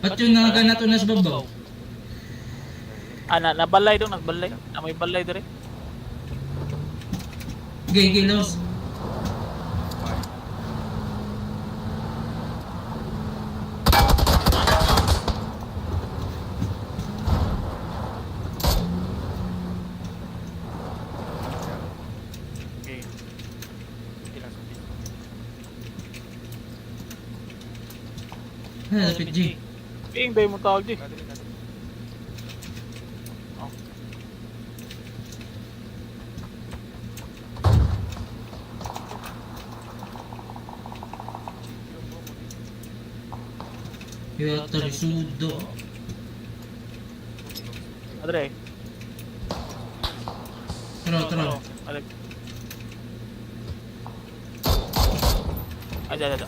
Ba't yung nangaga na to nas babaw? Ah, nabalay doon, nagbalay. Ah, may balay dire. Gay, Los. Okay. Lapit Jay. Ing day mo tawag Jay. Oh. Yata risudo. Adre. Tara. Alag. Aja.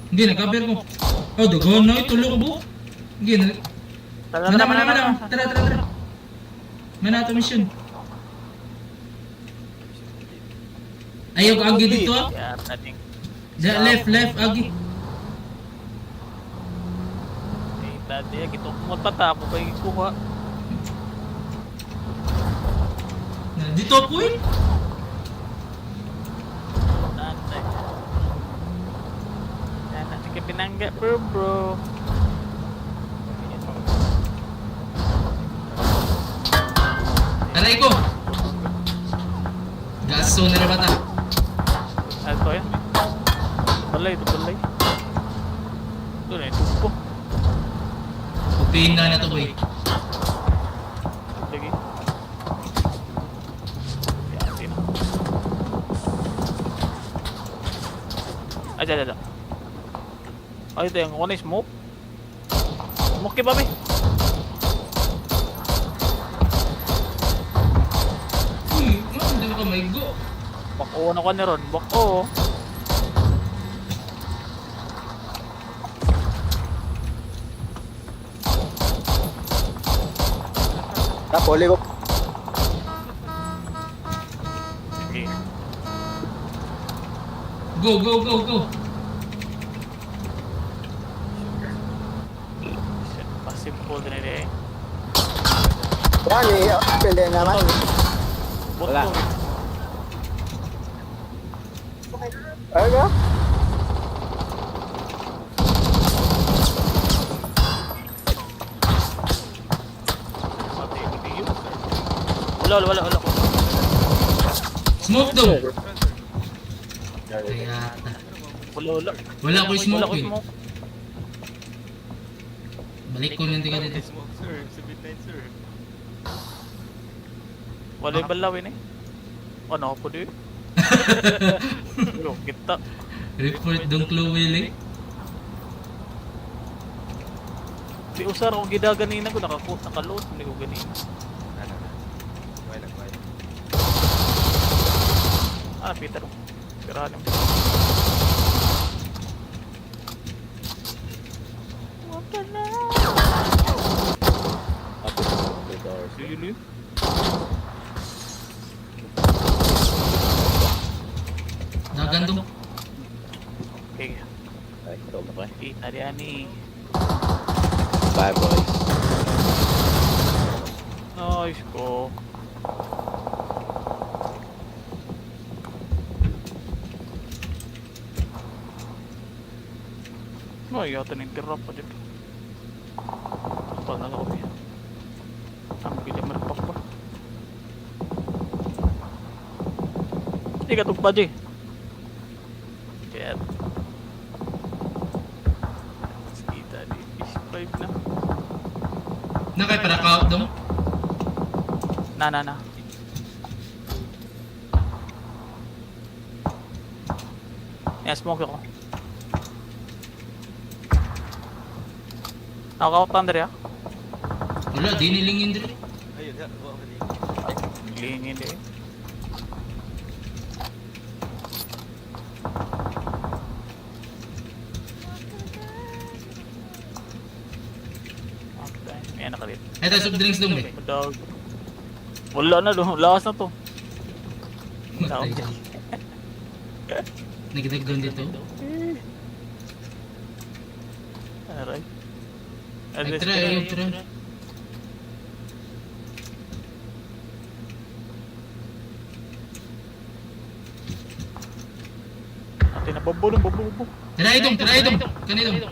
Hindi, nakaber ko. Oh, dogon na ito, tulog mo. Hindi, Mana. Tara. Mana ito mission. Ayaw agi dito ah. Ya, nating. Left, agi. Eh, tadi ya gitu. Mo tatapo pa yung kuha. Dito po eh. Nanay. Yan, Lagi pinangga bro. Aray ko! Gaso na rin bata. Ito yan. Balay. Ito na ito po. Upihin na to boy. Lagi. Yan, sino? Ay, dada. Ay, ito yung kung smoke. Smoke ba, be? Hindi mo ka may go. Bako na ko ni Ron. Bako. Napoli ko. Sige. Go. Pasimple din nila eh. Yan eh, pili naman. Bot Wala. to. Ano? Matay, hindi yun. Wala. Smoke daw. Kayata. Wala. Wala ko Wala smoke ko eh. smoke. Balik ko lang ka dito. Smoke sir, 79 sir. Wala yung balawin eh. Ano ako po din? Wala, kita. Report dong clue willing. Di usar ako gidaganina ko, nakaload. Hindi ko ganina. Wala. Ah, Peter. Pirahan mo. Waka na. Lili. Nagandong. Okay. Ay, ito na pa eh. Kita diyan ni. Bye boys. Nice ko. No, yata na-interrupt pa dito. Kapal na ako eh. Ang bilang marpak pa. Hindi ka tugpa, Jay. Kaya. Kita di fish 5 na. Nakay para ka dong. Na. Yan, smoke ako. Nakaka-out thunder ya? Wala, di nilingin dito. Ayun, ha. Mali. Lingin eh. Okay, may anak ka rin. Ito, soft drinks dong eh. Dog. Wala na doon, lakas na to. Matay dyan. Nagdagdan dito. Aray. Try. Ate na babo. Try dong. Kani dong.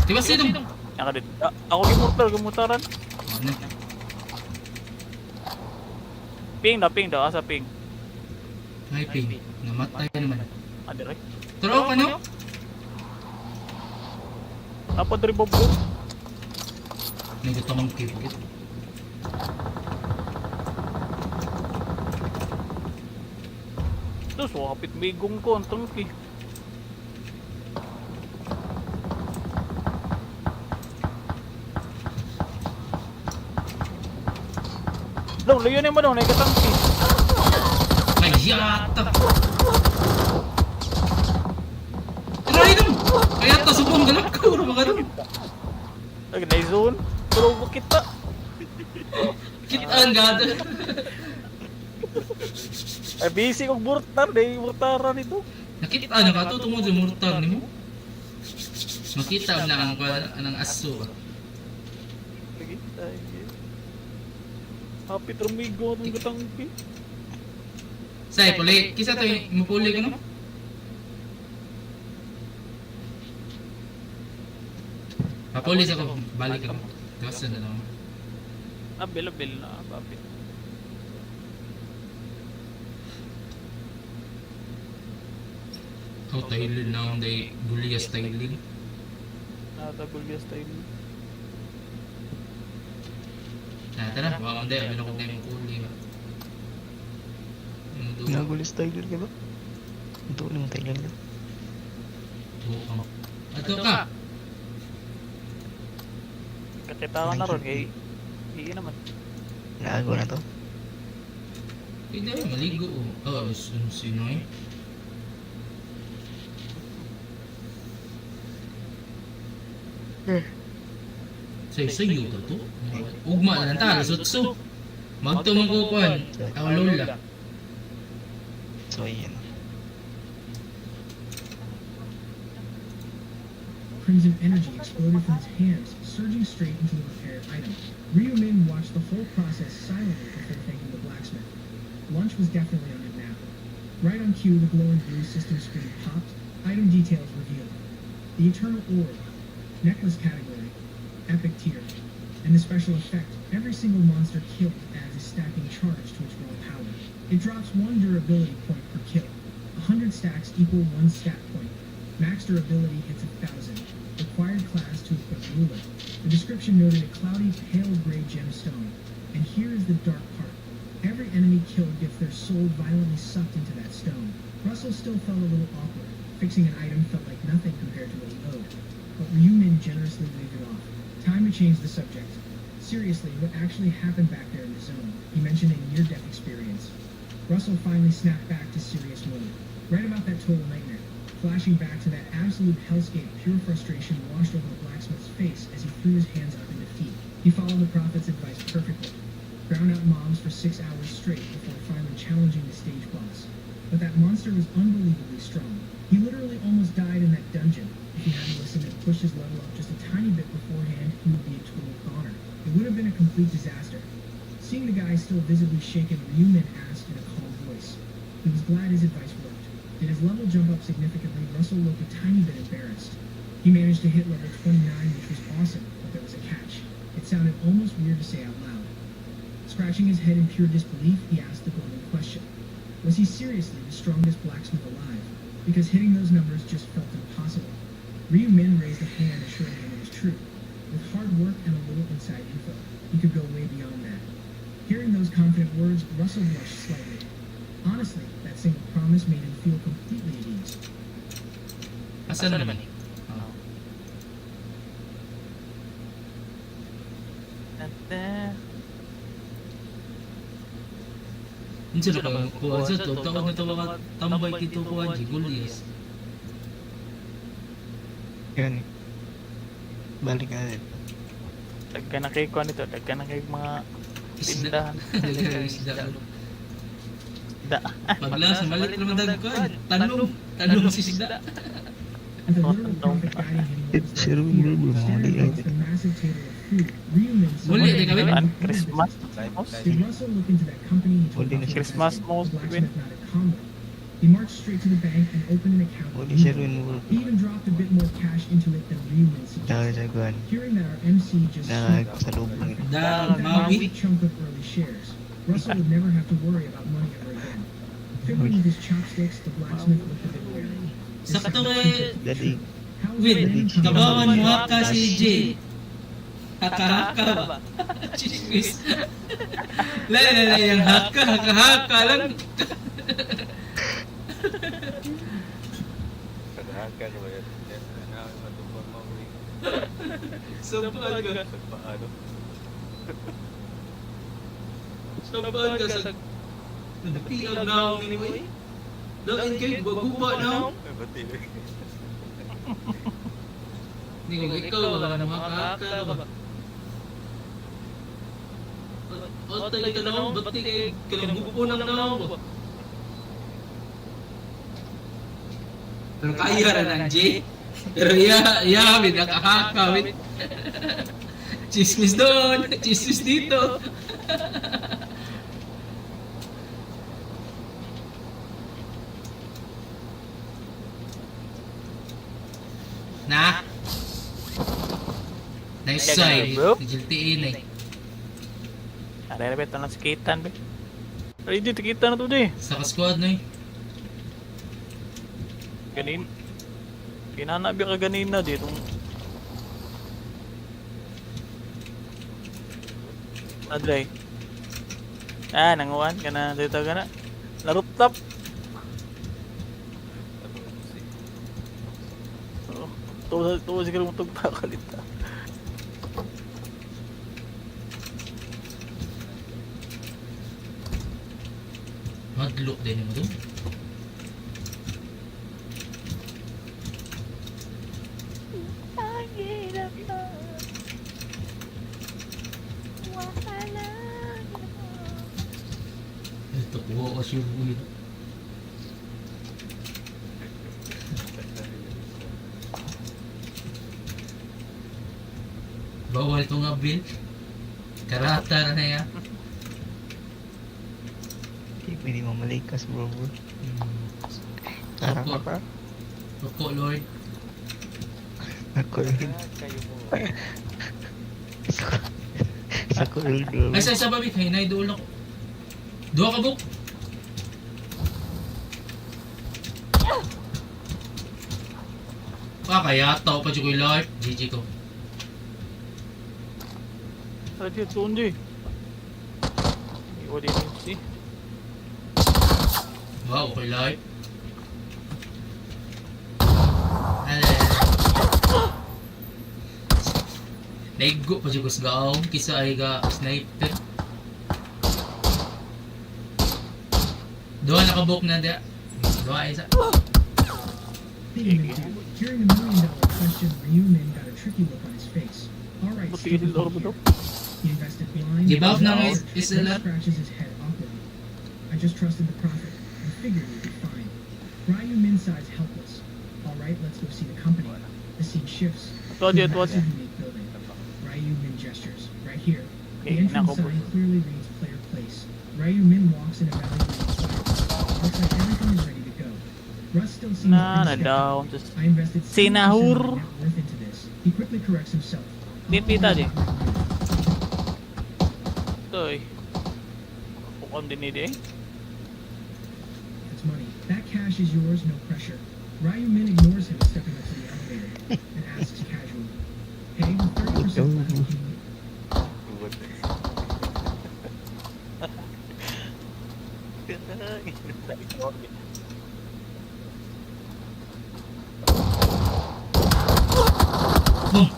Tiwas si dong. Yan ka din. Ako gimutaran. Ano? Ping daw, asa ping. Ay, ping. Namatay naman. Aray. Turo ka no? Apa dari babo? Nagutang ang kibit. Terus wapit bigong ko ang tangki. Dong, layo mo dong, naikatangki. Kayata! Try dong! Kayata, subong galak ko. Ano ba dong? Lagi na zone. Pero kita. Kitaan gada. Ay, busy kong burtar. Dahil burtaran ito. Nakita na ka to tungod sa mortal ni mo. Makita na ang aso. Lagi tayo. Hapit rumigo itong katangki. Say, puli. Kisa to mupuli ko no? Papulis ako, balik ako. Kaso na lang. Abil na, babi. Oh, Thailand na akong day Gulias Thailand. Natagol yung style. Tara, baka akong day, abin ako tayo mong kuli ba. Nagulis tayo ka ba? Ito lang tayo lang. Buo ka mo. Ato ka! Kakita ka na ron, kay Hii naman. Naago na to. Pwede rin maligo o. Oh, sino eh? Sayo ka to? Ugma na lang ta, sutso. Magtumang kukuhan. Ako lola. So, ayan. Crimson energy exploded from his hands, surging straight into the repaired item. Ryu Min watched the whole process silently before thanking the blacksmith. Lunch was definitely on him now. Right on cue, the glowing blue system screen popped, item details revealed. The Eternal Orb, necklace category, epic tier, and the special effect, every single monster killed adds a stacking charge to its raw power. It drops 1 durability point per kill. 100 stacks equal 1 stat point. Max durability hits 1,000. Required class to equip ruler. The description noted a cloudy, pale gray gemstone. And here is the dark part. Every enemy killed gets their soul violently sucked into that stone. Russell still felt a little awkward. Fixing an item felt like nothing compared to what he owed. But Ryumin generously waved it off. Time to change the subject. Seriously, what actually happened back there in the zone? He mentioned a near-death experience. Russell finally snapped back to serious mode. Right about that total nightmare. Flashing back to that absolute hellscape, pure frustration washed over the blacksmith's face as he threw his hands up in defeat. He followed the prophet's advice perfectly. Ground out mobs for 6 hours straight before finally challenging the stage boss. But that monster was unbelievably strong. He literally almost died in that dungeon. If he hadn't listened and pushed his level up just a tiny bit beforehand, he would be a total goner. It would have been a complete disaster. Seeing the guy still visibly shaken, Ryumin asked in a calm voice. He was glad his advice worked. Did his level jump up significantly, Russell looked a tiny bit embarrassed. He managed to hit level 29, which was awesome, but there was a catch. It sounded almost weird to say out loud. Scratching his head in pure disbelief, he asked the golden question. Was he seriously the strongest blacksmith alive? Because hitting those numbers just felt impossible. Ryu Min raised a hand assuring him it was true. With hard work and a little inside info, he could go way beyond that. Hearing those confident words, Russell blushed slightly. Honestly, that single promise made him feel completely at ease. Asan naman eh? Hindi sila kayo kuha sa to. Takot na tawa ka tambay dito kuha di Gulias. Yun. Balik ka din. Dagka na kay kuha nito, dagka na kay mga Isda. tindahan. Dalaga isda. Da. Paglasa, malit naman dagkuhan. Tanong si isda. And the literal prophet guiding him was It's Sherwin, bro. staring across the massive table of food. Ryu Min Muli, di kami? Christmas. Did Russell look into that company he told Muli na Russell Christmas existed? mo, The blacksmith nodded calmly. He marched straight to the bank and opened an account. Muli with Sherwin Ryu. mo. He even dropped a bit more cash into it than Ryumin suggested. Nakasaguan. Hearing that our MC just Nakasalubong. with Da, that mawi. big chunk of early shares, Russell would never have to worry about money ever again. Fiddling with his chopsticks, the blacksmith looked a bit weary. His Sakto second kay tip, Dali. how was Wait, the income kabawan coming mo in? haka si J. Haka-haka ba? Chismis. Lala yung haka lang. Kadahaka ko yan. Yes, ano, matubang mawin. Sabaan ka. Paano? Sabaan ka sa... Napiag na ako anyway. Doon kayo, baguba na ako. Batilig. Hindi ko ikaw, wala na makakaka ba? O tayo ka na ako, ba't di kayo kalagupo ng tao ba? Pero kaya rin ang J. Pero wait, nakahaka, wait. Chismis doon, chismis dito. Na? Nice Ay, side. bro. Nagiltiin eh. Are bet na sakitan be. Ay di tikita na to di. Sa ka-squad no eh. Ganin. Kinanabi ka ganina dito. Adlay. Nanguwan ka na dito ka na. Na-rooftop. Tuwa siguro mo tugtakalit. Madlock din mo doon. Ito kuha ka Sherwin. Bawal to nga Bill. Karata na yan. Hindi pwede mamalikas bro. Tarang Roko. ka pa. Roko Lord. Ako rin. Sa corridor. Ay sa babi kay nay doon ako. Duha ka buk. Kaya tao pa dyan ko yung life. GG ko. Tadi tunji. Iwa din si. Wow, okay life. Naigo pa dyan ko sa gaong. Kisa ay ga sniper. Doon nakabuk na dia. Doon ay isa. Wait a minute, dude. Hearing the $1 million question, Ryu Min got a tricky look on his face. Alright, Buti stupid lor here. mo. He invested blind. Give up now, Then is a lot. scratches his head awkwardly. I just trusted the prophet and figured we'd be fine. Ryu Min side's helpless. Alright, let's go see the company. The scene shifts. Tadi to a tuwa massive, unique building. Ryu Min gestures. Right here. The Eh, entrance nako, sign clearly reads Player Place. Ryu Min walks in a evaluating fire. Looks like everything is ready to go. Russ still seems Na pretty down. skeptical. Just I invested 70% of Sinahur. my net worth into this. He quickly corrects himself. Pita di. Toy. Pukam din ni eh. It's money. That cash is yours, no pressure. Ryu Min ignores him stepping up to the elevator and asks casually, "Hey, with 30% left, can you..."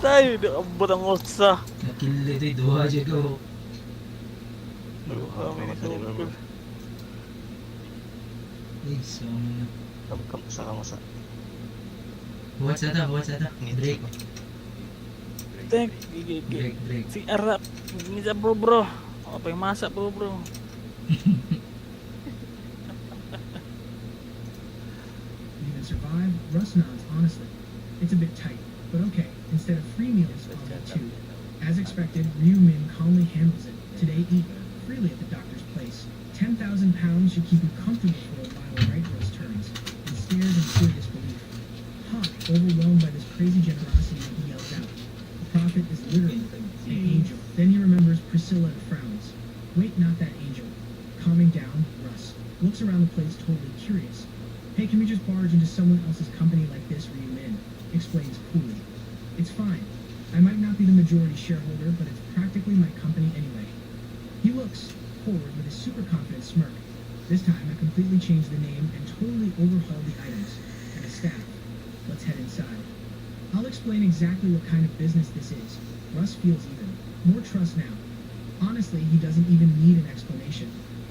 Tayo, abot ang osa. Nakilala ito, duha dyan ko. Ay, so na. Kamusa kamusa. Buhat sa ta. Break. Thank Break. Si Arap. Misa bro. Apa yang masak bro. You can survive? Russ nods honestly. It's a bit tight, but okay. Instead of free meals, I'll get two. As expected, Ryu Min calmly handles it. Today, eat freely at the doctor's place. 10,000 pounds should keep you comfortable for a while, right? Russ turns and stares in pure disbelief. Overwhelmed by this crazy generosity, he yells out. The prophet is literally an angel. Then he remembers Priscilla and frowns. Wait, not that angel. Calming down, Russ looks around the place totally curious. Hey, can we just barge into someone else's company like this, Ryu Min? Explains coolly. It's fine. I might not be the majority shareholder, but it's practically my company anyway. He looks forward with a super confident smirk. This time, I completely changed the name and totally overhauled the items and the staff. Let's head inside. I'll explain exactly what kind of business this is. Russ feels even. More trust now. Honestly, he doesn't even need an explanation.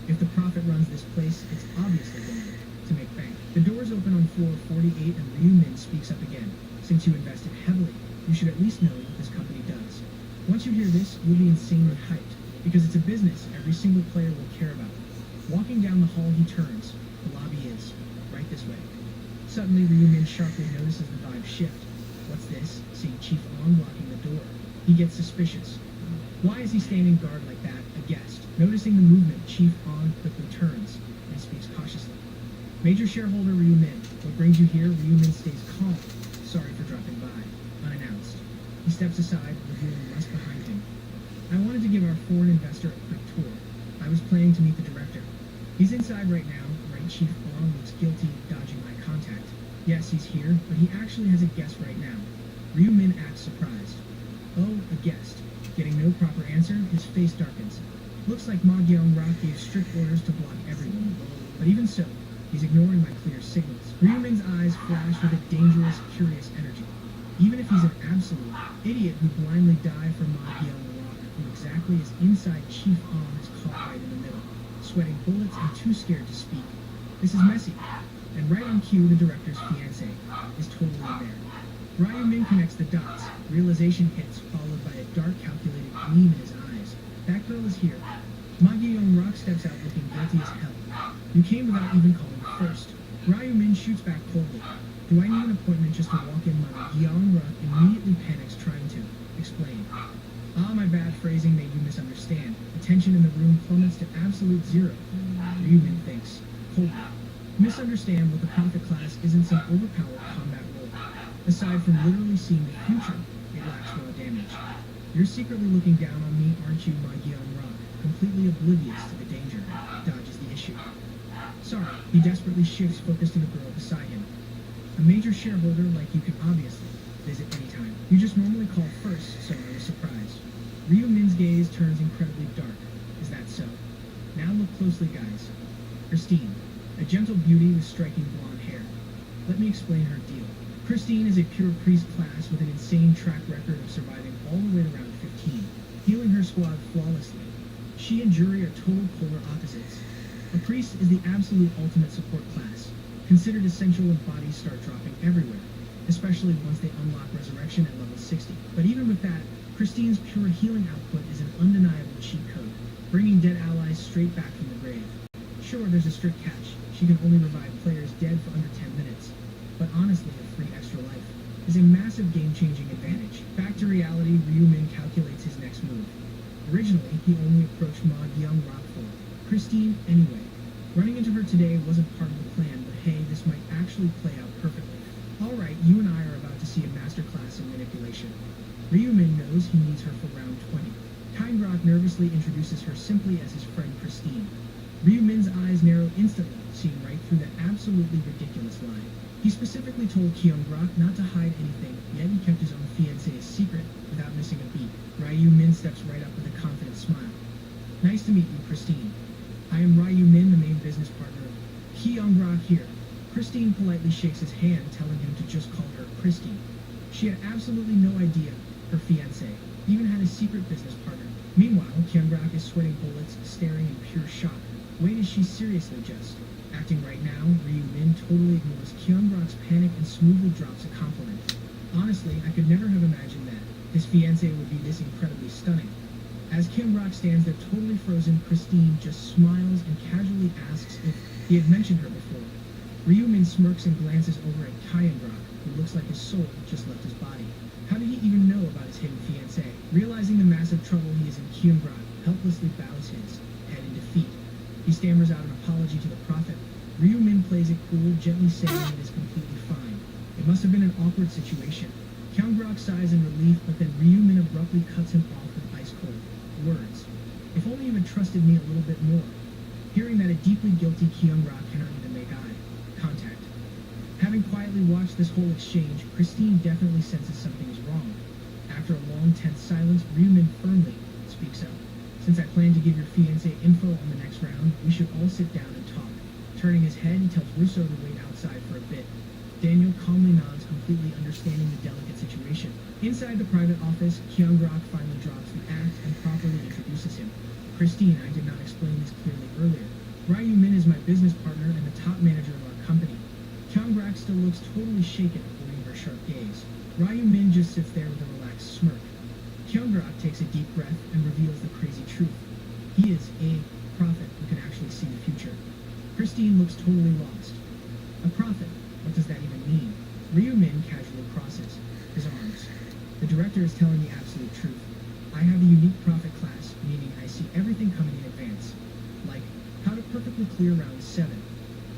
If the prophet runs this place, it's obviously going to make bank. The doors open on floor 48 and Ryu Min speaks up again. Since you invested heavily, you should at least know what this company does. Once you hear this, you'll be insanely hyped, because it's a business every single player will care about. Walking down the hall, he turns. The lobby is right this way. Suddenly, Ryu Min sharply notices the vibe shift. What's this? Seeing Chief On blocking the door. He gets suspicious. Why is he standing guard like that? A guest. Noticing the movement, Chief On quickly turns and speaks cautiously. Major shareholder Ryu Min, what brings you here? Ryu Min stays calm. Sorry for dropping by. Unannounced. He steps aside, revealing Russ behind him. I wanted to give our foreign investor a quick tour. I was planning to meet the director. He's inside right now, right? Chief Bong looks guilty, dodging eye contact. Yes, he's here, but he actually has a guest right now. Ryu Min acts surprised. Oh, a guest. Getting no proper answer, his face darkens. Looks like Ma Gyeong-rak gave strict orders to block everyone. But even so, he's ignoring my clear signals. Ryu Min's eyes flash with a dangerous, curious energy. Even if he's an absolute idiot who blindly died for Ma Gyeong-rak, who exactly is inside Chief Ong is caught right in the middle, sweating bullets and too scared to speak. This is messy. And right on cue, the director's fiancé is totally there. Ryu Min connects the dots. Realization hits, followed by a dark, calculated gleam in his eyes. That girl is here. Ma Gyeong-rak steps out looking guilty as hell. You came without even calling first. Ryu Min shoots back coldly. Do I need an appointment just to walk in? Ma Gyeong-rak immediately panics, trying to explain. Ah, my bad phrasing made you misunderstand. The tension in the room plummets to absolute zero. Ryu Min thinks, coldly. Misunderstand what the Prophet class isn't some overpowered combat role. Aside from literally seeing the future, it lacks raw damage. You're secretly looking down on me, aren't you, Ma Gyeong-rak? Completely oblivious to the danger. Dodges the issue. Sorry, he desperately shifts focus to the girl beside him. A major shareholder like you can obviously visit anytime. You just normally call first, so I was surprised. Ryu Min's gaze turns incredibly dark. Is that so? Now look closely, guys. Christine, a gentle beauty with striking blonde hair. Let me explain her deal. Christine is a pure priest class with an insane track record of surviving all the way to round 15, healing her squad flawlessly. She and Jury are total polar opposites. A priest is the absolute ultimate support class, considered essential when bodies start dropping everywhere, especially once they unlock resurrection at level 60. But even with that, Christine's pure healing output is an undeniable cheat code, bringing dead allies straight back from the grave. Sure, there's a strict catch. She can only revive players dead for under 10 minutes. But honestly, a free extra life is a massive game-changing advantage. Back to reality, Ryu Min calculates his next move. Originally, he only approached Ma Gyeong-rak for Christine anyway. Running into her today wasn't part of the plan, but hey, this might actually play out perfectly. Alright, you and I are about to see a masterclass in manipulation. Ryu Min knows he needs her for round 20. Kyung-rak nervously introduces her simply as his friend Christine. Ryu Min's eyes narrow instantly, seeing right through that absolutely ridiculous lie. He specifically told Kyung-rak not to hide anything, yet he kept his own fiancé a secret without missing a beat. Ryu Min steps right up with a confident smile. Nice to meet you, Christine. I am Ryu Min, the main business partner. Kyung-rak here. Christine politely shakes his hand, telling him to just call her Christine. She had absolutely no idea her fiancé even had a secret business partner. Meanwhile, Kyung-rak is sweating bullets, staring in pure shock. Wait, is she seriously just acting right now? Ryu Min totally ignores Kyung-rak's panic and smoothly drops a compliment. Honestly, I could never have imagined that his fiancé would be this incredibly stunning. As Kyung-rak stands there totally frozen, Christine just smiles and casually asks if he had mentioned her before. Ryu Min smirks and glances over at Kyung-rak, who looks like his soul just left his body. How did he even know about his hidden fiancé? Realizing the massive trouble he is in, Kyung-rak helplessly bows his head in defeat. He stammers out an apology to the Prophet. Ryu Min plays it cool, gently saying it is completely fine. It must have been an awkward situation. Kyung-rak sighs in relief, but then Ryu Min abruptly cuts him off with ice-cold words. If only you had trusted me a little bit more. Hearing that a deeply guilty Kyung-rak cannot even make eye contact. Having quietly watched this whole exchange, Christine definitely senses something is wrong. After a long, tense silence, Ryu Min firmly speaks up. Since I plan to give your fiancé info on the next round, we should all sit down and talk. Turning his head, he tells Russo to wait outside for a bit. Daniel calmly nods, completely understanding the delicate situation. Inside the private office, Kyung-rak finally drops the act and properly introduces him. Christine, I did not explain this clearly earlier. Ryu Min is my business partner and the top manager of our company. Kyung-rak still looks totally shaken, avoiding her sharp gaze. Ryu Min just sits there with a relaxed smirk. Kyung-rak takes a deep breath and reveals the crazy truth. He is a prophet who can actually see the future. Christine looks totally lost. A prophet? What does that even mean? Ryu Min casually crosses his arms. The director is telling the absolute truth. I have a unique prophet class, meaning I see everything coming in advance. Like, how to perfectly clear round 7.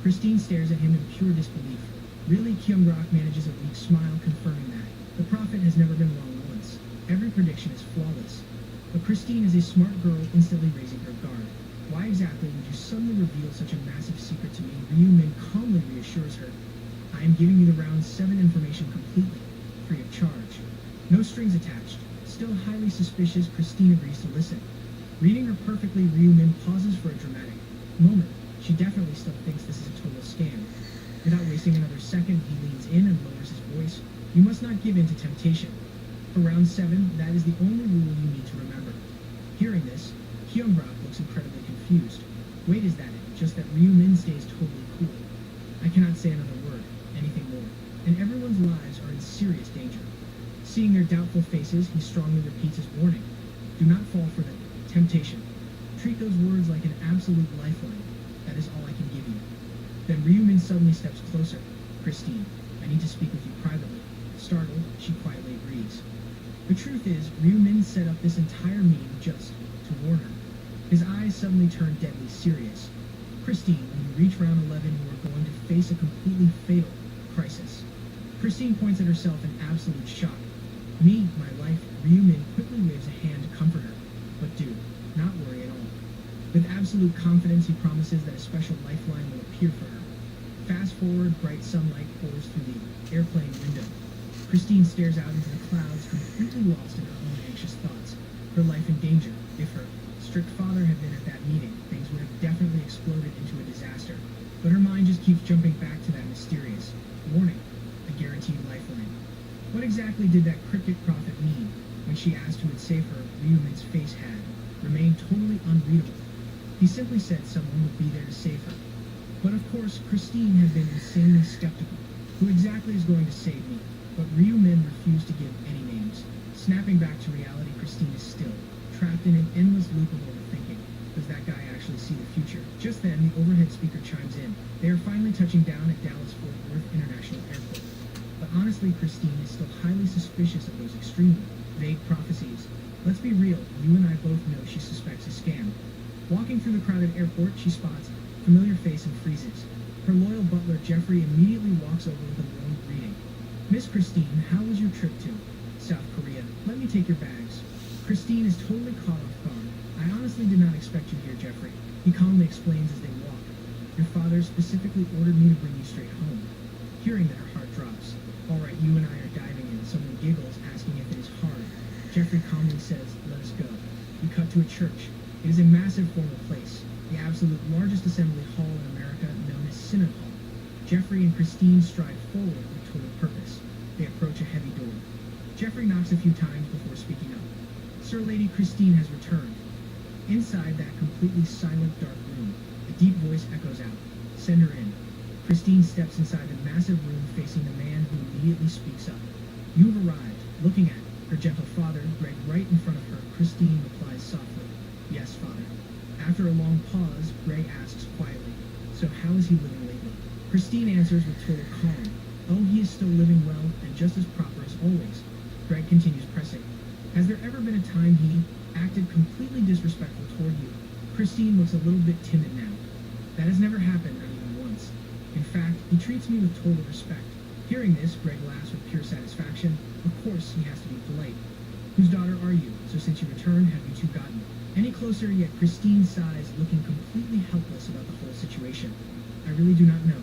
Christine stares at him in pure disbelief. Really, Kyung-rak manages a weak smile, confirming that. The prophet has never been wrong once. prediction is flawless. But Christine is a smart girl, instantly raising her guard. Why exactly would you suddenly reveal such a massive secret to me? Ryu Min calmly reassures her. I am giving you the round 7 information completely, free of charge. No strings attached. Still highly suspicious, Christine agrees to listen. Reading her perfectly, Ryu Min pauses for a dramatic moment. She definitely still thinks this is a total scam. Without wasting another second, he leans in and lowers his voice. You must not give in to temptation. For round 7, that is the only rule you need to remember. Hearing this, Hyungrok looks incredibly confused. Wait, is that it? Just that Ryu Min stays totally cool. I cannot say another word, anything more, and everyone's lives are in serious danger. Seeing their doubtful faces, he strongly repeats his warning. Do not fall for the temptation. Treat those words like an absolute lifeline. That is all I can give you. Then Ryu Min suddenly steps closer. Christine, I need to speak with you privately. Startled, she quietly agrees. The truth is, Ryu Min set up this entire meeting just to warn her. His eyes suddenly turn deadly serious. Christine, when you reach round 11, you are going to face a completely fatal crisis. Christine points at herself in absolute shock. Me, my life, Ryu Min quickly waves a hand to comfort her. But dude, not worry at all. With absolute confidence, he promises that a special lifeline will appear for her. Fast forward, bright sunlight pours through the airplane window. Christine stares out into the clouds, completely lost in her own anxious thoughts. Her life in danger. If her strict father had been at that meeting, things would have definitely exploded into a disaster. But her mind just keeps jumping back to that mysterious warning, a guaranteed lifeline. What exactly did that cryptic prophet mean? When she asked who would save her, Ryu Min's face had remained totally unreadable. He simply said someone would be there to save her. But of course, Christine had been insanely skeptical. Who exactly is going to save me? But Ryu Min refused to give any names. Snapping back to reality, Christine is still trapped in an endless loop of overthinking. Does that guy actually see the future? Just then, the overhead speaker chimes in. They are finally touching down at Dallas-Fort Worth International Airport. But honestly, Christine is still highly suspicious of those extremely vague prophecies. Let's be real, you and I both know she suspects a scam. Walking through the crowded airport, she spots a familiar face and freezes. Her loyal butler, Jeffrey, immediately walks over with a warm greeting. Miss Christine, how was your trip to South Korea? Let me take your bags. Christine is totally caught off guard. I honestly did not expect you here, Jeffrey. He calmly explains as they walk. Your father specifically ordered me to bring you straight home. Hearing that, her heart drops. All right, you and I are diving in. Someone giggles, asking if it is hard. Jeffrey calmly says, let us go. We cut to a church. It is a massive formal place, the absolute largest assembly hall in America, known as Synod Hall. Jeffrey and Christine stride forward with total purpose. They approach a heavy door. Jeffrey knocks a few times before speaking up. Sir, Lady Christine has returned. Inside that completely silent, dark room, a deep voice echoes out. Send her in. Christine steps inside the massive room facing the man who immediately speaks up. You've arrived. Looking at her gentle father, Greg, right in front of her, Christine replies softly, Yes, Father. After a long pause, Greg asks quietly, So how is he living lately? Christine answers with total calm. Oh, he is still living well and just as proper as always. Greg continues pressing. Has there ever been a time he acted completely disrespectful toward you? Christine looks a little bit timid now. That has never happened, not even once. In fact, he treats me with total respect. Hearing this, Greg laughs with pure satisfaction. Of course, he has to be polite. Whose daughter are you? So since you returned, have you two gotten any closer? Yet Christine sighs, looking completely helpless about the whole situation. I really do not know.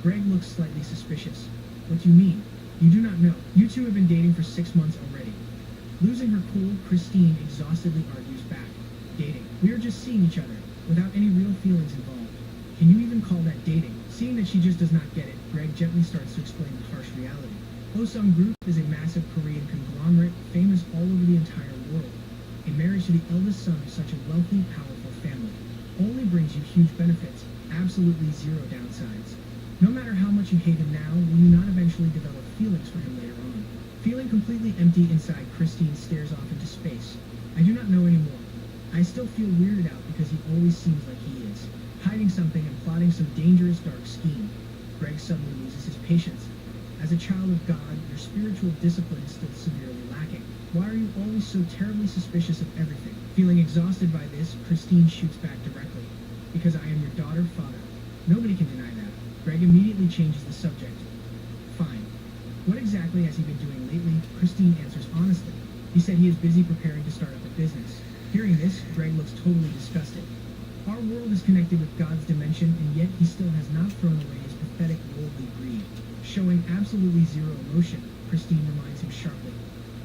Greg looks slightly suspicious. What do you mean? You do not know. You two have been dating for 6 months already. Losing her cool, Christine exhaustedly argues back. Dating. We are just seeing each other, without any real feelings involved. Can you even call that dating? Seeing that she just does not get it, Greg gently starts to explain the harsh reality. Osung Group is a massive Korean conglomerate famous all over the entire world. A marriage to the eldest son of such a wealthy, powerful family only brings you huge benefits, absolutely zero downsides. No matter how much you hate him now, will you not eventually develop feelings for him later on? Feeling completely empty inside, Christine stares off into space. I do not know anymore. I still feel weirded out because he always seems like he is, hiding something and plotting some dangerous dark scheme. Greg suddenly loses his patience. As a child of God, your spiritual discipline is still severely lacking. Why are you always so terribly suspicious of everything? Feeling exhausted by this, Christine shoots back directly. Because I am your daughter, Father. Nobody can deny that. Greg immediately changes the subject. Fine. What exactly has he been doing lately? Christine answers honestly. He said he is busy preparing to start up a business. Hearing this, Greg looks totally disgusted. Our world is connected with God's dimension, and yet he still has not thrown away his pathetic worldly greed. Showing absolutely zero emotion, Christine reminds him sharply,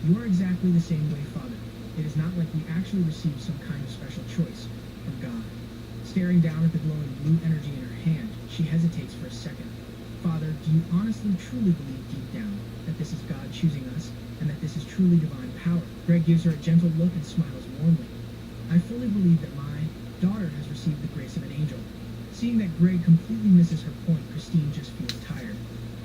"You are exactly the same way, Father. It is not like we actually received some kind of special choice from God." Staring down at the glowing blue energy in her hand, she hesitates for a second. "Father, do you honestly, truly believe deep down that this is God choosing us, and that this is truly divine power?" Greg gives her a gentle look and smiles warmly. "I fully believe that my daughter has received the grace of an angel." Seeing that Greg completely misses her point, Christine just feels tired.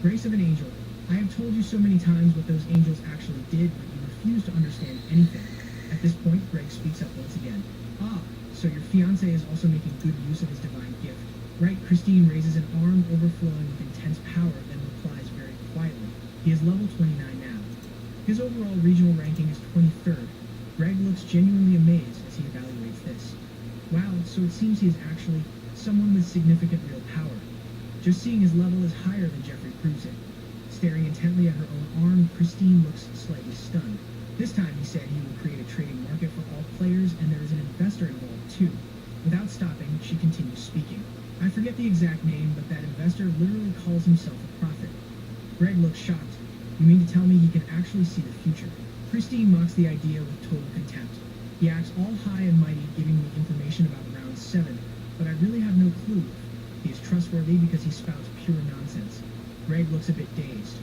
"Grace of an angel. I have told you so many times what those angels actually did, but you refuse to understand anything." At this point, Greg speaks up once again. "Ah, so your fiancé is also making good use of his divine gift." Right, Christine raises an arm overflowing with intense power, then replies very quietly. He is level 29 now. His overall regional ranking is 23rd. Greg looks genuinely amazed as he evaluates this. Wow, so it seems he is actually someone with significant real power. Just seeing his level is higher than Jeffrey proves it. Staring intently at her own arm, Christine looks slightly stunned. This time he said he will create a trading market for all players, and there is an investor involved too. Without stopping, she continues speaking. "I forget the exact name, but that investor literally calls himself a prophet." Greg looks shocked. "You mean to tell me he can actually see the future?" Christine mocks the idea with total contempt. "He acts all high and mighty, giving me information about round 7, but I really have no clue. He is trustworthy because he spouts pure nonsense." Greg looks a bit dazed.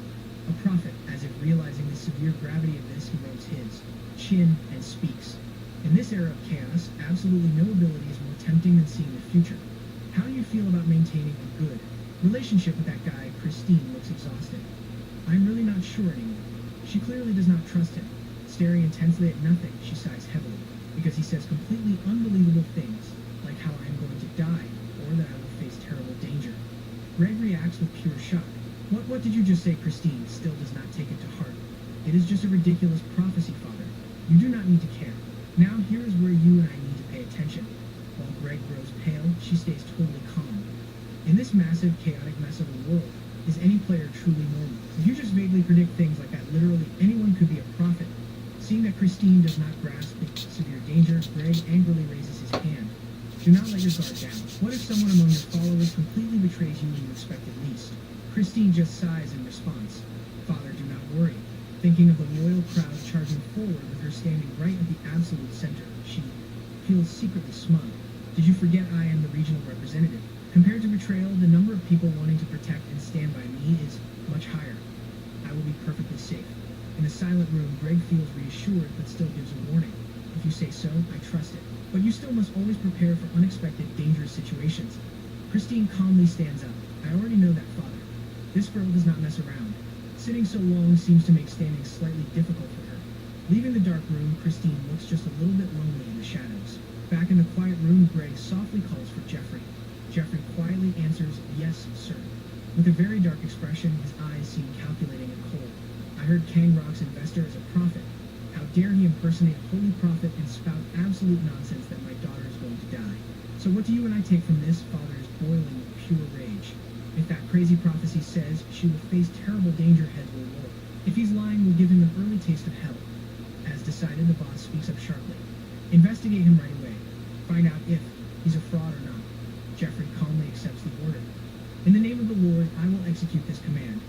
A prophet, as if realizing the severe gravity of this, he rubs his chin and speaks. "In this era of chaos, absolutely no ability is more tempting than seeing the future. How do you feel about maintaining a good relationship with that guy?" Christine looks exhausted. "I'm really not sure anymore." She clearly does not trust him. Staring intensely at nothing, she sighs heavily, because he says completely unbelievable things, like how I am going to die, or that I will face terrible danger. Greg reacts with pure shock. What did you just say?" Christine still does not take it to heart. "It is just a ridiculous prophecy, Father. You do not need to care. Now here is where you and I need to pay attention." While Greg grows pale, she stays totally calm. "In this massive, chaotic mess of a world, is any player truly normal? If you just vaguely predict things like that, literally anyone could be a prophet." Seeing that Christine does not grasp the severe danger, Greg angrily raises his hand. "Do not let your guard down. What if someone among your followers completely betrays you when you expect it least?" Christine just sighs in response. "Father, do not worry." Thinking of the loyal crowd charging forward with her standing right at the absolute center, she feels secretly smug. "Did you forget I am the regional representative? Compared to betrayal, the number of people wanting to protect and stand by me is much higher. I will be perfectly safe." In the silent room, Greg feels reassured, but still gives a warning. "If you say so, I trust it. But you still must always prepare for unexpected, dangerous situations." Christine calmly stands up. "I already know that, Father. This girl does not mess around." Sitting so long seems to make standing slightly difficult for her. Leaving the dark room, Christine looks just a little bit lonely in the shadows. Back in the quiet room, Greg softly calls for Jeffrey. Jeffrey quietly answers, "Yes, sir." With a very dark expression, his eyes seem calculating and cold. "I heard Kangrock's investor is a prophet. How dare he impersonate a holy prophet and spout absolute nonsense that my daughter is going to die. So what do you and I take from this?" Father is boiling with pure rage. "If that crazy prophecy says she will face terrible danger, heads will roll. If he's lying, we'll give him an early taste of hell." As decided, the boss speaks up sharply. "Investigate him right away. Find out if he's a fraud or not." Jeffrey calmly accepts the order. "In the name of the Lord, I will execute this command."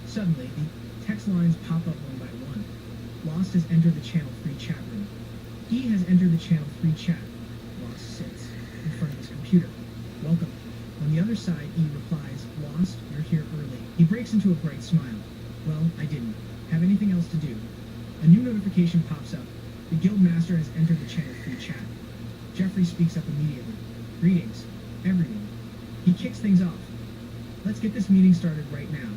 Suddenly, the text lines pop up one by one. Lost has entered the Channel 3 chat room. E has entered the Channel 3 chat. Lost sits in front of his computer. "Welcome." On the other side, E replies, "Lost, you're here early." He breaks into a bright smile. "Well, I didn't have anything else to do." A new notification pops up. The guild master has entered the Channel 3 chat. Jeffrey speaks up immediately. "Greetings, everyone." He kicks things off. "Let's get this meeting started right now.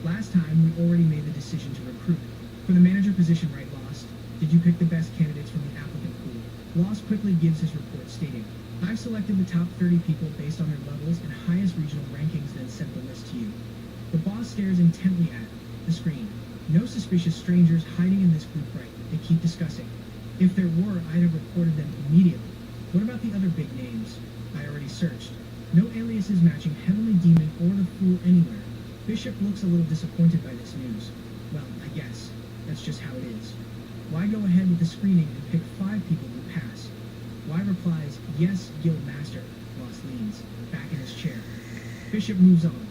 Last time, we already made the decision to recruit. For the manager position, right, Lost? Did you pick the best candidates from the applicant pool?" Lost quickly gives his report stating, "I've selected the top 30 people based on their levels and highest regional rankings, then sent the list to you." The boss stares intently at the screen. No suspicious strangers hiding in this group, right? They keep discussing. "If there were, I'd have reported them immediately. What about the other big names? I already searched. No aliases matching Heavenly Demon or the Fool anywhere." Bishop looks a little disappointed by this news. "Well, I guess that's just how it is." Y go ahead with the screening and pick 5 people who pass. Y replies, yes, guild master. Boss leans, back in his chair. Bishop moves on.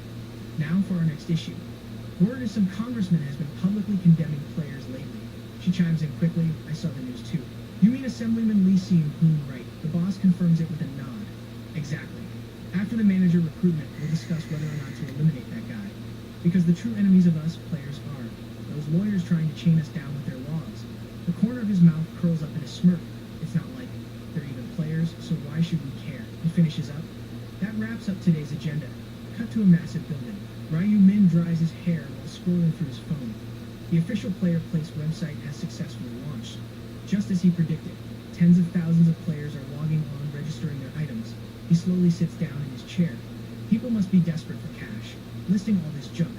Now for our next issue. Word is some congressman has been publicly condemning players lately. She chimes in quickly, I saw the news too. You mean Assemblyman Lee Seung-hoon, right? The boss confirms it with a nod. Exactly. After the manager recruitment, we'll discuss whether or not to eliminate that guy. Because the true enemies of us players are those lawyers trying to chain us down with their laws. The corner of his mouth curls up in a smirk. It's not like they're even players, so why should we care? He finishes up. That wraps up today's agenda. Cut to a massive building. Ryu Min dries his hair while scrolling through his phone. The official Player Place website has successfully launched. Just as he predicted, tens of thousands of players are logging on, registering their items. He slowly sits down in his chair. People must be desperate for cash, listing all this junk.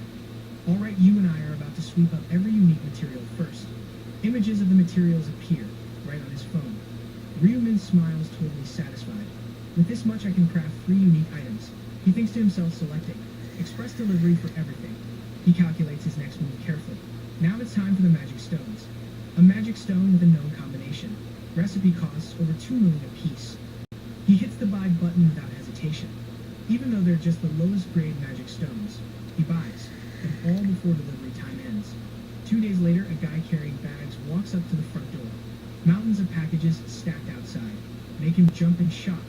Alright, you and I are about to sweep up every unique material first. Images of the materials appear, right on his phone. Ryu Min smiles, totally satisfied. With this much I can craft 3 unique items. He thinks to himself, selecting express delivery for everything. He calculates his next move carefully. Now it's time for the magic stones. A magic stone with a known combination. Recipe costs over 2 million apiece. He hits the buy button without hesitation. Even though they're just the lowest grade magic stones, he buys, and all before delivery time ends. 2 days later, a guy carrying bags walks up to the front door. Mountains of packages stacked outside. Make him jump in shock.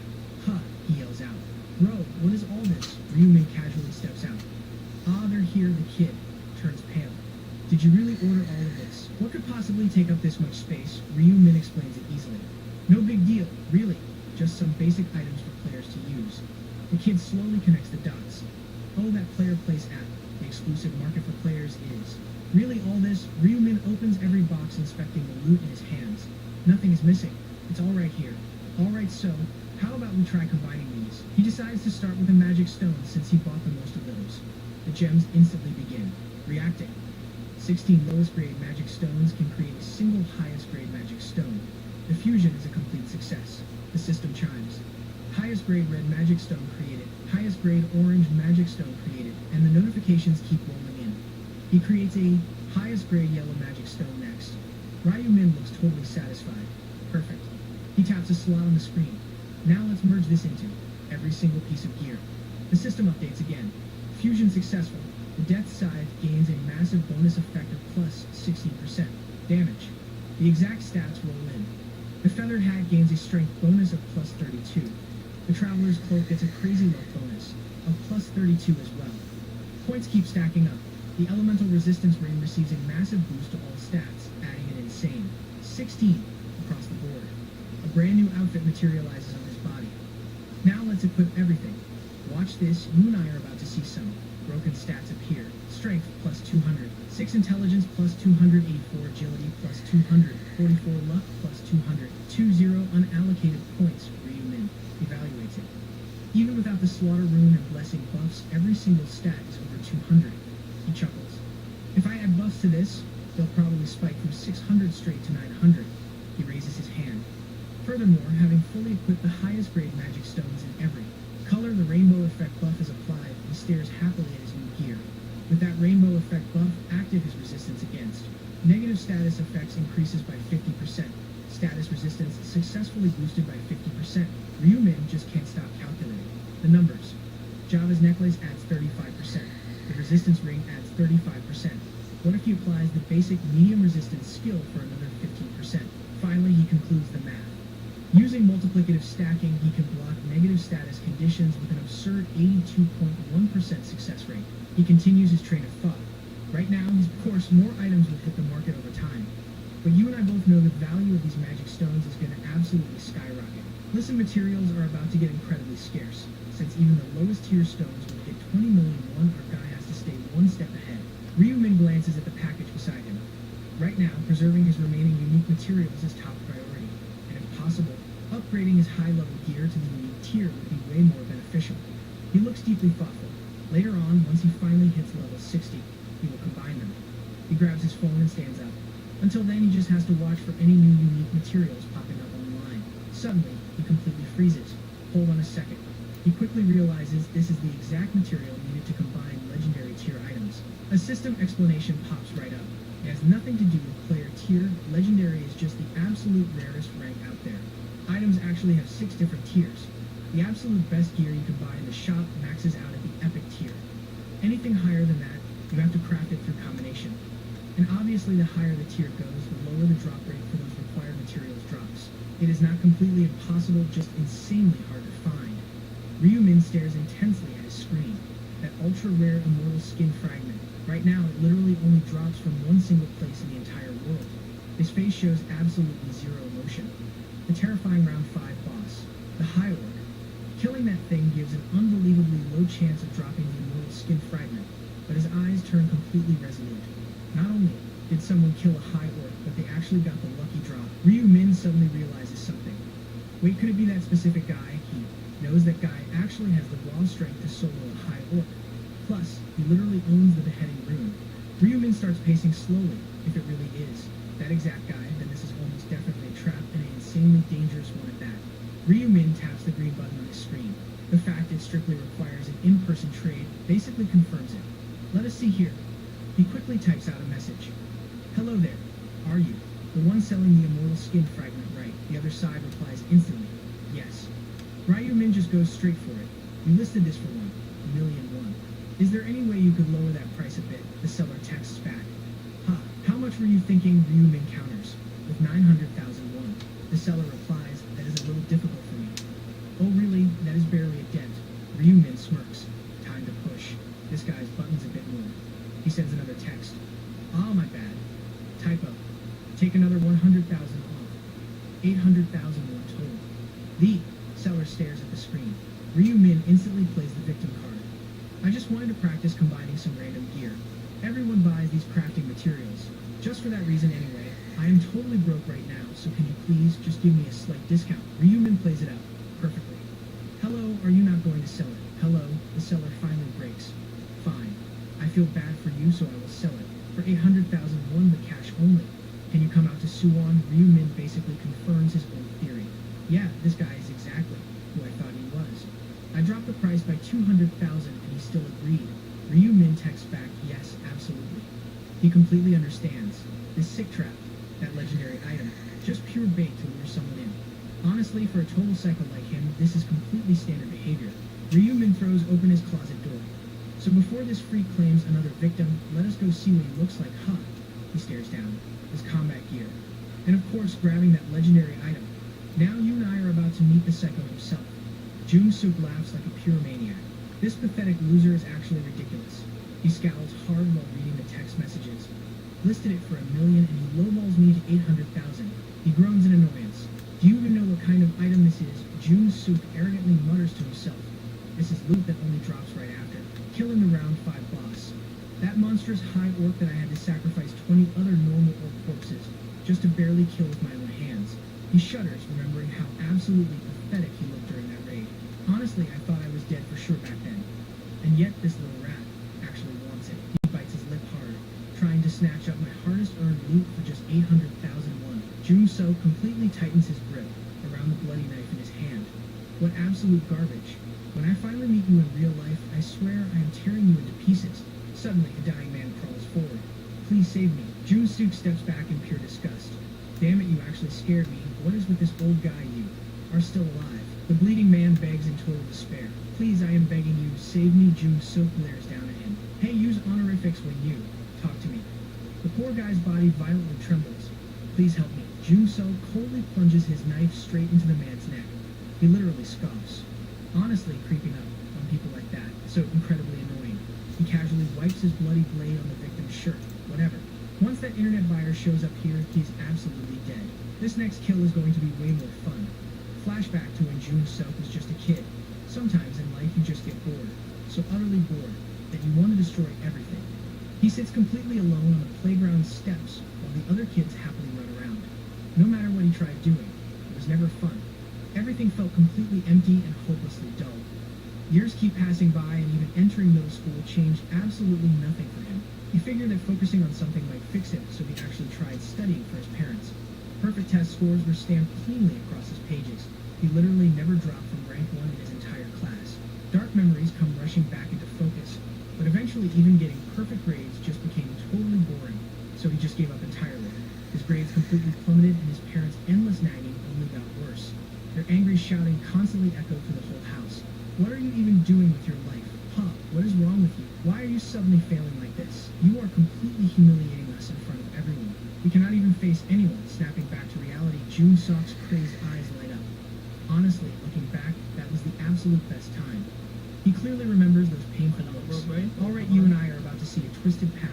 Huh, he yells out. Bro, what is all this? Ryu-min casually steps out. Ah, they're here, the kid turns pale. Did you really order all of this? What could possibly take up this much space? Ryu-min explains it easily. No big deal, really. Just some basic items for players to use. The kid slowly connects the dots. Oh, that Player Place app. The exclusive market for players is. Really all this? Ryu-min opens every box, inspecting the loot in his hands. Nothing is missing. It's all right here. Alright, so, how about we try combining these? He decides to start with a magic stone since he bought the most of those. The gems instantly begin, reacting. 16 lowest grade magic stones can create a single highest grade magic stone. The fusion is a complete success. The system chimes. Highest grade red magic stone created, highest grade orange magic stone created, and the notifications keep rolling in. He creates a highest grade yellow magic stone next. Ryu-min looks totally satisfied. Perfect. He taps a slot on the screen. Now let's merge this into every single piece of gear. The system updates again. Fusion successful. The Death Scythe gains a massive bonus effect of plus 16% damage. The exact stats roll in. The Feathered Hat gains a strength bonus of plus 32. The Traveler's Cloak gets a crazy luck bonus of plus 32 as well. Points keep stacking up. The Elemental Resistance Ring receives a massive boost to all stats, adding an insane 16 across the board. A brand new outfit materializes on his body. Now let's equip everything. Watch this, you and I are about to see some broken stats appear. Strength plus 200, 6 intelligence plus 200, 84 agility plus 200, 44 luck plus 200, 20 unallocated points. Ryu-min evaluates it. Even without the slaughter rune and blessing buffs, every single stat is over 200. He chuckles. If I add buffs to this, they'll probably spike from 600 straight to 900. He raises his hand. Furthermore, having fully equipped the highest grade magic stones in every color, the rainbow effect buff is applied. He stares happily at his new gear. With that rainbow effect buff active, his resistance against negative status effects increases by 50%. Status resistance successfully boosted by 50%. Ryu-min just can't stop calculating. The numbers. Java's necklace adds 35%. The resistance ring adds 35%. What if he applies the basic medium resistance skill for another 15%? Finally, he concludes the math. Using multiplicative stacking, he can block negative status conditions with an absurd 82.1% success rate. He continues his train of thought. Right now, of course, more items will hit the market over time. But you and I both know the value of these magic stones is going to absolutely skyrocket. Listen, materials are about to get incredibly scarce. Since even the lowest tier stones will hit 20 million, our guy has to stay one step ahead. Ryu-min glances at the package beside him. Right now, preserving his remaining unique materials is top priority. And if possible, upgrading his high-level gear to the unique tier would be way more beneficial. He looks deeply thoughtful. Later on, once he finally hits level 60, he will combine them. He grabs his phone and stands up. Until then, he just has to watch for any new unique materials popping up online. Suddenly, he completely freezes. Hold on a second. He quickly realizes this is the exact material needed to combine legendary tier items. A system explanation pops right up. It has nothing to do with player tier. Legendary is absolute rarest rank out there. Items actually have 6 different tiers. The absolute best gear you can buy in the shop maxes out at the epic tier. Anything higher than that, you have to craft it through combination. And obviously the higher the tier goes, the lower the drop rate for those required materials drops. It is not completely impossible, just insanely hard to find. Ryu Min stares intensely at his screen. That ultra-rare immortal skin fragment. Right now, it literally only drops from one single place in the entire world. His face shows absolutely zero emotion. The terrifying round 5 boss, the High Orc. Killing that thing gives an unbelievably low chance of dropping the immortal skin fragment, but his eyes turn completely resolute. Not only did someone kill a High Orc, but they actually got the lucky drop. Ryu Min suddenly realizes something. Wait, could it be that specific guy? He knows that guy actually has the raw strength to solo a High Orc. Plus, he literally owns the beheading rune. Ryu Min starts pacing slowly, if it really is that exact guy, then this is almost definitely a trap, and an insanely dangerous one at that. Ryu Min taps the green button on his screen. The fact it strictly requires an in-person trade basically confirms it. Let us see here. He quickly types out a message. Hello there. Are you the one selling the immortal skin fragment, right? The other side replies instantly. Yes. Ryu Min just goes straight for it. You listed this for 1,000,001. Is there any way you could lower that price a bit? The seller texts back. Ha, how much were you thinking? Ryu Min counters with 900,001. The seller replies, that is a little difficult for me. Oh really? That is barely a dent. Ryu Min smirks. Time to push. This guy's buttons a bit more. He sends another text. Ah, my bad. Typo. Take another 100,000 off. 800,001 total. The seller stares at the screen. Ryu Min instantly plays the victim card. I just wanted to practice combining some random gear. Everyone buys these crafting materials. Just for that reason anyway, I am totally broke right now, so can you please just give me a slight discount? Ryu Min plays it out. Perfectly. Hello, are you not going to sell it? Hello, the seller finally breaks. Fine. I feel bad for you, so I will sell it. For 800,001 but cash only. Can you come out to Suwon? Ryu Min basically confirms his own theory. Yeah, this guy is exactly who I thought he was. I dropped the price by 200,000 and he still agreed. Ryu Min texts back, yes, absolutely. He completely understands. This sick trap, that legendary item, just pure bait to lure someone in. Honestly, for a total psycho like him, this is completely standard behavior. Ryu Min throws open his closet door. So before this freak claims another victim, let us go see what he looks like. Huh. He stares down. His combat gear. And of course, grabbing that legendary item. Now you and I are about to meet the psycho himself. Jung Suk laughs like a pure maniac. This pathetic loser is actually ridiculous. He scowls hard while reading the text messages. Listed it for 1,000,000 and he lowballs me to 800,000. He groans in annoyance. Do you even know what kind of item this is? Jung Suk arrogantly mutters to himself. This is loot that only drops right after. Killing the round 5 boss. That monstrous High Orc that I had to sacrifice 20 other normal orc corpses just to barely kill with my own hands. He shudders, remembering how absolutely pathetic he looked during that raid. Honestly, I thought I was dead for sure back then. And yet this little rat actually wants it. He bites his lip hard, trying to snatch up my hardest-earned loot for just 800,001. Jung So completely tightens his grip around the bloody knife in his hand. What absolute garbage. When I finally meet you in real life, I swear I am tearing you into pieces. Suddenly, a dying man crawls forward. Please save me. Jung Suk steps back in pure disgust. Damn it, you actually scared me. What is with this old guy? You are still alive. The bleeding man begs in total despair. Please, I am begging you, save me. Jung Suk glares down at him. Hey, use honorifics when you talk to me. The poor guy's body violently trembles. Please help me. Jung So coldly plunges his knife straight into the man's neck. He literally scoffs. Honestly, creeping up on people like that, so incredibly annoying. He casually wipes his bloody blade on the victim's shirt. Whatever. Once that internet buyer shows up here, he's absolutely dead. This next kill is going to be way more fun. Flashback to when Jung So was just a kid. Sometimes in life you just get bored. So utterly bored that you want to destroy everything. He sits completely alone on the playground steps while the other kids happily run around. No matter what he tried doing, it was never fun. Everything felt completely empty and hopelessly dull. Years keep passing by and even entering middle school changed absolutely nothing for him. He figured that focusing on something might fix it, so he actually tried studying for his parents. Perfect test scores were stamped cleanly across his pages. He literally never dropped from rank 1 in his entire class. Dark memories come rushing back into focus, but eventually even getting perfect grades just became totally boring, so he just gave up entirely. His grades completely plummeted and his parents' endless shouting constantly echoed through the whole house. What are you even doing with your life? Pup, what is wrong with you? Why are you suddenly failing like this? You are completely humiliating us in front of everyone. We cannot even face anyone. Snapping back to reality, June Sock's crazed eyes light up. Honestly, looking back, that was the absolute best time. He clearly remembers those painful looks. All right, you and I are about to see a twisted path